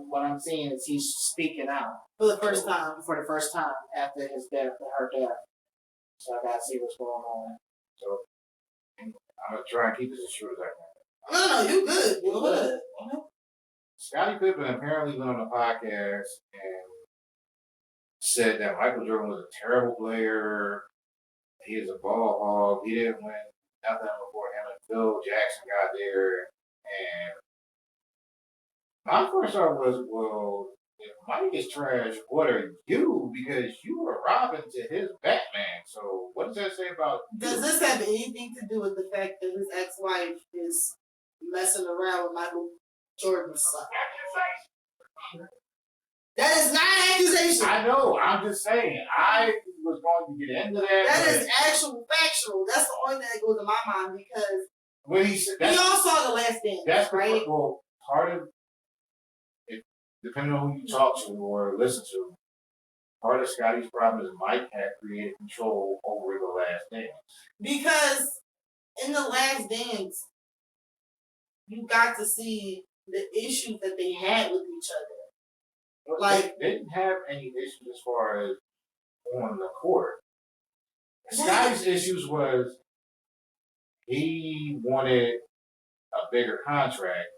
Speaker 3: what I'm seeing is he's speaking out
Speaker 2: For the first time.
Speaker 3: after his death, her death. So I gotta see what's going on.
Speaker 1: So I'm gonna try and keep this as short as I can.
Speaker 2: No, you good.
Speaker 3: You good?
Speaker 1: Scottie Pippen apparently went on a podcast and said that Michael Jordan was a terrible player. He is a ball hog. He didn't win nothing before him and Phil Jackson got there. And my first thought was, well, if Mike is trash, what are you? Because you were Robin to his Batman. So what does that say about
Speaker 2: Does
Speaker 1: you?
Speaker 2: this have anything to do with the fact that his ex-wife is messing around with Michael Jordan's son? That is not an accusation.
Speaker 1: I know. I'm just saying. I was going to get into that.
Speaker 2: That is actual factual. That's the only thing that goes in my mind because
Speaker 1: when he said
Speaker 2: we all saw The Last Dance,
Speaker 1: that's
Speaker 2: right?
Speaker 1: Well, part of it, depending on who you talk to or listen to, part of Scotty's problem is Mike had created control over The Last Dance.
Speaker 2: Because in The Last Dance, you got to see the issues that they had with each other. Like
Speaker 1: they didn't have any issues as far as on the court. Scotty's issues was he wanted a bigger contract,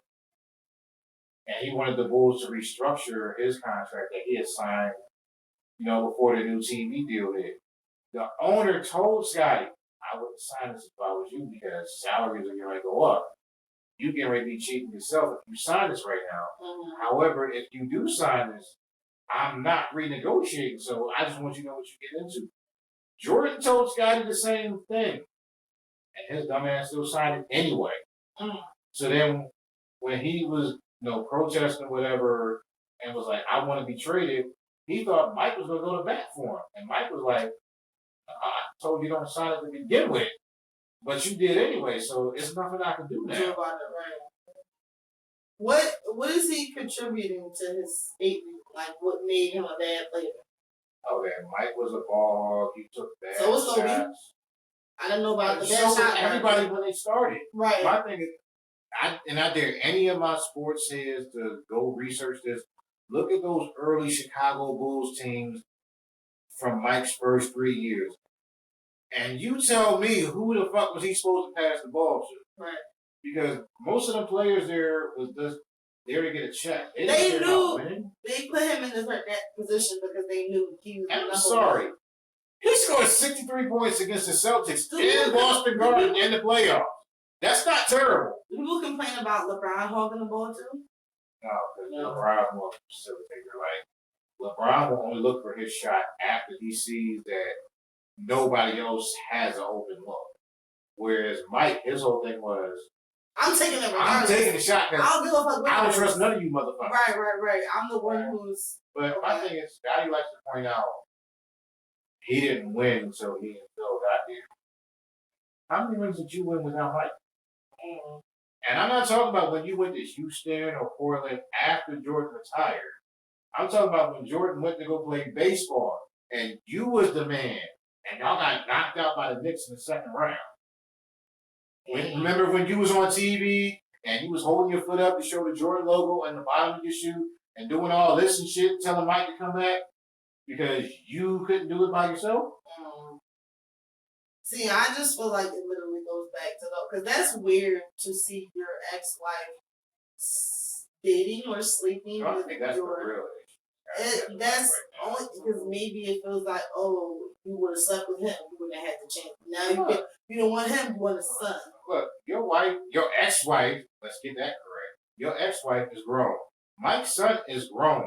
Speaker 1: and he wanted the Bulls to restructure his contract that he had signed, before the new TV deal hit. The owner told Scotty, I wouldn't sign this if I was you because salaries are going to go up. You get ready to be cheating yourself if you sign this right now.
Speaker 2: Mm-hmm.
Speaker 1: However, if you do sign this, I'm not renegotiating, so I just want you to know what you get into. Jordan told Scotty the same thing, and his dumbass still signed it anyway.
Speaker 2: Mm.
Speaker 1: So then, when he was, protesting whatever, and was like, I want to be traded, he thought Mike was going to go to bat for him, and Mike was like, I told you don't sign it to begin with, but you did anyway, so it's nothing I can do now.
Speaker 2: What is he contributing to his statement? Like, what made him a bad player?
Speaker 1: Oh, that Mike was a ball hog. He took bad
Speaker 2: So was Kobe.
Speaker 1: shots.
Speaker 2: I didn't know about the bad
Speaker 1: So
Speaker 2: shot.
Speaker 1: everybody when they started.
Speaker 2: Right.
Speaker 1: My thing is, I dare any of my sports heads to go research this. Look at those early Chicago Bulls teams from Mike's first 3 years. And you tell me who the fuck was he supposed to pass the ball to?
Speaker 2: Right.
Speaker 1: Because most of the players there was just there to get a check.
Speaker 2: They knew they put him in that position because they knew he was.
Speaker 1: And I'm sorry.
Speaker 2: One.
Speaker 1: He scored 63 points against the Celtics in Boston Garden in the playoffs. That's not terrible.
Speaker 2: People complain about LeBron hogging the ball too.
Speaker 1: No, because LeBron will facilitator. Like LeBron will only look for his shot after he sees that nobody else has an open look. Whereas Mike, his whole thing was,
Speaker 2: I'm taking it.
Speaker 1: I'm taking the shot because
Speaker 2: I don't give a fuck.
Speaker 1: I don't trust none of you motherfuckers.
Speaker 2: Right. I'm the one who's.
Speaker 1: But my thing is, Scotty likes to point out he didn't win until he and Phil got there. How many rings did you win without Mike? And I'm not talking about when you went to Houston or Portland after Jordan retired. I'm talking about when Jordan went to go play baseball and you was the man and y'all got knocked out by the Knicks in the second round. Remember when you was on TV and you was holding your foot up to show the Jordan logo on the bottom of your shoe and doing all this and shit, telling Mike to come back because you couldn't do it by yourself?
Speaker 2: See, I just feel like it literally goes back to because that's weird to see your ex-wife dating or sleeping with your. That's only because maybe it feels like, oh, you would have slept with him, you wouldn't have had the chance. Now you don't want him, you want a son.
Speaker 1: Look, your ex-wife, let's get that correct. Your ex-wife is grown. Mike's son is grown.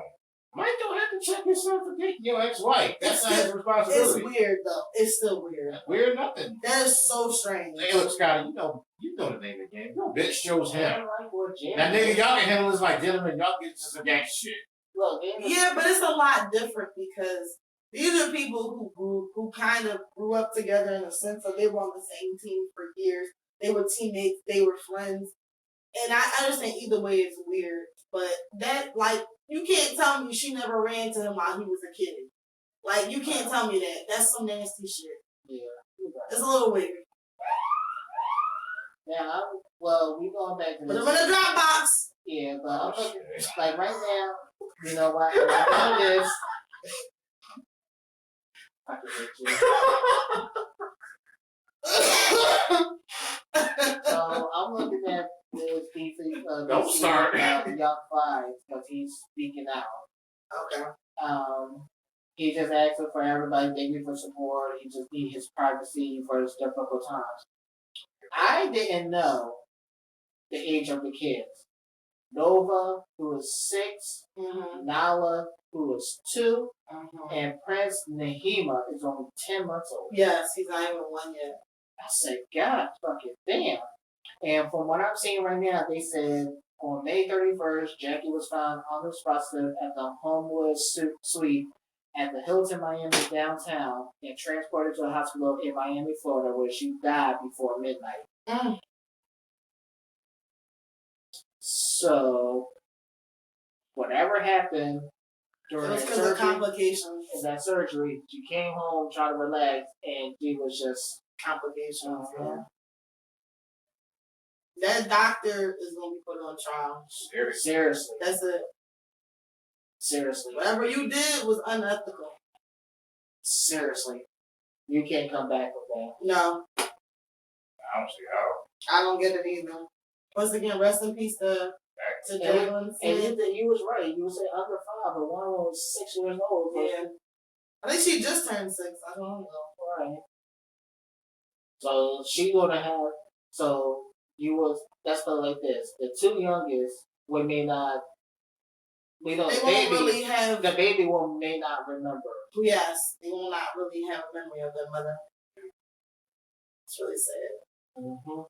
Speaker 1: Mike don't have to check his son for dating your ex-wife. That's not his responsibility.
Speaker 2: It's weird though. It's still weird.
Speaker 1: Weird nothing.
Speaker 2: That is so strange.
Speaker 1: Hey, look, Scotty, you know the name of the game. Your bitch shows him. Now, nigga, y'all can handle this like gentlemen. Y'all get to some gangster shit.
Speaker 2: Look, yeah, but it's a lot different because these are people who kind of grew up together in a sense of they were on the same team for years. They were teammates. They were friends. And I understand either way it's weird, but that you can't tell me she never ran to him while he was a kid. Like you can't tell me that. That's some nasty shit. Yeah, it's a little weird.
Speaker 3: Yeah, well, we going back to
Speaker 2: this. Put them in the Dropbox.
Speaker 3: Yeah, but like right now, you know what? I know this. I can hit you. So I'm looking at this
Speaker 1: Don't start.
Speaker 3: Young Five because he's speaking out.
Speaker 2: Okay.
Speaker 3: He just asking for everybody, thank you for support. He just needs his privacy for his difficult times. I didn't know the age of the kids. Nova, who was 6, Nala, who was 2, and Prince Nahima is only 10 months old.
Speaker 2: Yes, he's not even 1 yet.
Speaker 3: I said, God fucking damn. And from what I'm seeing right now, they said on May 31st, Jackie was found unresponsive at the Homewood Suite at the Hilton Miami downtown and transported to a hospital in Miami, Florida, where she died before midnight. So, whatever happened during that surgery, she came home trying to relax, and she was just
Speaker 2: complications. Yeah. That doctor is going to be put on trial.
Speaker 3: Seriously.
Speaker 2: That's it.
Speaker 3: Seriously.
Speaker 2: Whatever you did was unethical.
Speaker 3: Seriously. You can't come back with that.
Speaker 2: No.
Speaker 1: I don't see how.
Speaker 2: I don't get it either. Once again, rest in peace to Jasmine.
Speaker 3: And you was right. You was under 5, but one was 6 years old.
Speaker 2: Yeah. I think she just turned 6. I don't know.
Speaker 3: Right. So she gonna have. So that's like this. The 2 youngest may not. We know the baby may not remember.
Speaker 2: Yes, they will not really have a memory of their mother. It's really sad.
Speaker 3: Mm-hmm.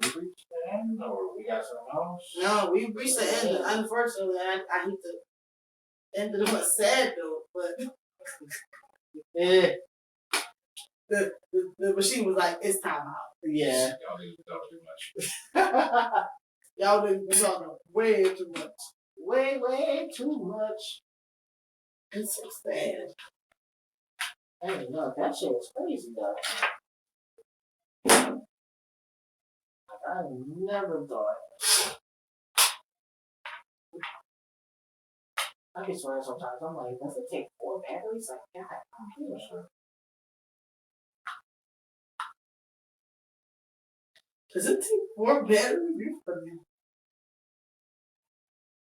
Speaker 1: We reached the end, or we got something else?
Speaker 2: No, we reached the end. Unfortunately, I hate to end it on a sad note, but
Speaker 3: yeah.
Speaker 2: The machine was like, it's time out.
Speaker 3: Yeah.
Speaker 1: Y'all didn't talk too much.
Speaker 2: Y'all didn't talk way too much.
Speaker 3: Way too much.
Speaker 2: It's so sad.
Speaker 3: Hey, no, that shit was crazy though. I never thought. I get swearing sometimes. I'm like, does it take 4 batteries? Like, God, I'm here, sure.
Speaker 2: Does it take 4 batteries? You funny.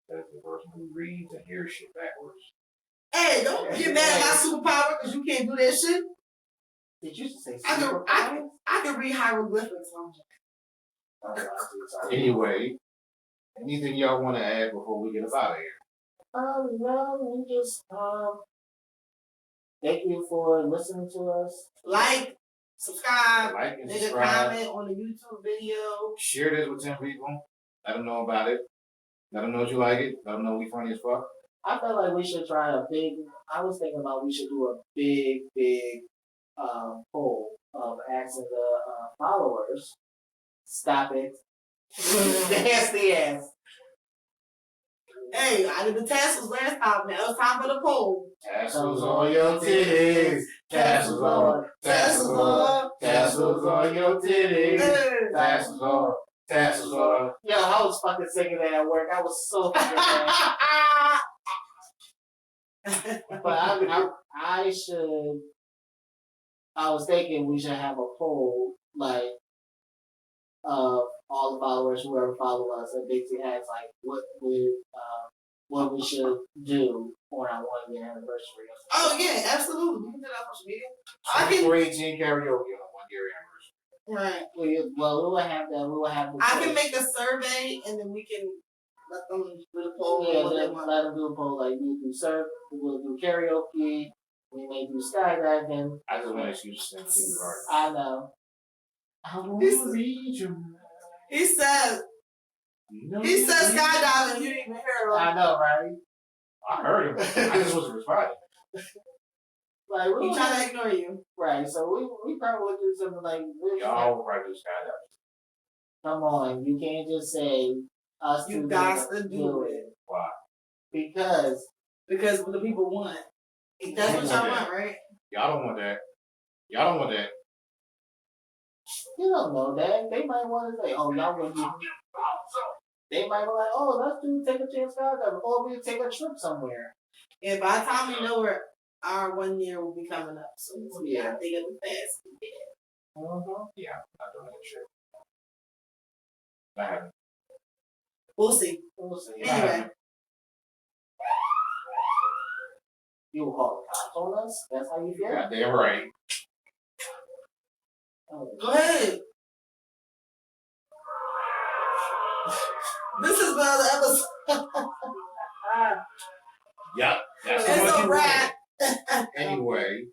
Speaker 1: That's the person who reads and hears shit backwards.
Speaker 2: Hey, don't get mad at my superpower because you can't do that shit.
Speaker 3: Did you say superpower?
Speaker 2: I can read hieroglyphics.
Speaker 1: Anyway, anything y'all want to add before we get us out of here?
Speaker 3: No, we just thank you for listening to us.
Speaker 2: Like, subscribe,
Speaker 1: and
Speaker 2: leave a comment on the YouTube video.
Speaker 1: Share this with 10 people. Let them know about it. Let them know that you like it. Let them know we funny as fuck.
Speaker 3: I feel like we should try I was thinking about we should do a big poll of asking the followers. Stop it. Nasty ass.
Speaker 2: Hey, I did the tassels last time. Now it's time for the poll.
Speaker 1: Tassels on your titties. Tassels on. Tassels on. Tassels on your titties. Tassels on. Tassels on.
Speaker 3: Yo, I was fucking singing that at work. I was so fucking mad. But I was thinking we should have a poll, like, of all the followers, whoever follow us, and Dixie has, like, what we should do on our 1-year anniversary.
Speaker 2: Oh, yeah, absolutely. We can do that on social media.
Speaker 1: 2018 karaoke on 1-year anniversary.
Speaker 2: Right.
Speaker 3: We will have that. We will have the
Speaker 2: I can make a survey, and then we can let them do the poll.
Speaker 3: Yeah, let them do a poll. Like, we'll do karaoke. We may do skydiving.
Speaker 1: I just want an excuse to sing King
Speaker 3: I know. I want to read your mind.
Speaker 2: He said skydiving. You didn't even hear him.
Speaker 3: I know, right?
Speaker 1: I heard him. I just wasn't responding.
Speaker 3: Like,
Speaker 2: we trying to ignore you.
Speaker 3: Right, so we probably would do something like this.
Speaker 1: Y'all will probably do skydiving.
Speaker 3: Come on, you can't just say us.
Speaker 2: You got to do it.
Speaker 1: Why?
Speaker 2: Because what the people want. That's what y'all want, right?
Speaker 1: Y'all don't want that. Y'all don't want that.
Speaker 3: You don't know that. They might want to say, oh, y'all want to do. They might be like, oh, let's take a chance skydiving, or we take a trip somewhere.
Speaker 2: Yeah, by the time we know where our 1 year will be coming up, so yeah, they get the fast.
Speaker 1: Yeah, I'm not doing that shit. I haven't.
Speaker 2: We'll see.
Speaker 3: We'll see.
Speaker 2: Anyway,
Speaker 3: You will call the cops on us? That's how you feel?
Speaker 1: Goddamn right.
Speaker 2: go ahead. This is another episode.
Speaker 1: Yep. That's the
Speaker 2: It's
Speaker 1: one
Speaker 2: a
Speaker 1: you
Speaker 2: wrap.
Speaker 1: read. Anyway,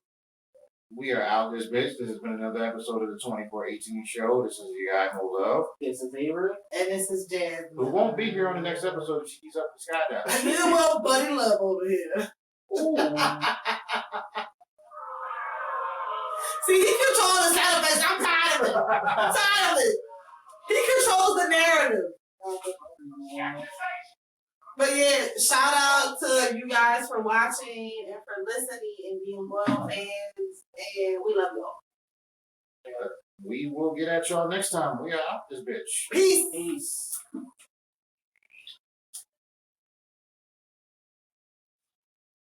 Speaker 1: we are out this bitch. This has been another episode of the 2418 show. This is your guy, Mo Love.
Speaker 3: This is Avery.
Speaker 2: And this is Jasmine.
Speaker 1: Who won't be here on the next episode if she keeps up the skydiving.
Speaker 2: And then well, Buddy Love over here. See, he controls the sound effects. I'm tired of it. I'm tired of it. He controls the narrative. But yeah, shout out to you guys for watching and for listening and being loyal fans. And we love y'all.
Speaker 1: We will get at y'all next time. We are out this bitch.
Speaker 2: Peace.
Speaker 3: Peace.